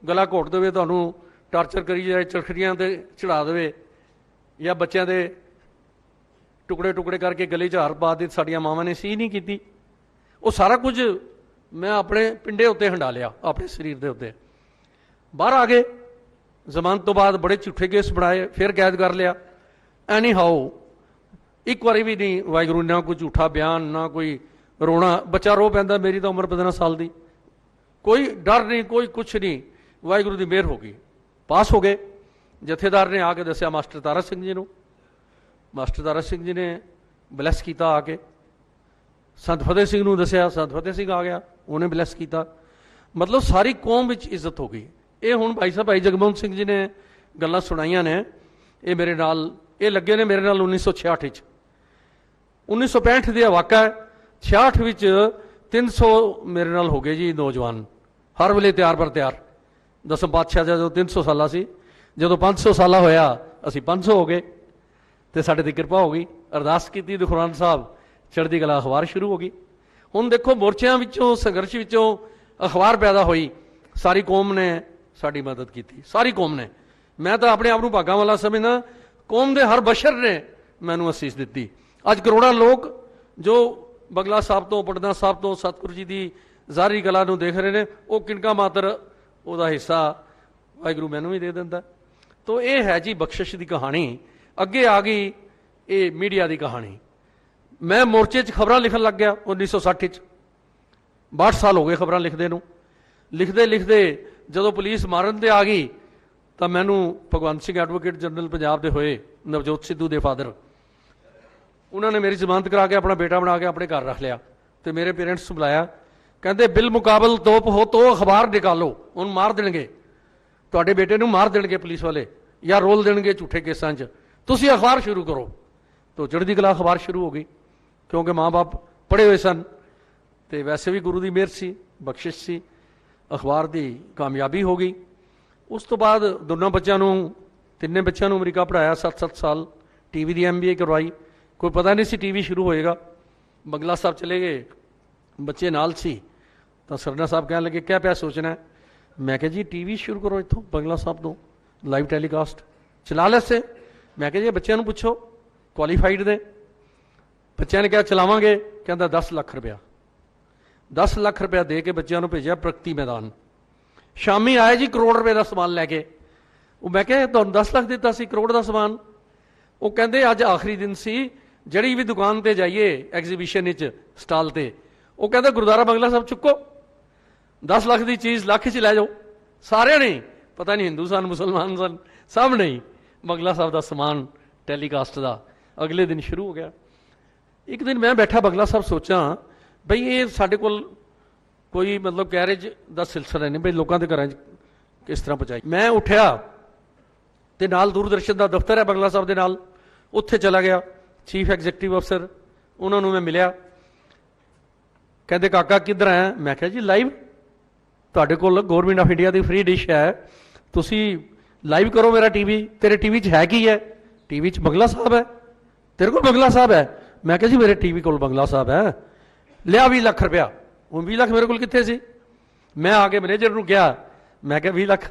ਗਲਾ ਘੋਟ ਦੇਵੇ, ਤੁਹਾਨੂੰ ਟਾਰਚਰ ਕਰੀ ਜਾਏ, ਚਰਖੜੀਆਂ ਤੇ ਚੜਾ ਦੇਵੇ, ਜਾਂ ਬੱਚਿਆਂ ਦੇ ਟੁਕੜੇ ਟੁਕੜੇ ਕਰਕੇ ਗਲੇ 'ਚ ਹਾਰ ਪਾ ਦੇ, ਸਾਡੀਆਂ ਮਾਵਾਂ ਨੇ ਸੀ ਨਹੀਂ ਕੀਤੀ। ਉਹ ਸਾਰਾ ਕੁਝ ਮੈਂ ਆਪਣੇ ਪਿੰਡੇ ਉੱਤੇ ਹੰਡਾ ਲਿਆ, ਆਪਣੇ ਸਰੀਰ ਦੇ ਉੱਤੇ। ਬਾਹਰ ਆ ਗਏ, ਜ਼ਮਾਨਤ ਤੋਂ ਬਾਅਦ ਬੜੇ ਝੂਠੇ ਕੇਸ ਬਣਾਏ, ਫਿਰ ਕੈਦ ਕਰ ਲਿਆ। ਐਨੀ ਹਾਓ ਇੱਕ ਵਾਰੀ ਵੀ ਨਹੀਂ ਵਾਹਿਗੁਰੂ, ਨਾ ਕੋਈ ਝੂਠਾ ਬਿਆਨ, ਨਾ ਕੋਈ ਰੋਣਾ। ਬੱਚਾ ਰੋ ਪੈਂਦਾ, ਮੇਰੀ ਤਾਂ ਉਮਰ 15 ਸਾਲ ਦੀ, ਕੋਈ ਡਰ ਨਹੀਂ, ਕੋਈ ਕੁਛ ਨਹੀਂ। ਵਾਹਿਗੁਰੂ ਦੀ ਮਿਹਰ ਹੋ ਗਈ, ਪਾਸ ਹੋ ਗਏ। ਜਥੇਦਾਰ ਨੇ ਆ ਕੇ ਦੱਸਿਆ ਮਾਸਟਰ ਤਾਰਾ ਸਿੰਘ ਜੀ ਨੂੰ, ਮਾਸਟਰ ਤਾਰਾ ਸਿੰਘ ਜੀ ਨੇ ਬਲੈਸ ਕੀਤਾ ਆ ਕੇ। ਸੰਤ ਫਤਿਹ ਸਿੰਘ ਨੂੰ ਦੱਸਿਆ, ਸੰਤ ਫਤਿਹ ਸਿੰਘ ਆ ਗਿਆ, ਉਹਨੇ ਬਲੈਸ ਕੀਤਾ। ਮਤਲਬ ਸਾਰੀ ਕੌਮ ਵਿੱਚ ਇੱਜ਼ਤ ਹੋ ਗਈ। ਇਹ ਹੁਣ ਭਾਈ ਸਾਹਿਬ ਭਾਈ ਜਗਮੋਹਨ ਸਿੰਘ ਜੀ ਨੇ ਗੱਲਾਂ ਸੁਣਾਈਆਂ ਨੇ, ਇਹ ਮੇਰੇ ਨਾਲ, ਇਹ ਲੱਗੇ ਨੇ ਮੇਰੇ ਨਾਲ 1966 ਵਿੱਚ। 1965 ਦਾ ਵਾਕਾ ਹੈ, 66 ਵਿੱਚ 300 ਮੇਰੇ ਨਾਲ ਹੋ ਗਏ ਜੀ ਨੌਜਵਾਨ, ਹਰ ਵੇਲੇ ਤਿਆਰ ਬਰ ਤਿਆਰ। ਦਸਮ ਪਾਤਸ਼ਾਹ ਜਦੋਂ 300 ਸਾਲਾ ਸੀ, ਜਦੋਂ 500 ਸਾਲਾ ਹੋਇਆ ਅਸੀਂ 500 ਹੋ ਗਏ, ਤੇ ਸਾਡੇ ਦੀ ਕਿਰਪਾ ਹੋ ਗਈ। ਅਰਦਾਸ ਕੀਤੀ ਦੁਖਰਾਨ ਸਾਹਿਬ, ਚੜ੍ਹਦੀ ਕਲਾ ਅਖਬਾਰ ਸ਼ੁਰੂ ਹੋ ਗਈ। ਹੁਣ ਦੇਖੋ, ਮੋਰਚਿਆਂ ਵਿੱਚੋਂ, ਸੰਘਰਸ਼ ਵਿੱਚੋਂ ਅਖਬਾਰ ਪੈਦਾ ਹੋਈ। ਸਾਰੀ ਕੌਮ ਨੇ ਸਾਡੀ ਮਦਦ ਕੀਤੀ, ਸਾਰੀ ਕੌਮ ਨੇ। ਮੈਂ ਤਾਂ ਆਪਣੇ ਆਪ ਨੂੰ ਭਾਗਾਂ ਵਾਲਾ ਸਮਝਦਾ, ਕੌਮ ਦੇ ਹਰ ਬਸ਼ਰ ਨੇ ਮੈਨੂੰ ਅਸੀਸ ਦਿੱਤੀ। ਅੱਜ ਕਰੋੜਾਂ ਲੋਕ ਜੋ ਬੰਗਲਾ ਸਾਹਿਬ ਤੋਂ, ਪਟਨਾ ਸਾਹਿਬ ਤੋਂ ਸਤਿਗੁਰੂ ਜੀ ਦੀ ਜ਼ਾਹਰੀ ਕਲਾ ਨੂੰ ਦੇਖ ਰਹੇ ਨੇ, ਉਹ ਕਿਣਕਾ ਮਾਤਰ ਉਹਦਾ ਹਿੱਸਾ ਵਾਹਿਗੁਰੂ ਮੈਨੂੰ ਵੀ ਦੇ ਦਿੰਦਾ। ਤੋ ਇਹ ਹੈ ਜੀ ਬਖਸ਼ਿਸ਼ ਦੀ ਕਹਾਣੀ। ਅੱਗੇ ਆ ਗਈ ਇਹ ਮੀਡੀਆ ਦੀ ਕਹਾਣੀ। ਮੈਂ ਮੋਰਚੇ 'ਚ ਖਬਰਾਂ ਲਿਖਣ ਲੱਗ ਗਿਆ 1960 'ਚ। 62 ਸਾਲ ਹੋ ਗਏ ਖਬਰਾਂ ਲਿਖਦੇ ਨੂੰ। ਲਿਖਦੇ ਲਿਖਦੇ ਜਦੋਂ ਪੁਲਿਸ ਮਾਰਨ ਤੇ ਆ ਗਈ ਤਾਂ ਮੈਨੂੰ ਭਗਵੰਤ ਸਿੰਘ ਐਡਵੋਕੇਟ ਜਨਰਲ ਪੰਜਾਬ ਦੇ ਹੋਏ, ਨਵਜੋਤ ਸਿੱਧੂ ਦੇ ਫਾਦਰ, ਉਹਨਾਂ ਨੇ ਮੇਰੀ ਜ਼ਮਾਨਤ ਕਰਾ ਕੇ ਆਪਣਾ ਬੇਟਾ ਬਣਾ ਕੇ ਆਪਣੇ ਘਰ ਰੱਖ ਲਿਆ। ਤੇ ਮੇਰੇ ਪੇਰੈਂਟਸ ਨੂੰ ਬੁਲਾਇਆ, ਕਹਿੰਦੇ ਬਿਲ ਮੁਕਾਬਲ ਤੋਪ ਹੋ ਤੋ ਅਖਬਾਰ ਨਿਕਾਲੋ, ਉਹਨੂੰ ਮਾਰ ਦੇਣਗੇ, ਤੁਹਾਡੇ ਬੇਟੇ ਨੂੰ ਮਾਰ ਦੇਣਗੇ ਪੁਲਿਸ ਵਾਲੇ, ਜਾਂ ਰੋਲ ਦੇਣਗੇ ਝੂਠੇ ਕੇਸਾਂ 'ਚ, ਤੁਸੀਂ ਅਖਬਾਰ ਸ਼ੁਰੂ ਕਰੋ। ਤੋ ਚੜ੍ਹਦੀ ਕਲਾ ਅਖਬਾਰ ਸ਼ੁਰੂ ਹੋ ਗਈ, ਕਿਉਂਕਿ ਮਾਂ-ਬਾਪ ਪੜ੍ਹੇ ਹੋਏ ਸਨ ਤੇ ਵੈਸੇ ਵੀ ਗੁਰੂ ਦੀ ਮਿਹਰ ਸੀ, ਬਖਸ਼ਿਸ਼ ਸੀ। ਅਖਬਾਰ ਦੀ ਕਾਮਯਾਬੀ ਹੋ ਗਈ। ਉਸ ਤੋਂ ਬਾਅਦ ਦੋਨਾਂ ਬੱਚਿਆਂ ਨੂੰ, ਤਿੰਨੇ ਬੱਚਿਆਂ ਨੂੰ ਅਮਰੀਕਾ ਪੜ੍ਹਾਇਆ 7-7 ਸਾਲ, ਟੀਵੀ ਦੀ MBA ਕਰਵਾਈ। ਕੋਈ ਪਤਾ ਨਹੀਂ ਸੀ ਟੀਵੀ ਸ਼ੁਰੂ ਹੋਏਗਾ। ਬੰਗਲਾ ਸਾਹਿਬ ਚਲੇ ਗਏ, ਬੱਚੇ ਨਾਲ ਸੀ, ਤਾਂ ਸਰਨਾ ਸਾਹਿਬ ਕਹਿਣ ਲੱਗੇ ਕਿਆ ਪਿਆ ਸੋਚਣਾ। ਮੈਂ ਕਿਹਾ ਜੀ ਟੀਵੀ ਸ਼ੁਰੂ ਕਰੋ ਇੱਥੋਂ ਬੰਗਲਾ ਸਾਹਿਬ ਤੋਂ, ਲਾਈਵ ਟੈਲੀਕਾਸਟ ਚਲਾ ਲੈਸੇ। ਮੈਂ ਕਿਹਾ ਜੀ ਬੱਚਿਆਂ ਨੂੰ ਪੁੱਛੋ ਕੁਆਲੀਫਾਈਡ ਦੇ। ਬੱਚਿਆਂ ਨੇ ਕਿਹਾ ਚਲਾਵਾਂਗੇ। ਕਹਿੰਦਾ 10 ਲੱਖ ਰੁਪਇਆ, 10 ਲੱਖ ਰੁਪਇਆ ਦੇ ਕੇ ਬੱਚਿਆਂ ਨੂੰ ਭੇਜਿਆ ਪ੍ਰਗਤੀ ਮੈਦਾਨ। ਸ਼ਾਮੀ ਆਏ ਜੀ ਕਰੋੜ ਰੁਪਏ ਦਾ ਸਮਾਨ ਲੈ ਕੇ। ਉਹ ਮੈਂ ਕਿਹਾ ਤੁਹਾਨੂੰ 10 ਲੱਖ ਦਿੱਤਾ ਸੀ, ਕਰੋੜ ਦਾ ਸਮਾਨ। ਉਹ ਕਹਿੰਦੇ ਅੱਜ ਆਖਰੀ ਦਿਨ ਸੀ, ਜਿਹੜੀ ਵੀ ਦੁਕਾਨ ਤੇ ਜਾਈਏ ਐਗਜ਼ੀਬਿਸ਼ਨ ਵਿੱਚ, ਸਟਾਲ ਤੇ, ਉਹ ਕਹਿੰਦੇ ਗੁਰਦੁਆਰਾ ਬੰਗਲਾ ਸਾਹਿਬ ਚੁੱਕੋ, 10 ਲੱਖ ਦੀ ਚੀਜ਼ ਲੱਖ 'ਚ ਲੈ ਜਾਓ। ਸਾਰਿਆਂ ਨੇ, ਪਤਾ ਨਹੀਂ ਹਿੰਦੂ ਸਨ ਮੁਸਲਮਾਨ ਸਨ, ਸਭ ਨੇ ਬੰਗਲਾ ਸਾਹਿਬ ਦਾ ਸਮਾਨ ਟੈਲੀਕਾਸਟ ਦਾ ਅਗਲੇ ਦਿਨ ਸ਼ੁਰੂ ਹੋ ਗਿਆ। ਇੱਕ ਦਿਨ ਮੈਂ ਬੈਠਾ ਬੰਗਲਾ ਸਾਹਿਬ, ਸੋਚਾਂ ਬਈ ਇਹ ਸਾਡੇ ਕੋਲ ਕੋਈ ਮਤਲਬ ਕੈਰੇਜ ਦਾ ਸਿਲਸਿਲਾ ਨਹੀਂ, ਬਈ ਲੋਕਾਂ ਦੇ ਘਰਾਂ 'ਚ ਕਿਸ ਤਰ੍ਹਾਂ ਪਹੁੰਚਾਈ। ਮੈਂ ਉੱਠਿਆ ਤੇ ਨਾਲ ਦੂਰਦਰਸ਼ਨ ਦਾ ਦਫ਼ਤਰ ਹੈ ਬੰਗਲਾ ਸਾਹਿਬ ਦੇ ਨਾਲ, ਉੱਥੇ ਚਲਾ ਗਿਆ। ਚੀਫ ਐਗਜ਼ੀਕਟਿਵ ਅਫਸਰ, ਉਹਨਾਂ ਨੂੰ ਮੈਂ ਮਿਲਿਆ। ਕਹਿੰਦੇ ਕਾਕਾ ਕਿੱਧਰ ਆਇਆ? ਮੈਂ ਕਿਹਾ ਜੀ ਲਾਈਵ, ਤੁਹਾਡੇ ਕੋਲ government of India the free dish ਹੈ, ਤੁਸੀਂ ਲਾਈਵ ਕਰੋ ਮੇਰਾ ਟੀਵੀ। ਤੇਰੇ ਟੀਵੀ 'ਚ ਹੈ ਕੀ ਹੈ? ਟੀਵੀ 'ਚ ਬੰਗਲਾ ਸਾਹਿਬ ਹੈ। ਤੇਰੇ ਕੋਲ ਬੰਗਲਾ ਸਾਹਿਬ ਹੈ? ਮੈਂ ਕਿਹਾ ਜੀ ਮੇਰੇ ਟੀਵੀ ਕੋਲ ਬੰਗਲਾ ਸਾਹਿਬ ਹੈ। ਲਿਆ 20 ਲੱਖ ਰੁਪਇਆ। ਹੁਣ 20 ਲੱਖ ਮੇਰੇ ਕੋਲ ਕਿੱਥੇ ਸੀ? ਮੈਂ ਆ ਕੇ ਮੈਨੇਜਰ ਨੂੰ ਕਿਹਾ, ਮੈਂ ਕਿਹਾ 20 ਲੱਖ।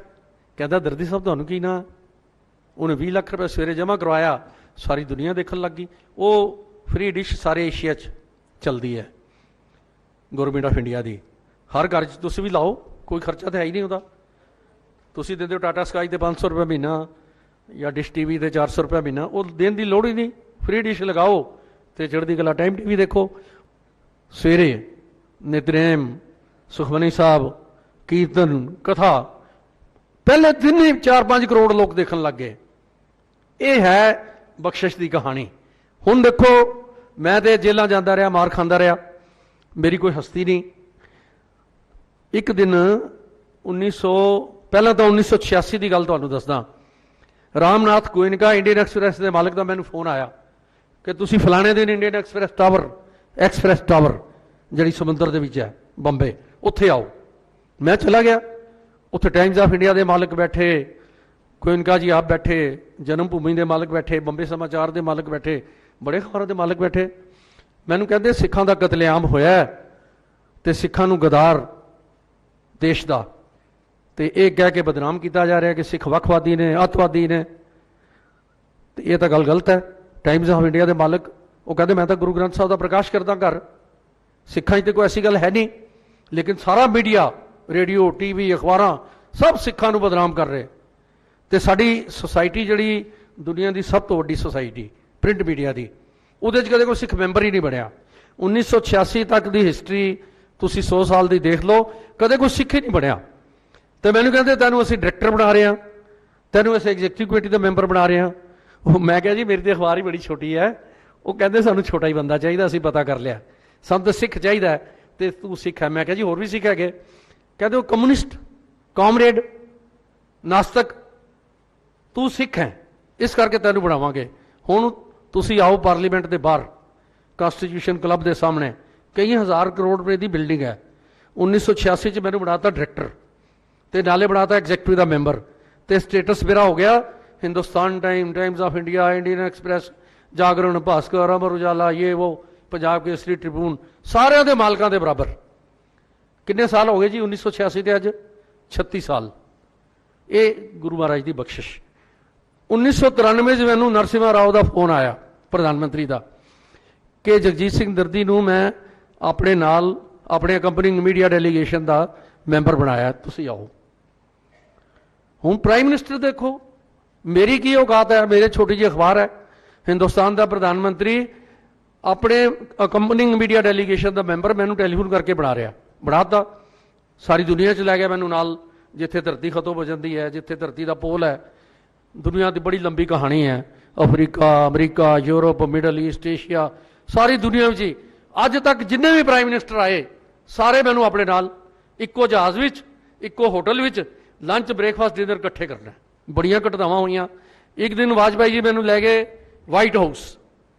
ਕਹਿੰਦਾ ਦਰਦੀ ਸਾਹਿਬ ਤੁਹਾਨੂੰ ਕੀ ਨਾ। ਉਹਨੇ 20 ਲੱਖ ਰੁਪਏ ਸਵੇਰੇ ਜਮ੍ਹਾਂ ਕਰਵਾਇਆ, ਸਾਰੀ ਦੁਨੀਆ ਦੇਖਣ ਲੱਗ ਗਈ। ਉਹ ਫ੍ਰੀ ਡਿਸ਼ ਸਾਰੇ ਏਸ਼ੀਆ 'ਚ ਚੱਲਦੀ ਹੈ, ਗਵਰਨਮੈਂਟ ਆਫ ਇੰਡੀਆ ਦੀ। ਹਰ ਘਰ 'ਚ ਤੁਸੀਂ ਵੀ ਲਾਓ, ਕੋਈ ਖਰਚਾ ਤਾਂ ਹੈ ਹੀ ਨਹੀਂ ਉਹਦਾ। ਤੁਸੀਂ ਦਿੰਦੇ ਹੋ ਟਾਟਾ ਸਕਾਈ ਤੇ 500 ਰੁਪਏ ਮਹੀਨਾ, ਜਾਂ ਡਿਸ਼ ਟੀਵੀ ਤੇ 400 ਰੁਪਏ ਮਹੀਨਾ, ਉਹ ਦੇਣ ਦੀ ਲੋੜ ਹੀ ਨਹੀਂ। ਫ੍ਰੀ ਡਿਸ਼ ਲਗਾਓ ਤੇ ਚੜ੍ਹਦੀ ਕਲਾ ਟਾਈਮ ਟੀਵੀ ਦੇਖੋ। ਸਵੇਰੇ ਨਿਤਨੇਮ, ਸੁਖਮਨੀ ਸਾਹਿਬ, ਕੀਰਤਨ, ਕਥਾ, ਪਹਿਲੇ ਦਿਨ ਹੀ 4-5 ਕਰੋੜ ਲੋਕ ਦੇਖਣ ਲੱਗ ਗਏ। ਇਹ ਹੈ ਬਖਸ਼ਿਸ਼ ਦੀ ਕਹਾਣੀ। ਹੁਣ ਦੇਖੋ, ਮੈਂ ਤੇ ਜੇਲਾਂ ਜਾਂਦਾ ਰਿਹਾ, ਮਾਰ ਖਾਂਦਾ ਰਿਹਾ, ਮੇਰੀ ਕੋਈ ਹਸਤੀ ਨਹੀਂ। ਇੱਕ ਦਿਨ 1900 ਪਹਿਲਾਂ ਤਾਂ 1986 ਦੀ ਗੱਲ ਤੁਹਾਨੂੰ ਦੱਸਦਾ। ਰਾਮਨਾਥ ਗੋਇਨਕਾ ਇੰਡੀਅਨ ਐਕਸਪ੍ਰੈਸ ਦੇ ਮਾਲਕ ਦਾ ਮੈਨੂੰ ਫੋਨ ਆਇਆ ਕਿ ਤੁਸੀਂ ਫਲਾਣੇ ਦਿਨ ਇੰਡੀਅਨ ਐਕਸਪ੍ਰੈਸ ਟਾਵਰ ਜਿਹੜੀ ਸਮੁੰਦਰ ਦੇ ਵਿੱਚ ਹੈ ਬੰਬੇ, ਉੱਥੇ ਆਓ। ਮੈਂ ਚਲਾ ਗਿਆ। ਉੱਥੇ ਟਾਈਮਜ਼ ਆਫ ਇੰਡੀਆ ਦੇ ਮਾਲਕ ਬੈਠੇ, ਗੋਇਨਕਾ ਜੀ ਆਪ ਬੈਠੇ, ਜਨਮ ਭੂਮੀ ਦੇ ਮਾਲਕ ਬੈਠੇ, ਬੰਬੇ ਸਮਾਚਾਰ ਦੇ ਮਾਲਕ ਬੈਠੇ, ਬੜੇ ਖਬਰਾਂ ਦੇ ਮਾਲਕ ਬੈਠੇ। ਮੈਨੂੰ ਕਹਿੰਦੇ ਸਿੱਖਾਂ ਦਾ ਕਤਲੇਆਮ ਹੋਇਆ ਤੇ ਸਿੱਖਾਂ ਨੂੰ ਗਦਾਰ ਦੇਸ਼ ਦਾ ਤੇ ਇਹ ਕਹਿ ਕੇ ਬਦਨਾਮ ਕੀਤਾ ਜਾ ਰਿਹਾ ਕਿ ਸਿੱਖ ਵੱਖਵਾਦੀ ਨੇ, ਅੱਤਵਾਦੀ ਨੇ, ਤੇ ਇਹ ਤਾਂ ਗੱਲ ਗਲਤ ਹੈ। ਟਾਈਮਜ਼ ਆਫ ਇੰਡੀਆ ਦੇ ਮਾਲਕ ਉਹ ਕਹਿੰਦੇ ਮੈਂ ਤਾਂ ਗੁਰੂ ਗ੍ਰੰਥ ਸਾਹਿਬ ਦਾ ਪ੍ਰਕਾਸ਼ ਕਰਦਾ ਘਰ, ਸਿੱਖਾਂ 'ਚ ਤੇ ਕੋਈ ਐਸੀ ਗੱਲ ਹੈ ਨਹੀਂ, ਲੇਕਿਨ ਸਾਰਾ ਮੀਡੀਆ, ਰੇਡੀਓ, ਟੀਵੀ, ਅਖਬਾਰਾਂ ਸਭ ਸਿੱਖਾਂ ਨੂੰ ਬਦਨਾਮ ਕਰ ਰਹੇ। ਤੇ ਸਾਡੀ ਸੁਸਾਇਟੀ ਜਿਹੜੀ ਦੁਨੀਆ ਦੀ ਸਭ ਤੋਂ ਵੱਡੀ ਸੁਸਾਇਟੀ ਪ੍ਰਿੰਟ ਮੀਡੀਆ ਦੀ, ਉਹਦੇ 'ਚ ਕਦੇ ਕੋਈ ਸਿੱਖ ਮੈਂਬਰ ਹੀ ਨਹੀਂ ਬਣਿਆ। 1986 ਤੱਕ ਦੀ ਹਿਸਟਰੀ ਤੁਸੀਂ 100 ਸਾਲ ਦੀ ਦੇਖ ਲਓ, ਕਦੇ ਕੋਈ ਸਿੱਖ ਹੀ ਨਹੀਂ ਬਣਿਆ। ਤੇ ਮੈਨੂੰ ਕਹਿੰਦੇ ਤੈਨੂੰ ਅਸੀਂ ਡਾਇਰੈਕਟਰ ਬਣਾ ਰਹੇ ਹਾਂ, ਤੈਨੂੰ ਅਸੀਂ ਐਗਜ਼ੀਕਿਊਟਿਵ ਕਮੇਟੀ ਦਾ ਮੈਂਬਰ ਬਣਾ ਰਹੇ ਹਾਂ। ਉਹ ਮੈਂ ਕਿਹਾ ਜੀ ਮੇਰੀ ਤੇ ਅਖਬਾਰ ਹੀ ਬੜੀ ਛੋਟੀ ਹੈ। ਉਹ ਕਹਿੰਦੇ ਸਾਨੂੰ ਛੋਟਾ ਹੀ ਬੰਦਾ ਚਾਹੀਦਾ, ਅਸੀਂ ਪਤਾ ਕਰ ਲਿਆ, ਸਾਨੂੰ ਤਾਂ ਸਿੱਖ ਚਾਹੀਦਾ ਤੇ ਤੂੰ ਸਿੱਖ ਹੈ। ਮੈਂ ਕਿਹਾ ਜੀ ਹੋਰ ਵੀ ਸਿੱਖ ਹੈਗੇ। ਕਹਿੰਦੇ ਉਹ ਕਮਿਊਨਿਸਟ, ਕਾਮਰੇਡ, ਨਾਸਤਕ, ਤੂੰ ਸਿੱਖ ਹੈ, ਇਸ ਕਰਕੇ ਤੈਨੂੰ ਬਣਾਵਾਂਗੇ। ਹੁਣ ਤੁਸੀਂ ਆਓ ਪਾਰਲੀਮੈਂਟ ਦੇ ਬਾਹਰ, ਕਾਂਸਟੀਟਿਊਸ਼ਨ ਕਲੱਬ ਦੇ ਸਾਹਮਣੇ ਕਈ ਹਜ਼ਾਰ ਕਰੋੜ ਰੁਪਏ ਦੀ ਬਿਲਡਿੰਗ ਹੈ। 1986 'ਚ ਮੈਨੂੰ ਬਣਾਤਾ ਡਾਇਰੈਕਟਰ ਤੇ ਨਾਲੇ ਬਣਾਤਾ ਐਗਜ਼ੈਕਟਿਵ ਦਾ ਮੈਂਬਰ, ਤੇ ਸਟੇਟਸ ਮੇਰਾ ਹੋ ਗਿਆ Hindustan Time, Times of India, Indian Express, Jagran, Bhaskar, Amar Ujala, ਇਹ ਉਹ, ਪੰਜਾਬ ਕੇਸਰੀ, ਟ੍ਰਿਬਿਊਨ, ਸਾਰਿਆਂ ਦੇ ਮਾਲਕਾਂ ਦੇ ਬਰਾਬਰ। ਕਿੰਨੇ ਸਾਲ ਹੋ ਗਏ ਜੀ? 1986 ਤੇ ਅੱਜ 36 ਸਾਲ। ਇਹ ਗੁਰੂ ਮਹਾਰਾਜ ਦੀ ਬਖਸ਼ਿਸ਼। 1993 'ਚ ਮੈਨੂੰ ਨਰਸਿਮਹਾ ਰਾਓ ਦਾ ਫੋਨ ਆਇਆ, ਪ੍ਰਧਾਨ ਮੰਤਰੀ ਦਾ, ਕਿ ਜਗਜੀਤ ਸਿੰਘ ਦਰਦੀ ਨੂੰ ਮੈਂ ਆਪਣੇ ਨਾਲ ਆਪਣੇ ਅਕੰਪਨਿੰਗ ਮੀਡੀਆ ਡੈਲੀਗੇਸ਼ਨ ਦਾ ਮੈਂਬਰ ਬਣਾਇਆ, ਤੁਸੀਂ ਆਓ। ਹੁਣ ਪ੍ਰਾਈਮ ਮਿਨਿਸਟਰ ਦੇਖੋ, ਮੇਰੀ ਕੀ ਔਕਾਤ ਹੈ, ਮੇਰੇ ਛੋਟੀ ਜਿਹੀ ਅਖਬਾਰ ਹੈ, ਹਿੰਦੁਸਤਾਨ ਦਾ ਪ੍ਰਧਾਨ ਮੰਤਰੀ ਆਪਣੇ ਅਕੰਪਨਿੰਗ ਮੀਡੀਆ ਡੈਲੀਗੇਸ਼ਨ ਦਾ ਮੈਂਬਰ ਮੈਨੂੰ ਟੈਲੀਫੋਨ ਕਰਕੇ ਬਣਾਤਾ, ਸਾਰੀ ਦੁਨੀਆ 'ਚ ਲੈ ਗਿਆ ਮੈਨੂੰ ਨਾਲ। ਜਿੱਥੇ ਧਰਤੀ ਖਤਮ ਹੋ ਜਾਂਦੀ ਹੈ, ਜਿੱਥੇ ਧਰਤੀ ਦਾ ਪੋਲ ਹੈ, ਦੁਨੀਆ ਦੀ ਬੜੀ ਲੰਬੀ ਕਹਾਣੀ ਹੈ, Africa, America, Europe, Middle East, Asia, ਸਾਰੀ ਦੁਨੀਆ ਵਿੱਚ ਹੀ ਅੱਜ ਤੱਕ ਜਿੰਨੇ ਵੀ ਪ੍ਰਾਈਮ ਮਿਨਿਸਟਰ ਆਏ ਸਾਰੇ ਮੈਨੂੰ ਆਪਣੇ ਨਾਲ ਇੱਕੋ ਜਹਾਜ਼ ਵਿੱਚ, ਇੱਕੋ ਹੋਟਲ ਵਿੱਚ ਲੰਚ, ਬ੍ਰੇਕਫਾਸਟ, ਡਿਨਰ ਇਕੱਠੇ ਕਰਨਾ। ਬੜੀਆਂ ਘਟਨਾਵਾਂ ਹੋਈਆਂ। ਇੱਕ ਦਿਨ ਵਾਜਪਾਈ ਜੀ ਮੈਨੂੰ ਲੈ ਗਏ ਵਾਈਟ ਹਾਊਸ,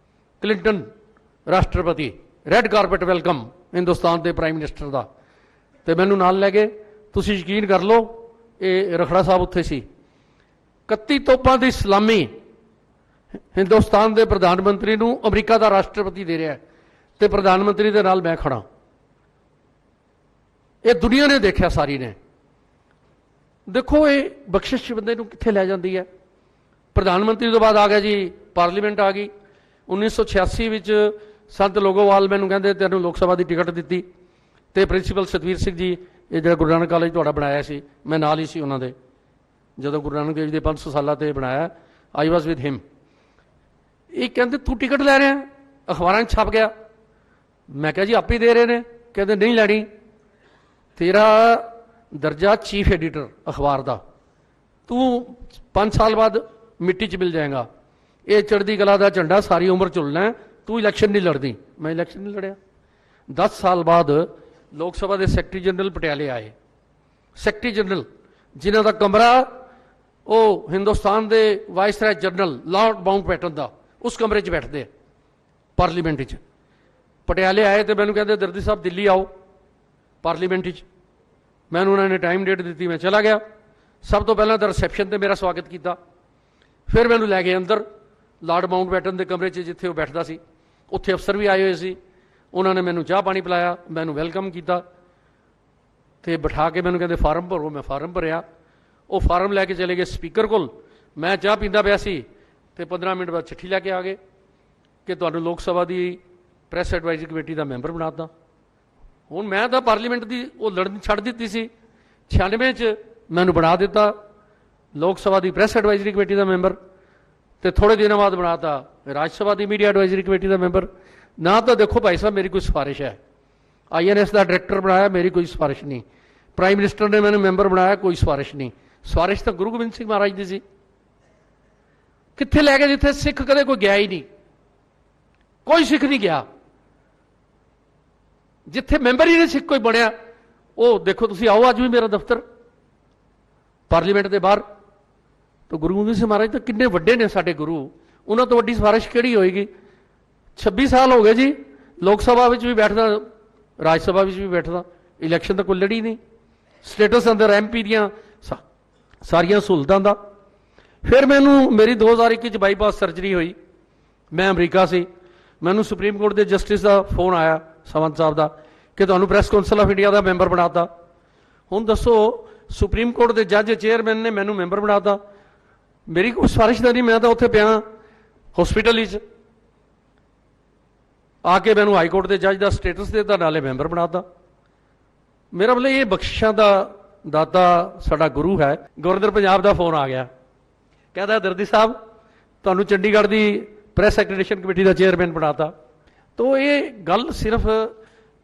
ਕਲਿੰਟਨ ਰਾਸ਼ਟਰਪਤੀ, ਰੈੱਡ ਕਾਰਪੇਟ ਵੈਲਕਮ ਹਿੰਦੁਸਤਾਨ ਦੇ ਪ੍ਰਾਈਮ ਮਿਨਿਸਟਰ ਦਾ, ਤੇ ਮੈਨੂੰ ਨਾਲ ਲੈ ਗਏ। ਤੁਸੀਂ ਯਕੀਨ ਕਰ ਲਓ, ਇਹ ਰਖੜਾ ਸਾਹਿਬ ਉੱਥੇ ਸੀ। 31 ਤੋਪਾਂ ਦੀ ਸਲਾਮੀ ਹਿੰਦੁਸਤਾਨ ਦੇ ਪ੍ਰਧਾਨ ਮੰਤਰੀ ਨੂੰ ਅਮਰੀਕਾ ਦਾ ਰਾਸ਼ਟਰਪਤੀ ਦੇ ਰਿਹਾ, ਤੇ ਪ੍ਰਧਾਨ ਮੰਤਰੀ ਦੇ ਨਾਲ ਮੈਂ ਖੜਾ। ਇਹ ਦੁਨੀਆ ਨੇ ਦੇਖਿਆ, ਸਾਰੀ ਨੇ। ਦੇਖੋ ਇਹ ਬਖਸ਼ਿਸ਼ ਬੰਦੇ ਨੂੰ ਕਿੱਥੇ ਲੈ ਜਾਂਦੀ ਹੈ। ਪ੍ਰਧਾਨ ਮੰਤਰੀ ਤੋਂ ਬਾਅਦ ਆ ਗਿਆ ਜੀ ਪਾਰਲੀਮੈਂਟ ਆ ਗਈ। 1986 ਵਿੱਚ ਸੰਤ ਲੋਗੋਵਾਲ ਮੈਨੂੰ ਕਹਿੰਦੇ ਤੈਨੂੰ ਲੋਕ ਸਭਾ ਦੀ ਟਿਕਟ ਦਿੱਤੀ, ਤੇ ਪ੍ਰਿੰਸੀਪਲ ਸਤਵੀਰ ਸਿੰਘ ਜੀ, ਇਹ ਜਿਹੜਾ ਗੁਰੂ ਨਾਨਕ ਕਾਲਜ ਤੁਹਾਡਾ ਬਣਾਇਆ ਸੀ, ਮੈਂ ਨਾਲ ਹੀ ਸੀ ਉਹਨਾਂ ਦੇ, ਜਦੋਂ ਗੁਰੂ ਨਾਨਕ ਦੇਵ ਜੀ ਦੇ 500 ਸਾਲਾਂ ਤੇ ਬਣਾਇਆ, ਆਈ ਵਾਸ ਵਿਦ ਹਿਮ। ਇਹ ਕਹਿੰਦੇ ਤੂੰ ਟਿਕਟ ਲੈ ਰਿਹਾ, ਅਖਬਾਰਾਂ 'ਚ ਛਪ ਗਿਆ। ਮੈਂ ਕਿਹਾ ਜੀ ਆਪੇ ਦੇ ਰਹੇ ਨੇ। ਕਹਿੰਦੇ ਨਹੀਂ ਲੈਣੀ, ਤੇਰਾ ਦਰਜਾ ਚੀਫ ਐਡੀਟਰ ਅਖਬਾਰ ਦਾ, ਤੂੰ 5 ਸਾਲ ਬਾਅਦ ਮਿੱਟੀ 'ਚ ਮਿਲ ਜਾਏਗਾ। ਇਹ ਚੜ੍ਹਦੀ ਕਲਾ ਦਾ ਝੰਡਾ ਸਾਰੀ ਉਮਰ ਝੁਲਣਾ, ਤੂੰ ਇਲੈਕਸ਼ਨ ਨਹੀਂ ਲੜਦੀ। ਮੈਂ ਇਲੈਕਸ਼ਨ ਨਹੀਂ ਲੜਿਆ। 10 ਸਾਲ ਬਾਅਦ ਲੋਕ ਸਭਾ ਦੇ ਸੈਕਟਰੀ ਜਨਰਲ ਪਟਿਆਲੇ ਆਏ, ਸੈਕਟਰੀ ਜਨਰਲ ਜਿਨ੍ਹਾਂ ਦਾ ਕਮਰਾ ਉਹ ਹਿੰਦੁਸਤਾਨ ਦੇ ਵਾਇਸਰਾਏ ਜਨਰਲ ਲਾਰਡ ਮਾਊਂਟਬੈਟਨ ਦਾ, ਉਸ ਕਮਰੇ 'ਚ ਬੈਠਦੇ ਪਾਰਲੀਮੈਂਟ 'ਚ। ਪਟਿਆਲੇ ਆਏ ਤੇ ਮੈਨੂੰ ਕਹਿੰਦੇ ਦਰਦੀ ਸਾਹਿਬ ਦਿੱਲੀ ਆਓ ਪਾਰਲੀਮੈਂਟ 'ਚ। ਮੈਨੂੰ ਉਹਨਾਂ ਨੇ ਟਾਈਮ ਡੇਟ ਦਿੱਤੀ, ਮੈਂ ਚਲਾ ਗਿਆ। ਸਭ ਤੋਂ ਪਹਿਲਾਂ ਤਾਂ ਰਿਸੈਪਸ਼ਨ ਤੇ ਮੇਰਾ ਸਵਾਗਤ ਕੀਤਾ, ਫਿਰ ਮੈਨੂੰ ਲੈ ਗਏ ਅੰਦਰ ਲਾਰਡ ਮਾਊਂਟਬੈਟਨ ਦੇ ਕਮਰੇ 'ਚ ਜਿੱਥੇ ਉਹ ਬੈਠਦਾ ਸੀ। ਉੱਥੇ ਅਫਸਰ ਵੀ ਆਏ ਹੋਏ ਸੀ, ਉਹਨਾਂ ਨੇ ਮੈਨੂੰ ਚਾਹ ਪਾਣੀ ਪਿਲਾਇਆ, ਮੈਨੂੰ ਵੈਲਕਮ ਕੀਤਾ ਤੇ ਬਿਠਾ ਕੇ ਮੈਨੂੰ ਕਹਿੰਦੇ ਫਾਰਮ ਭਰੋ। ਮੈਂ ਫਾਰਮ ਭਰਿਆ, ਉਹ ਫਾਰਮ ਲੈ ਕੇ ਚਲੇ ਗਏ ਸਪੀਕਰ ਕੋਲ। ਮੈਂ ਚਾਹ ਪੀਂਦਾ ਪਿਆ ਸੀ ਤੇ 15 ਮਿੰਟ ਬਾਅਦ ਚਿੱਠੀ ਲੈ ਕੇ ਆ ਗਏ ਕਿ ਤੁਹਾਨੂੰ ਲੋਕ ਸਭਾ ਦੀ ਪ੍ਰੈਸ ਐਡਵਾਈਜ਼ਰੀ ਕਮੇਟੀ ਦਾ ਮੈਂਬਰ ਬਣਾਤਾ। ਹੁਣ ਮੈਂ ਤਾਂ ਪਾਰਲੀਮੈਂਟ ਦੀ ਉਹ ਲੜਨ ਛੱਡ ਦਿੱਤੀ ਸੀ, 96 'ਚ ਮੈਨੂੰ ਬਣਾ ਦਿੱਤਾ ਲੋਕ ਸਭਾ ਦੀ ਪ੍ਰੈਸ ਐਡਵਾਈਜ਼ਰੀ ਕਮੇਟੀ ਦਾ ਮੈਂਬਰ, ਤੇ ਥੋੜੇ ਦਿਨਾਂ ਬਾਅਦ ਬਣਾਤਾ ਰਾਜ ਸਭਾ ਦੀ ਮੀਡੀਆ ਐਡਵਾਈਜ਼ਰੀ ਕਮੇਟੀ ਦਾ ਮੈਂਬਰ। ਨਾ ਤਾਂ ਦੇਖੋ ਭਾਈ ਸਾਹਿਬ ਮੇਰੀ ਕੋਈ ਸਿਫਾਰਿਸ਼ ਹੈ, INS ਦਾ ਡਾਇਰੈਕਟਰ ਬਣਾਇਆ, ਮੇਰੀ ਕੋਈ ਸਿਫਾਰਿਸ਼ ਨਹੀਂ। ਪ੍ਰਾਈਮ ਮਿਨਿਸਟਰ ਨੇ ਮੈਨੂੰ ਮੈਂਬਰ ਬਣਾਇਆ, ਕੋਈ ਸਿਫਾਰਿਸ਼ ਨਹੀਂ। ਸਿਫਾਰਿਸ਼ ਤਾਂ ਗੁਰੂ ਗੋਬਿੰਦ ਸਿੰਘ ਮਹਾਰਾਜ ਦੀ ਸੀ। ਕਿੱਥੇ ਲੈ ਗਏ ਜਿੱਥੇ ਸਿੱਖ ਕਦੇ ਕੋਈ ਗਿਆ ਹੀ ਨਹੀਂ, ਕੋਈ ਸਿੱਖ ਨਹੀਂ ਗਿਆ। ਜਿੱਥੇ ਮੈਂਬਰ ਹੀ ਨਹੀਂ ਸਿੱਖ ਕੋਈ ਬਣਿਆ, ਉਹ ਦੇਖੋ ਤੁਸੀਂ ਆਓ ਅੱਜ ਵੀ ਮੇਰਾ ਦਫ਼ਤਰ ਪਾਰਲੀਮੈਂਟ ਦੇ ਬਾਹਰ। ਤਾਂ ਗੁਰੂ ਗੋਬਿੰਦ ਸਿੰਘ ਮਹਾਰਾਜ ਤਾਂ ਕਿੰਨੇ ਵੱਡੇ ਨੇ ਸਾਡੇ ਗੁਰੂ, ਉਹਨਾਂ ਤੋਂ ਵੱਡੀ ਸਿਫਾਰਿਸ਼ ਕਿਹੜੀ ਹੋਏਗੀ। 26 ਸਾਲ ਹੋ ਗਏ ਜੀ, ਲੋਕ ਸਭਾ ਵਿੱਚ ਵੀ ਬੈਠਦਾ, ਰਾਜ ਸਭਾ ਵਿੱਚ ਵੀ ਬੈਠਦਾ, ਇਲੈਕਸ਼ਨ ਤਾਂ ਕੋਈ ਲੜੀ ਨਹੀਂ। ਸਟੇਟਸ ਅੰਦਰ MP ਦੀਆਂ ਸਾਰੀਆਂ ਸਹੂਲਤਾਂ ਦਾ। ਫਿਰ ਮੈਨੂੰ ਮੇਰੀ 2021 ਚ ਬਾਈਪਾਸ ਸਰਜਰੀ ਹੋਈ, ਮੈਂ ਅਮਰੀਕਾ ਸੀ, ਮੈਨੂੰ ਸੁਪਰੀਮ ਕੋਰਟ ਦੇ ਜਸਟਿਸ ਦਾ ਫੋਨ ਆਇਆ ਸਾਵੰਤ ਸਾਹਿਬ ਦਾ ਕਿ ਤੁਹਾਨੂੰ press council of India the member ਬਣਾਤਾ। ਹੁਣ ਦੱਸੋ, ਸੁਪਰੀਮ ਕੋਰਟ ਦੇ ਜੱਜ ਚੇਅਰਮੈਨ ਨੇ ਮੈਨੂੰ ਮੈਂਬਰ ਬਣਾਤਾ, ਮੇਰੀ ਕੋਈ ਸਿਫਾਰਿਸ਼ ਤਾਂ ਨਹੀਂ, ਮੈਂ ਤਾਂ ਉੱਥੇ ਪਿਆ ਹਸਪੀਟਲ ਵਿੱਚ ਆ ਕੇ ਮੈਨੂੰ ਹਾਈ ਕੋਰਟ ਦੇ ਜੱਜ ਦਾ ਸਟੇਟਸ ਦੇਤਾ, ਨਾਲੇ ਮੈਂਬਰ ਬਣਾਤਾ। ਮੇਰਾ ਮਤਲਬ ਇਹ ਬਖਸ਼ਿਸ਼ਾਂ ਦਾ ਦਾਤਾ ਸਾਡਾ ਗੁਰੂ ਹੈ। ਗਵਰਨਰ ਪੰਜਾਬ ਦਾ ਫੋਨ ਆ ਗਿਆ, ਕਹਿੰਦਾ ਦਰਦੀ ਸਾਹਿਬ ਤੁਹਾਨੂੰ ਚੰਡੀਗੜ੍ਹ ਦੀ ਪ੍ਰੈਸ ਐਕ੍ਰੈਡੀਟੇਸ਼ਨ ਕਮੇਟੀ ਦਾ ਚੇਅਰਮੈਨ ਬਣਾਤਾ। ਤੋ ਇਹ ਗੱਲ ਸਿਰਫ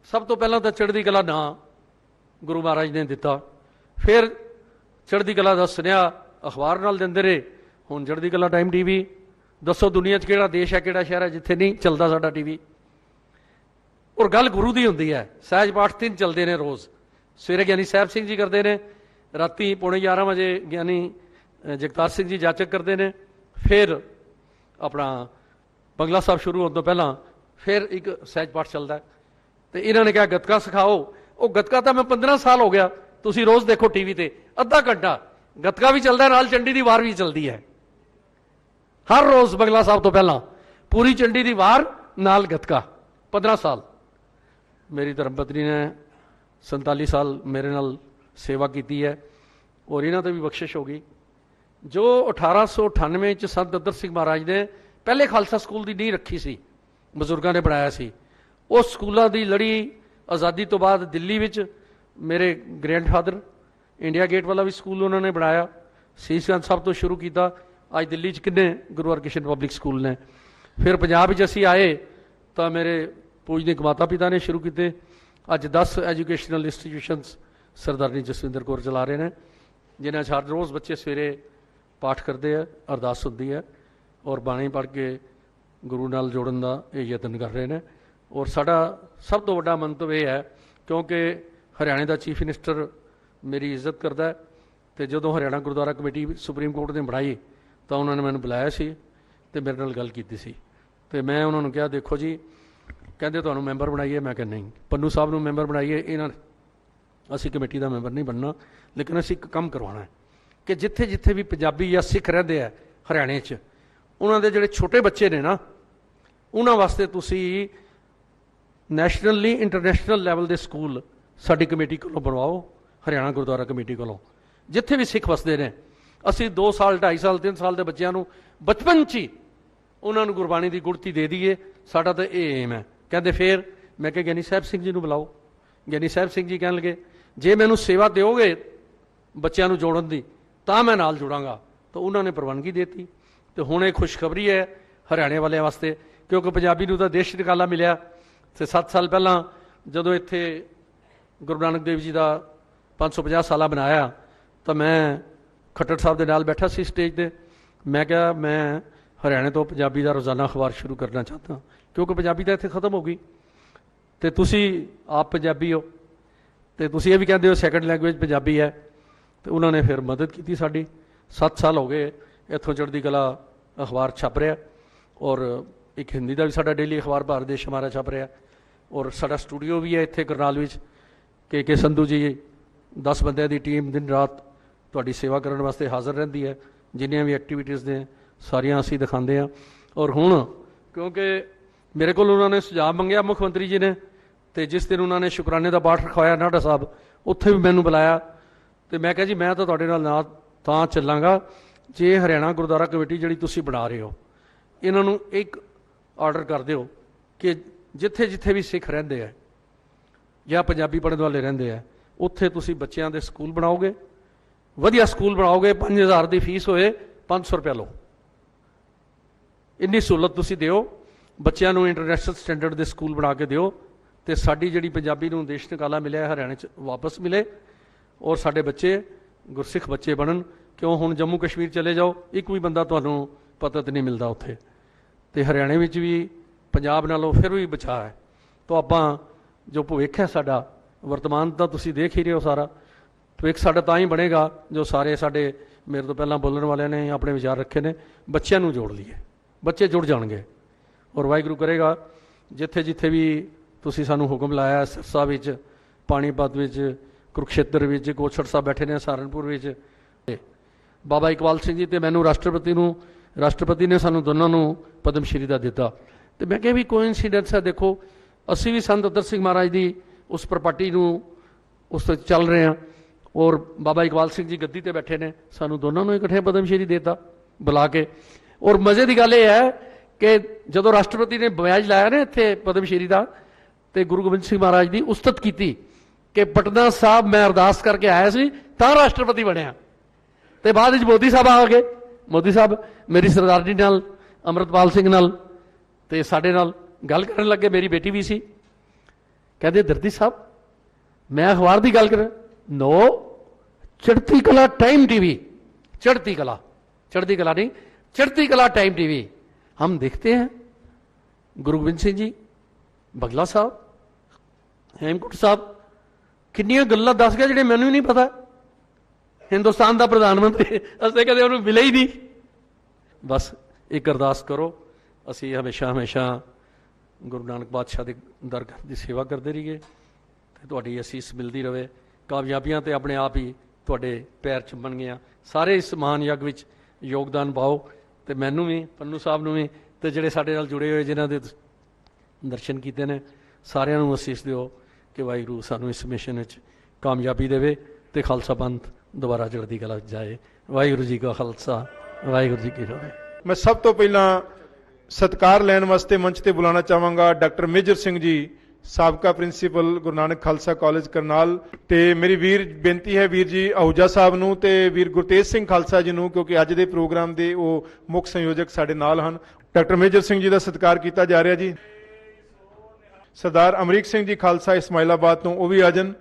ਸਭ ਤੋਂ ਪਹਿਲਾਂ ਤਾਂ ਚੜ੍ਹਦੀ ਕਲਾ ਨਾਂ ਗੁਰੂ ਮਹਾਰਾਜ ਨੇ ਦਿੱਤਾ, ਫਿਰ ਚੜ੍ਹਦੀ ਕਲਾ ਦਾ ਸੁਨੇਹਾ ਅਖਬਾਰ ਨਾਲ ਦਿੰਦੇ ਰਹੇ। ਹੁਣ ਚੜ੍ਹਦੀ ਕਲਾ ਟਾਈਮ TV, ਦੱਸੋ ਦੁਨੀਆ 'ਚ ਕਿਹੜਾ ਦੇਸ਼ ਹੈ, ਕਿਹੜਾ ਸ਼ਹਿਰ ਹੈ ਜਿੱਥੇ ਨਹੀਂ ਚੱਲਦਾ ਸਾਡਾ TV। ਔਰ ਗੱਲ ਗੁਰੂ ਦੀ ਹੁੰਦੀ ਹੈ। ਸਹਿਜ ਪਾਠ 3 ਚੱਲਦੇ ਨੇ ਰੋਜ਼, ਸਵੇਰੇ ਗਿਆਨੀ ਸਾਹਿਬ ਸਿੰਘ ਜੀ ਕਰਦੇ ਨੇ, ਰਾਤੀ 11:45 ਵਜੇ ਗਿਆਨੀ ਜਗਤਾਰ ਸਿੰਘ ਜੀ ਜਾਚਕ ਕਰਦੇ ਨੇ, ਫਿਰ ਆਪਣਾ ਬੰਗਲਾ ਸਾਹਿਬ ਸ਼ੁਰੂ ਹੋਣ ਤੋਂ ਪਹਿਲਾਂ ਫਿਰ ਇੱਕ ਸਹਿਜ ਪਾਠ ਚੱਲਦਾ। ਤੇ ਇਹਨਾਂ ਨੇ ਕਿਹਾ ਗੱਤਕਾ ਸਿਖਾਓ। ਉਹ ਗੱਤਕਾ ਤਾਂ ਮੈਂ 15 ਸਾਲ ਹੋ ਗਿਆ, ਤੁਸੀਂ ਰੋਜ਼ ਦੇਖੋ TV ਤੇ ਅੱਧਾ ਘੰਟਾ ਗੱਤਕਾ ਵੀ ਚੱਲਦਾ, ਨਾਲ ਚੰਡੀ ਦੀ ਵਾਰ ਵੀ ਚੱਲਦੀ ਹੈ। ਹਰ ਰੋਜ਼ ਬੰਗਲਾ ਸਾਹਿਬ ਤੋਂ ਪਹਿਲਾਂ ਪੂਰੀ ਚੰਡੀ ਦੀ ਵਾਰ ਨਾਲ ਗੱਤਕਾ। 15 ਸਾਲ ਮੇਰੀ ਧਰਮ ਪਤਨੀ ਨੇ 47 ਸਾਲ ਮੇਰੇ ਨਾਲ ਸੇਵਾ ਕੀਤੀ ਹੈ, ਔਰ ਇਹਨਾਂ ਤੇ ਵੀ ਬਖਸ਼ਿਸ਼ ਹੋ ਗਈ। ਜੋ 1898 ਚ ਸੰਤ ਦਦਰ ਸਿੰਘ ਮਹਾਰਾਜ ਨੇ ਪਹਿਲੇ ਖਾਲਸਾ ਸਕੂਲ ਦੀ ਨੀਂਹ ਰੱਖੀ ਸੀ, ਬਜ਼ੁਰਗਾਂ ਨੇ ਬਣਾਇਆ ਸੀ, ਉਸ ਸਕੂਲਾਂ ਦੀ ਲੜੀ ਆਜ਼ਾਦੀ ਤੋਂ ਬਾਅਦ ਦਿੱਲੀ ਵਿੱਚ ਮੇਰੇ ਗ੍ਰੈਂਡਫਾਦਰ ਇੰਡੀਆ ਗੇਟ ਵਾਲਾ ਵੀ ਸਕੂਲ ਉਹਨਾਂ ਨੇ ਬਣਾਇਆ, ਸੀਸਗੰਜ ਸਾਹਿਬ ਤੋਂ ਸ਼ੁਰੂ ਕੀਤਾ। ਅੱਜ ਦਿੱਲੀ 'ਚ ਕਿੰਨੇ ਗੁਰੂ ਹਰਕ੍ਰਿਸ਼ਨ ਪਬਲਿਕ ਸਕੂਲ ਨੇ। ਫਿਰ ਪੰਜਾਬ ਵਿੱਚ ਅਸੀਂ ਆਏ ਤਾਂ ਮੇਰੇ ਪੂਜਨੀਕ ਮਾਤਾ ਪਿਤਾ ਨੇ ਸ਼ੁਰੂ ਕੀਤੇ। ਅੱਜ 10 ਐਜੂਕੇਸ਼ਨਲ ਇੰਸਟੀਟਿਊਸ਼ਨਸ ਸਰਦਾਰਨੀ ਜਸਵਿੰਦਰ ਕੌਰ ਚਲਾ ਰਹੇ ਨੇ, ਜਿਨ੍ਹਾਂ 'ਚ ਹਰ ਰੋਜ਼ ਬੱਚੇ ਸਵੇਰੇ ਪਾਠ ਕਰਦੇ ਆ, ਅਰਦਾਸ ਹੁੰਦੀ ਹੈ, ਔਰ ਬਾਣੀ ਪੜ੍ਹ ਕੇ ਗੁਰੂ ਨਾਲ ਜੋੜਨ ਦਾ ਇਹ ਯਤਨ ਕਰ ਰਹੇ ਨੇ। ਔਰ ਸਾਡਾ ਸਭ ਤੋਂ ਵੱਡਾ ਮੰਤਵ ਇਹ ਹੈ, ਕਿਉਂਕਿ ਹਰਿਆਣੇ ਦਾ ਚੀਫ ਮਿਨਿਸਟਰ ਮੇਰੀ ਇੱਜ਼ਤ ਕਰਦਾ ਹੈ, ਤੇ ਜਦੋਂ Haryana Gurdwara committee supreme court ਨੇ ਬਣਾਈ ਤਾਂ ਉਹਨਾਂ ਨੇ ਮੈਨੂੰ ਬੁਲਾਇਆ ਸੀ ਤੇ ਮੇਰੇ ਨਾਲ ਗੱਲ ਕੀਤੀ ਸੀ। ਤੇ ਮੈਂ ਉਹਨਾਂ ਨੂੰ ਕਿਹਾ ਦੇਖੋ ਜੀ, ਕਹਿੰਦੇ ਤੁਹਾਨੂੰ ਮੈਂਬਰ ਬਣਾਈਏ। ਮੈਂ ਕਿਹਾ ਨਹੀਂ, ਪੰਨੂ ਸਾਹਿਬ ਨੂੰ ਮੈਂਬਰ ਬਣਾਈਏ, ਇਹਨਾਂ ਅਸੀਂ ਕਮੇਟੀ ਦਾ ਮੈਂਬਰ ਨਹੀਂ ਬਣਨਾ, ਲੇਕਿਨ ਅਸੀਂ ਇੱਕ ਕੰਮ ਕਰਵਾਉਣਾ ਹੈ ਕਿ ਜਿੱਥੇ ਜਿੱਥੇ ਵੀ ਪੰਜਾਬੀ ਜਾਂ ਸਿੱਖ ਰਹਿੰਦੇ ਆ ਹਰਿਆਣੇ 'ਚ, ਉਹਨਾਂ ਦੇ ਜਿਹੜੇ ਛੋਟੇ ਬੱਚੇ ਨੇ ਨਾ, ਉਹਨਾਂ ਵਾਸਤੇ ਤੁਸੀਂ ਨੈਸ਼ਨਲੀ ਇੰਟਰਨੈਸ਼ਨਲ ਲੈਵਲ ਦੇ ਸਕੂਲ ਸਾਡੀ ਕਮੇਟੀ ਕੋਲੋਂ ਬਣਵਾਓ, ਹਰਿਆਣਾ ਗੁਰਦੁਆਰਾ ਕਮੇਟੀ ਕੋਲੋਂ। ਜਿੱਥੇ ਵੀ ਸਿੱਖ ਵਸਦੇ ਨੇ, ਅਸੀਂ 2 ਸਾਲ 2.5 ਸਾਲ 3 ਸਾਲ ਦੇ ਬੱਚਿਆਂ ਨੂੰ ਬਚਪਨ 'ਚ ਹੀ ਉਹਨਾਂ ਨੂੰ ਗੁਰਬਾਣੀ ਦੀ ਗੁੜਤੀ ਦੇ ਦਈਏ, ਸਾਡਾ ਤਾਂ ਇਹ ਏਮ ਹੈ। ਕਹਿੰਦੇ ਫਿਰ ਮੈਂ ਕਿਹਾ ਗਿਆਨੀ ਸਾਹਿਬ ਸਿੰਘ ਜੀ ਨੂੰ ਬੁਲਾਓ। ਗਿਆਨੀ ਸਾਹਿਬ ਸਿੰਘ ਜੀ ਕਹਿਣ ਲੱਗੇ ਜੇ ਮੈਨੂੰ ਸੇਵਾ ਦਿਓਗੇ ਬੱਚਿਆਂ ਨੂੰ ਜੋੜਨ ਦੀ ਤਾਂ ਮੈਂ ਨਾਲ ਜੁੜਾਂਗਾ। ਤਾਂ ਉਹਨਾਂ ਨੇ ਪ੍ਰਵਾਨਗੀ ਦੇ ਦਿੱਤੀ। ਤੇ ਹੁਣ ਇਹ ਖੁਸ਼ਖਬਰੀ ਹੈ ਹਰਿਆਣੇ ਵਾਲਿਆਂ ਵਾਸਤੇ, ਕਿਉਂਕਿ ਪੰਜਾਬੀ ਨੂੰ ਤਾਂ ਦੇਸ਼ ਨਿਕਾਲਾ ਮਿਲਿਆ। ਤੇ 7 ਸਾਲ ਪਹਿਲਾਂ ਜਦੋਂ ਇੱਥੇ ਗੁਰੂ ਨਾਨਕ ਦੇਵ ਜੀ ਦਾ 550 ਸਾਲਾ ਬਣਾਇਆ ਤਾਂ ਮੈਂ ਖੱਟੜ ਸਾਹਿਬ ਦੇ ਨਾਲ ਬੈਠਾ ਸੀ ਸਟੇਜ ਤੇ। ਮੈਂ ਕਿਹਾ ਮੈਂ ਹਰਿਆਣੇ ਤੋਂ ਪੰਜਾਬੀ ਦਾ ਰੋਜ਼ਾਨਾ ਅਖਬਾਰ ਸ਼ੁਰੂ ਕਰਨਾ ਚਾਹਤਾ, ਕਿਉਂਕਿ ਪੰਜਾਬੀ ਤਾਂ ਇੱਥੇ ਖਤਮ ਹੋ ਗਈ ਤੇ ਤੁਸੀਂ ਆਪ ਪੰਜਾਬੀ ਹੋ ਤੇ ਤੁਸੀਂ ਇਹ ਵੀ ਕਹਿੰਦੇ ਹੋ ਸੈਕੰਡ ਲੈਂਗੁਏਜ ਪੰਜਾਬੀ ਹੈ। ਤੇ ਉਹਨਾਂ ਨੇ ਫਿਰ ਮਦਦ ਕੀਤੀ ਸਾਡੀ। 7 ਸਾਲ ਹੋ ਗਏ ਇੱਥੋਂ ਚੜ੍ਹਦੀ ਕਲਾ ਅਖਬਾਰ ਛਪ ਰਿਹਾ, ਔਰ ਇੱਕ ਹਿੰਦੀ ਦਾ ਵੀ ਸਾਡਾ ਡੇਲੀ ਅਖਬਾਰ ਭਾਰਤ ਦੇਸ਼ ਹਮਾਰਾ ਛਪ ਰਿਹਾ, ਔਰ ਸਾਡਾ ਸਟੂਡੀਓ ਵੀ ਹੈ ਇੱਥੇ ਕਰਨਾਲ ਵਿੱਚ। ਕੇ ਸੰਧੂ ਜੀ 10 ਬੰਦਿਆਂ ਦੀ ਟੀਮ ਦਿਨ ਰਾਤ ਤੁਹਾਡੀ ਸੇਵਾ ਕਰਨ ਵਾਸਤੇ ਹਾਜ਼ਰ ਰਹਿੰਦੀ ਹੈ। ਜਿੰਨੀਆਂ ਵੀ ਐਕਟੀਵਿਟੀਜ਼ ਨੇ ਸਾਰੀਆਂ ਅਸੀਂ ਦਿਖਾਉਂਦੇ ਹਾਂ। ਔਰ ਹੁਣ ਕਿਉਂਕਿ ਮੇਰੇ ਕੋਲ ਉਹਨਾਂ ਨੇ ਸੁਝਾਅ ਮੰਗਿਆ ਮੁੱਖ ਮੰਤਰੀ ਜੀ ਨੇ, ਤੇ ਜਿਸ ਦਿਨ ਉਹਨਾਂ ਨੇ ਸ਼ੁਕਰਾਨੇ ਦਾ ਪਾਠ ਰਖਵਾਇਆ ਨਾਢਾ ਸਾਹਿਬ, ਉੱਥੇ ਵੀ ਮੈਨੂੰ ਬੁਲਾਇਆ। ਤੇ ਮੈਂ ਕਿਹਾ ਜੀ ਮੈਂ ਤਾਂ ਤੁਹਾਡੇ ਨਾਲ ਤਾਂ ਚੱਲਾਂਗਾ ਜੇ ਹਰਿਆਣਾ ਗੁਰਦੁਆਰਾ ਕਮੇਟੀ ਜਿਹੜੀ ਤੁਸੀਂ ਬਣਾ ਰਹੇ ਹੋ, ਇਹਨਾਂ ਨੂੰ ਇੱਕ ਆਰਡਰ ਕਰ ਦਿਓ ਕਿ ਜਿੱਥੇ ਜਿੱਥੇ ਵੀ ਸਿੱਖ ਰਹਿੰਦੇ ਆ ਜਾਂ ਪੰਜਾਬੀ ਪੜ੍ਹਨ ਵਾਲੇ ਰਹਿੰਦੇ ਆ, ਉੱਥੇ ਤੁਸੀਂ ਬੱਚਿਆਂ ਦੇ ਸਕੂਲ ਬਣਾਓਗੇ, ਵਧੀਆ ਸਕੂਲ ਬਣਾਓਗੇ, 5000 ਦੀ ਫੀਸ ਹੋਏ, 500 ਰੁਪਇਆ ਲਓ। ਇੰਨੀ ਸਹੂਲਤ ਤੁਸੀਂ ਦਿਓ, ਬੱਚਿਆਂ ਨੂੰ ਇੰਟਰਨੈਸ਼ਨਲ ਸਟੈਂਡਰਡ ਦੇ ਸਕੂਲ ਬਣਾ ਕੇ ਦਿਓ, ਤੇ ਸਾਡੀ ਜਿਹੜੀ ਪੰਜਾਬੀ ਨੂੰ ਦੇਸ਼ ਨਿਕਾਲਾ ਮਿਲਿਆ ਹਰਿਆਣੇ 'ਚ ਵਾਪਸ ਮਿਲੇ, ਔਰ ਸਾਡੇ ਬੱਚੇ ਗੁਰਸਿੱਖ ਬੱਚੇ ਬਣਨ। ਕਿਉਂ ਹੁਣ ਜੰਮੂ ਕਸ਼ਮੀਰ ਚਲੇ ਜਾਓ, ਇੱਕ ਵੀ ਬੰਦਾ ਤੁਹਾਨੂੰ ਪਤਾ ਤੇ ਨਹੀਂ ਮਿਲਦਾ ਉੱਥੇ, ਤੇ ਹਰਿਆਣੇ ਵਿੱਚ ਵੀ ਪੰਜਾਬ ਨਾਲੋਂ ਫਿਰ ਵੀ ਬਚਾਅ ਹੈ। ਤਾਂ ਆਪਾਂ ਜੋ ਭਵਿੱਖ ਹੈ ਸਾਡਾ, ਵਰਤਮਾਨ ਤਾਂ ਤੁਸੀਂ ਦੇਖ ਹੀ ਰਹੇ ਹੋ ਸਾਰਾ, ਭਵਿੱਖ ਸਾਡਾ ਤਾਂ ਹੀ ਬਣੇਗਾ ਜੋ ਸਾਰੇ ਸਾਡੇ ਮੇਰੇ ਤੋਂ ਪਹਿਲਾਂ ਬੋਲਣ ਵਾਲਿਆਂ ਨੇ ਆਪਣੇ ਵਿਚਾਰ ਰੱਖੇ ਨੇ, ਬੱਚਿਆਂ ਨੂੰ ਜੋੜ ਲਈਏ, ਬੱਚੇ ਜੁੜ ਜਾਣਗੇ। ਔਰ ਵਾਹਿਗੁਰੂ ਕਰੇਗਾ ਜਿੱਥੇ ਜਿੱਥੇ ਵੀ ਤੁਸੀਂ ਸਾਨੂੰ ਹੁਕਮ ਲਾਇਆ, ਸਿਰਸਾ ਵਿੱਚ, ਪਾਣੀਪਤ ਵਿੱਚ, ਕੁਰੂਕਸ਼ੇਤਰ ਵਿੱਚ, ਕੋਛੜ ਸਾਹਿਬ ਬੈਠੇ ਨੇ ਸਹਾਰਨਪੁਰ ਵਿੱਚ, ਬਾਬਾ ਇਕਬਾਲ ਸਿੰਘ ਜੀ ਤੇ ਮੈਨੂੰ ਰਾਸ਼ਟਰਪਤੀ ਨੇ ਸਾਨੂੰ ਦੋਨਾਂ ਨੂੰ ਪਦਮ ਸ਼੍ਰੀ ਦਾ ਦਿੱਤਾ। ਤੇ ਮੈਂ ਕਿਹਾ ਵੀ ਕੋਇਨਸੀਡੈਂਸ ਹੈ, ਦੇਖੋ ਅਸੀਂ ਵੀ ਸੰਤ ਅਤਰ ਸਿੰਘ ਮਹਾਰਾਜ ਦੀ ਉਸ ਪ੍ਰਪਾਰਟੀ ਨੂੰ ਉਸ ਤੇ ਚੱਲ ਰਹੇ ਹਾਂ, ਔਰ ਬਾਬਾ ਇਕਬਾਲ ਸਿੰਘ ਜੀ ਗੱਦੀ ਤੇ ਬੈਠੇ ਨੇ, ਸਾਨੂੰ ਦੋਨਾਂ ਨੂੰ ਇਕੱਠੇ ਪਦਮ ਸ਼੍ਰੀ ਦੇਤਾ ਬੁਲਾ ਕੇ। ਔਰ ਮਜ਼ੇ ਦੀ ਗੱਲ ਇਹ ਹੈ ਕਿ ਜਦੋਂ ਰਾਸ਼ਟਰਪਤੀ ਨੇ ਬੈਜ ਲਾਇਆ ਨਾ ਇੱਥੇ ਪਦਮ ਸ਼੍ਰੀ ਦਾ, ਤੇ ਗੁਰੂ ਗੋਬਿੰਦ ਸਿੰਘ ਮਹਾਰਾਜ ਦੀ ਉਸਤਤ ਕੀਤੀ ਕਿ ਪਟਨਾ ਸਾਹਿਬ ਮੈਂ ਅਰਦਾਸ ਕਰਕੇ ਆਇਆ ਸੀ ਤਾਂ ਰਾਸ਼ਟਰਪਤੀ ਬਣਿਆ। ਤੇ ਬਾਅਦ ਵਿੱਚ ਮੋਦੀ ਸਾਹਿਬ ਆ ਗਏ। ਮੋਦੀ ਸਾਹਿਬ ਮੇਰੀ ਸਰਦਾਰਨੀ ਨਾਲ, ਅੰਮ੍ਰਿਤਪਾਲ ਸਿੰਘ ਨਾਲ ਤੇ ਸਾਡੇ ਨਾਲ ਗੱਲ ਕਰਨ ਲੱਗੇ, ਮੇਰੀ ਬੇਟੀ ਵੀ ਸੀ। ਕਹਿੰਦੇ ਦਰਦੀ ਸਾਹਿਬ ਮੈਂ ਅਖਬਾਰ ਦੀ ਗੱਲ ਕਰ, नो चढ़ती कला टाइम टीवी, चढ़ती कला नहीं, चढ़ती कला टाइम टीवी हम देखते हैं। गुरु गोबिंद सिंह जी, बगला साहब, हेमकुट साहब किन्नियां गल्लां दस गए जिहड़े मैनूं नहीं पता। हिंदुस्तान का प्रधानमंत्री असें कदे उहनूं मिले ही नहीं। बस एक अरदास करो, असीं हमेशा हमेशा गुरु नानक पातशाह दे दरगाह की सेवा करते रहिए ते तुहाडी असीस मिलती रहे। कामयाबियां तो अपने आप ही तुहाडे पैर चुम्मणगीਆਂ। सारे इस महान यज्ञ विच योगदान पाओ तो मैनू भी, पन्नू साहब नूं भी, तो जिहड़े साडे नाल जुड़े हुए जिन्हां दे दर्शन कीते ने, सारिआं नूं असीस दिओ कि वाहिगुरू सानूं इस मिशन विच कामयाबी देवे ते खालसा पंथ दोबारा चढ़दी कला जाए। वाहिगुरू जी का खालसा, वाहिगुरू जी की फतेह। मैं सब तो पहला सत्कार लैन वास्ते मंच ते बुलाना चाहांगा डॉक्टर मेजर सिंह जी, साबका प्रिंसीपल गुरु नानक खालसा कॉलेज करनाल। ते मेरी वीर बेनती है वीर जी आहूजा साहब नूं ते वीर गुरतेज सिंह खालसा जी नूं, क्योंकि अज दे प्रोग्राम दे वो मुख संयोजक साडे नाल हन। डॉक्टर मेजर सिंह जी का सत्कार किया जा रहा जी। सरदार अमरीक सिंह जी खालसा इस्माइलाबाद तो वह भी आ जान।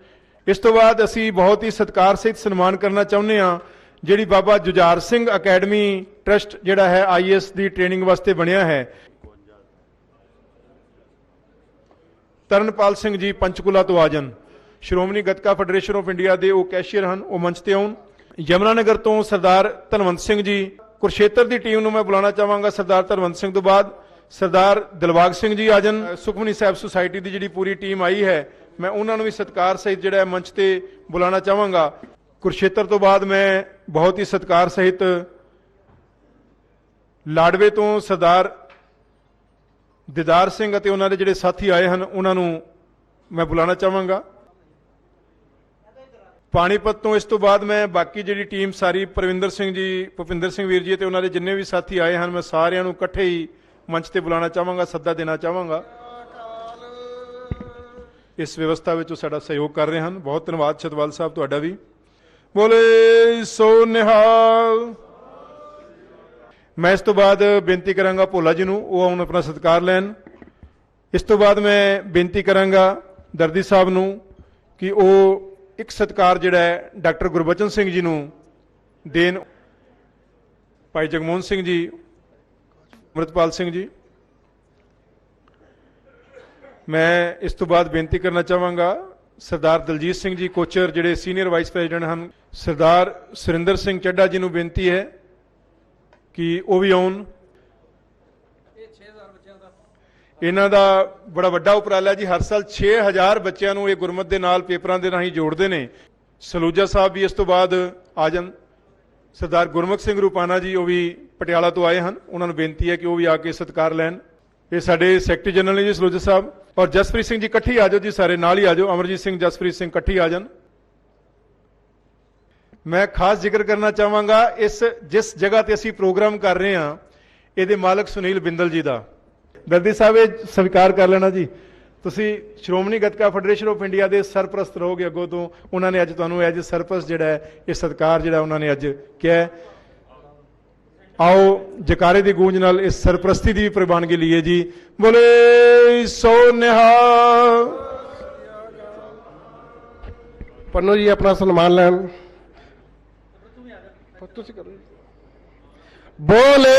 इस तो बाद असी बहुत ही सत्कार सहित सन्मान करना चाहुंदे हां जिहड़ी बाबा जुझार सिंह अकैडमी ट्रस्ट जिहड़ा है IAS की ट्रेनिंग वास्ते बनिया है। तरनपाल सिंह जी पंचकुला तो आ जान। श्रोमणी गतका फैडरेशन ऑफ इंडिया के वो कैशियर हैं, वो मंच ते आउण। यमुनानगर तो सरदार धनवंत सिंह जी, कुरुक्षेत्र की टीम को मैं बुलाना चाहांगा। सरदार धनवंत सिंह तो बाद सरदार दिलबाग सिंह जी आ जान। सुखमनी साहब सोसाइटी की जी पूरी टीम आई है, मैं उन्होंने भी सत्कार सहित जिहड़ा मंच से बुलाना चाहांगा। कुरुक्षेत्र तो बाद मैं बहुत ही सत्कार सहित लाडवे तो सरदार दीदार सिंह और उन्होंने जिहड़े साथी आए हैं उन्होंने मैं बुलाना चाहांगा। पानीपत तो इस तो बाद मैं बाकी जी टीम सारी परविंदर सिंह जी, भुपिंदर सिंह वीर जी ते उन्होंने जिन्ने भी साथी आए हैं मैं सारिਆਂ ਨੂੰ इकट्ठे ही मंच से बुलाना चाहांगा, सद्दा देना चाहांगा। इस व्यवस्था में साडा सहयोग कर रहे हैं। बहुत धन्यवाद छतवाल साहब तुहाडा भी। बोले सो निहाल। मैं इस तो बाद बेनती करांगा भोला जी नूं वो आउण अपना सत्कार लैन। इस तो बाद मैं बेनती करांगा दर्दी साहब नूं कि वो एक सत्कार जिहड़ा है डॉक्टर गुरबचन सिंह जी नूं देन। भाई जगमोहन सिंह जी, अमृतपाल सिंह जी। मैं इस तो बाद बेनती करना चाहांगा सरदार दलजीत सिंह जी कोचर जिहड़े सीनियर वाइस प्रेजिडेंट हैं। सरदार सुरिंदर सिंह चड्ढा जी नूं बेनती है कि वो भी आउण। इन्हां दा बड़ा वड्डा उपराला जी, हर साल 6000 बच्चों को गुरमत के नाल पेपरां दे राहीं जोड़ते हैं। सलूजा साहब भी इस तो बाद आ जान। सरदार गुरमुख सिंह रूपाना जी वो भी पटियाला तो आए हैं, उन्होंने बेनती है कि वो भी आके सत्कार लैन। ये साडे सैकटरी जनरल ने जी सलूजा साहब और जसप्रीत सिंह जी इकट्ठी आ जाओ जी, सारे नाल ही आ जाओ। अमरजीत सिंह, जसप्रीत सिंह इकट्ठी आ जान। मैं खास जिक्र करना चाहांगा इस जिस जगह ते असी प्रोग्राम कर रहे हैं ये मालक सुनील बिंदल जी का। दर्दी साहब ये स्वीकार कर लेना जी, तुसी श्रोमणी गतका फैडरेशन ऑफ इंडिया के सरप्रस्त रहोगे अगों तो। उन्होंने अज तुहानूं एज सरप्रस्त जिहड़ा है ये सत्कार जिहड़ा उन्होंने अज किया है। आओ जकारे की गूंज नाल इस सरप्रस्ती की भी प्रवानगी लीए जी। बोले सो निहाल। पन्नू जी अपना सन्मान लैन। बोले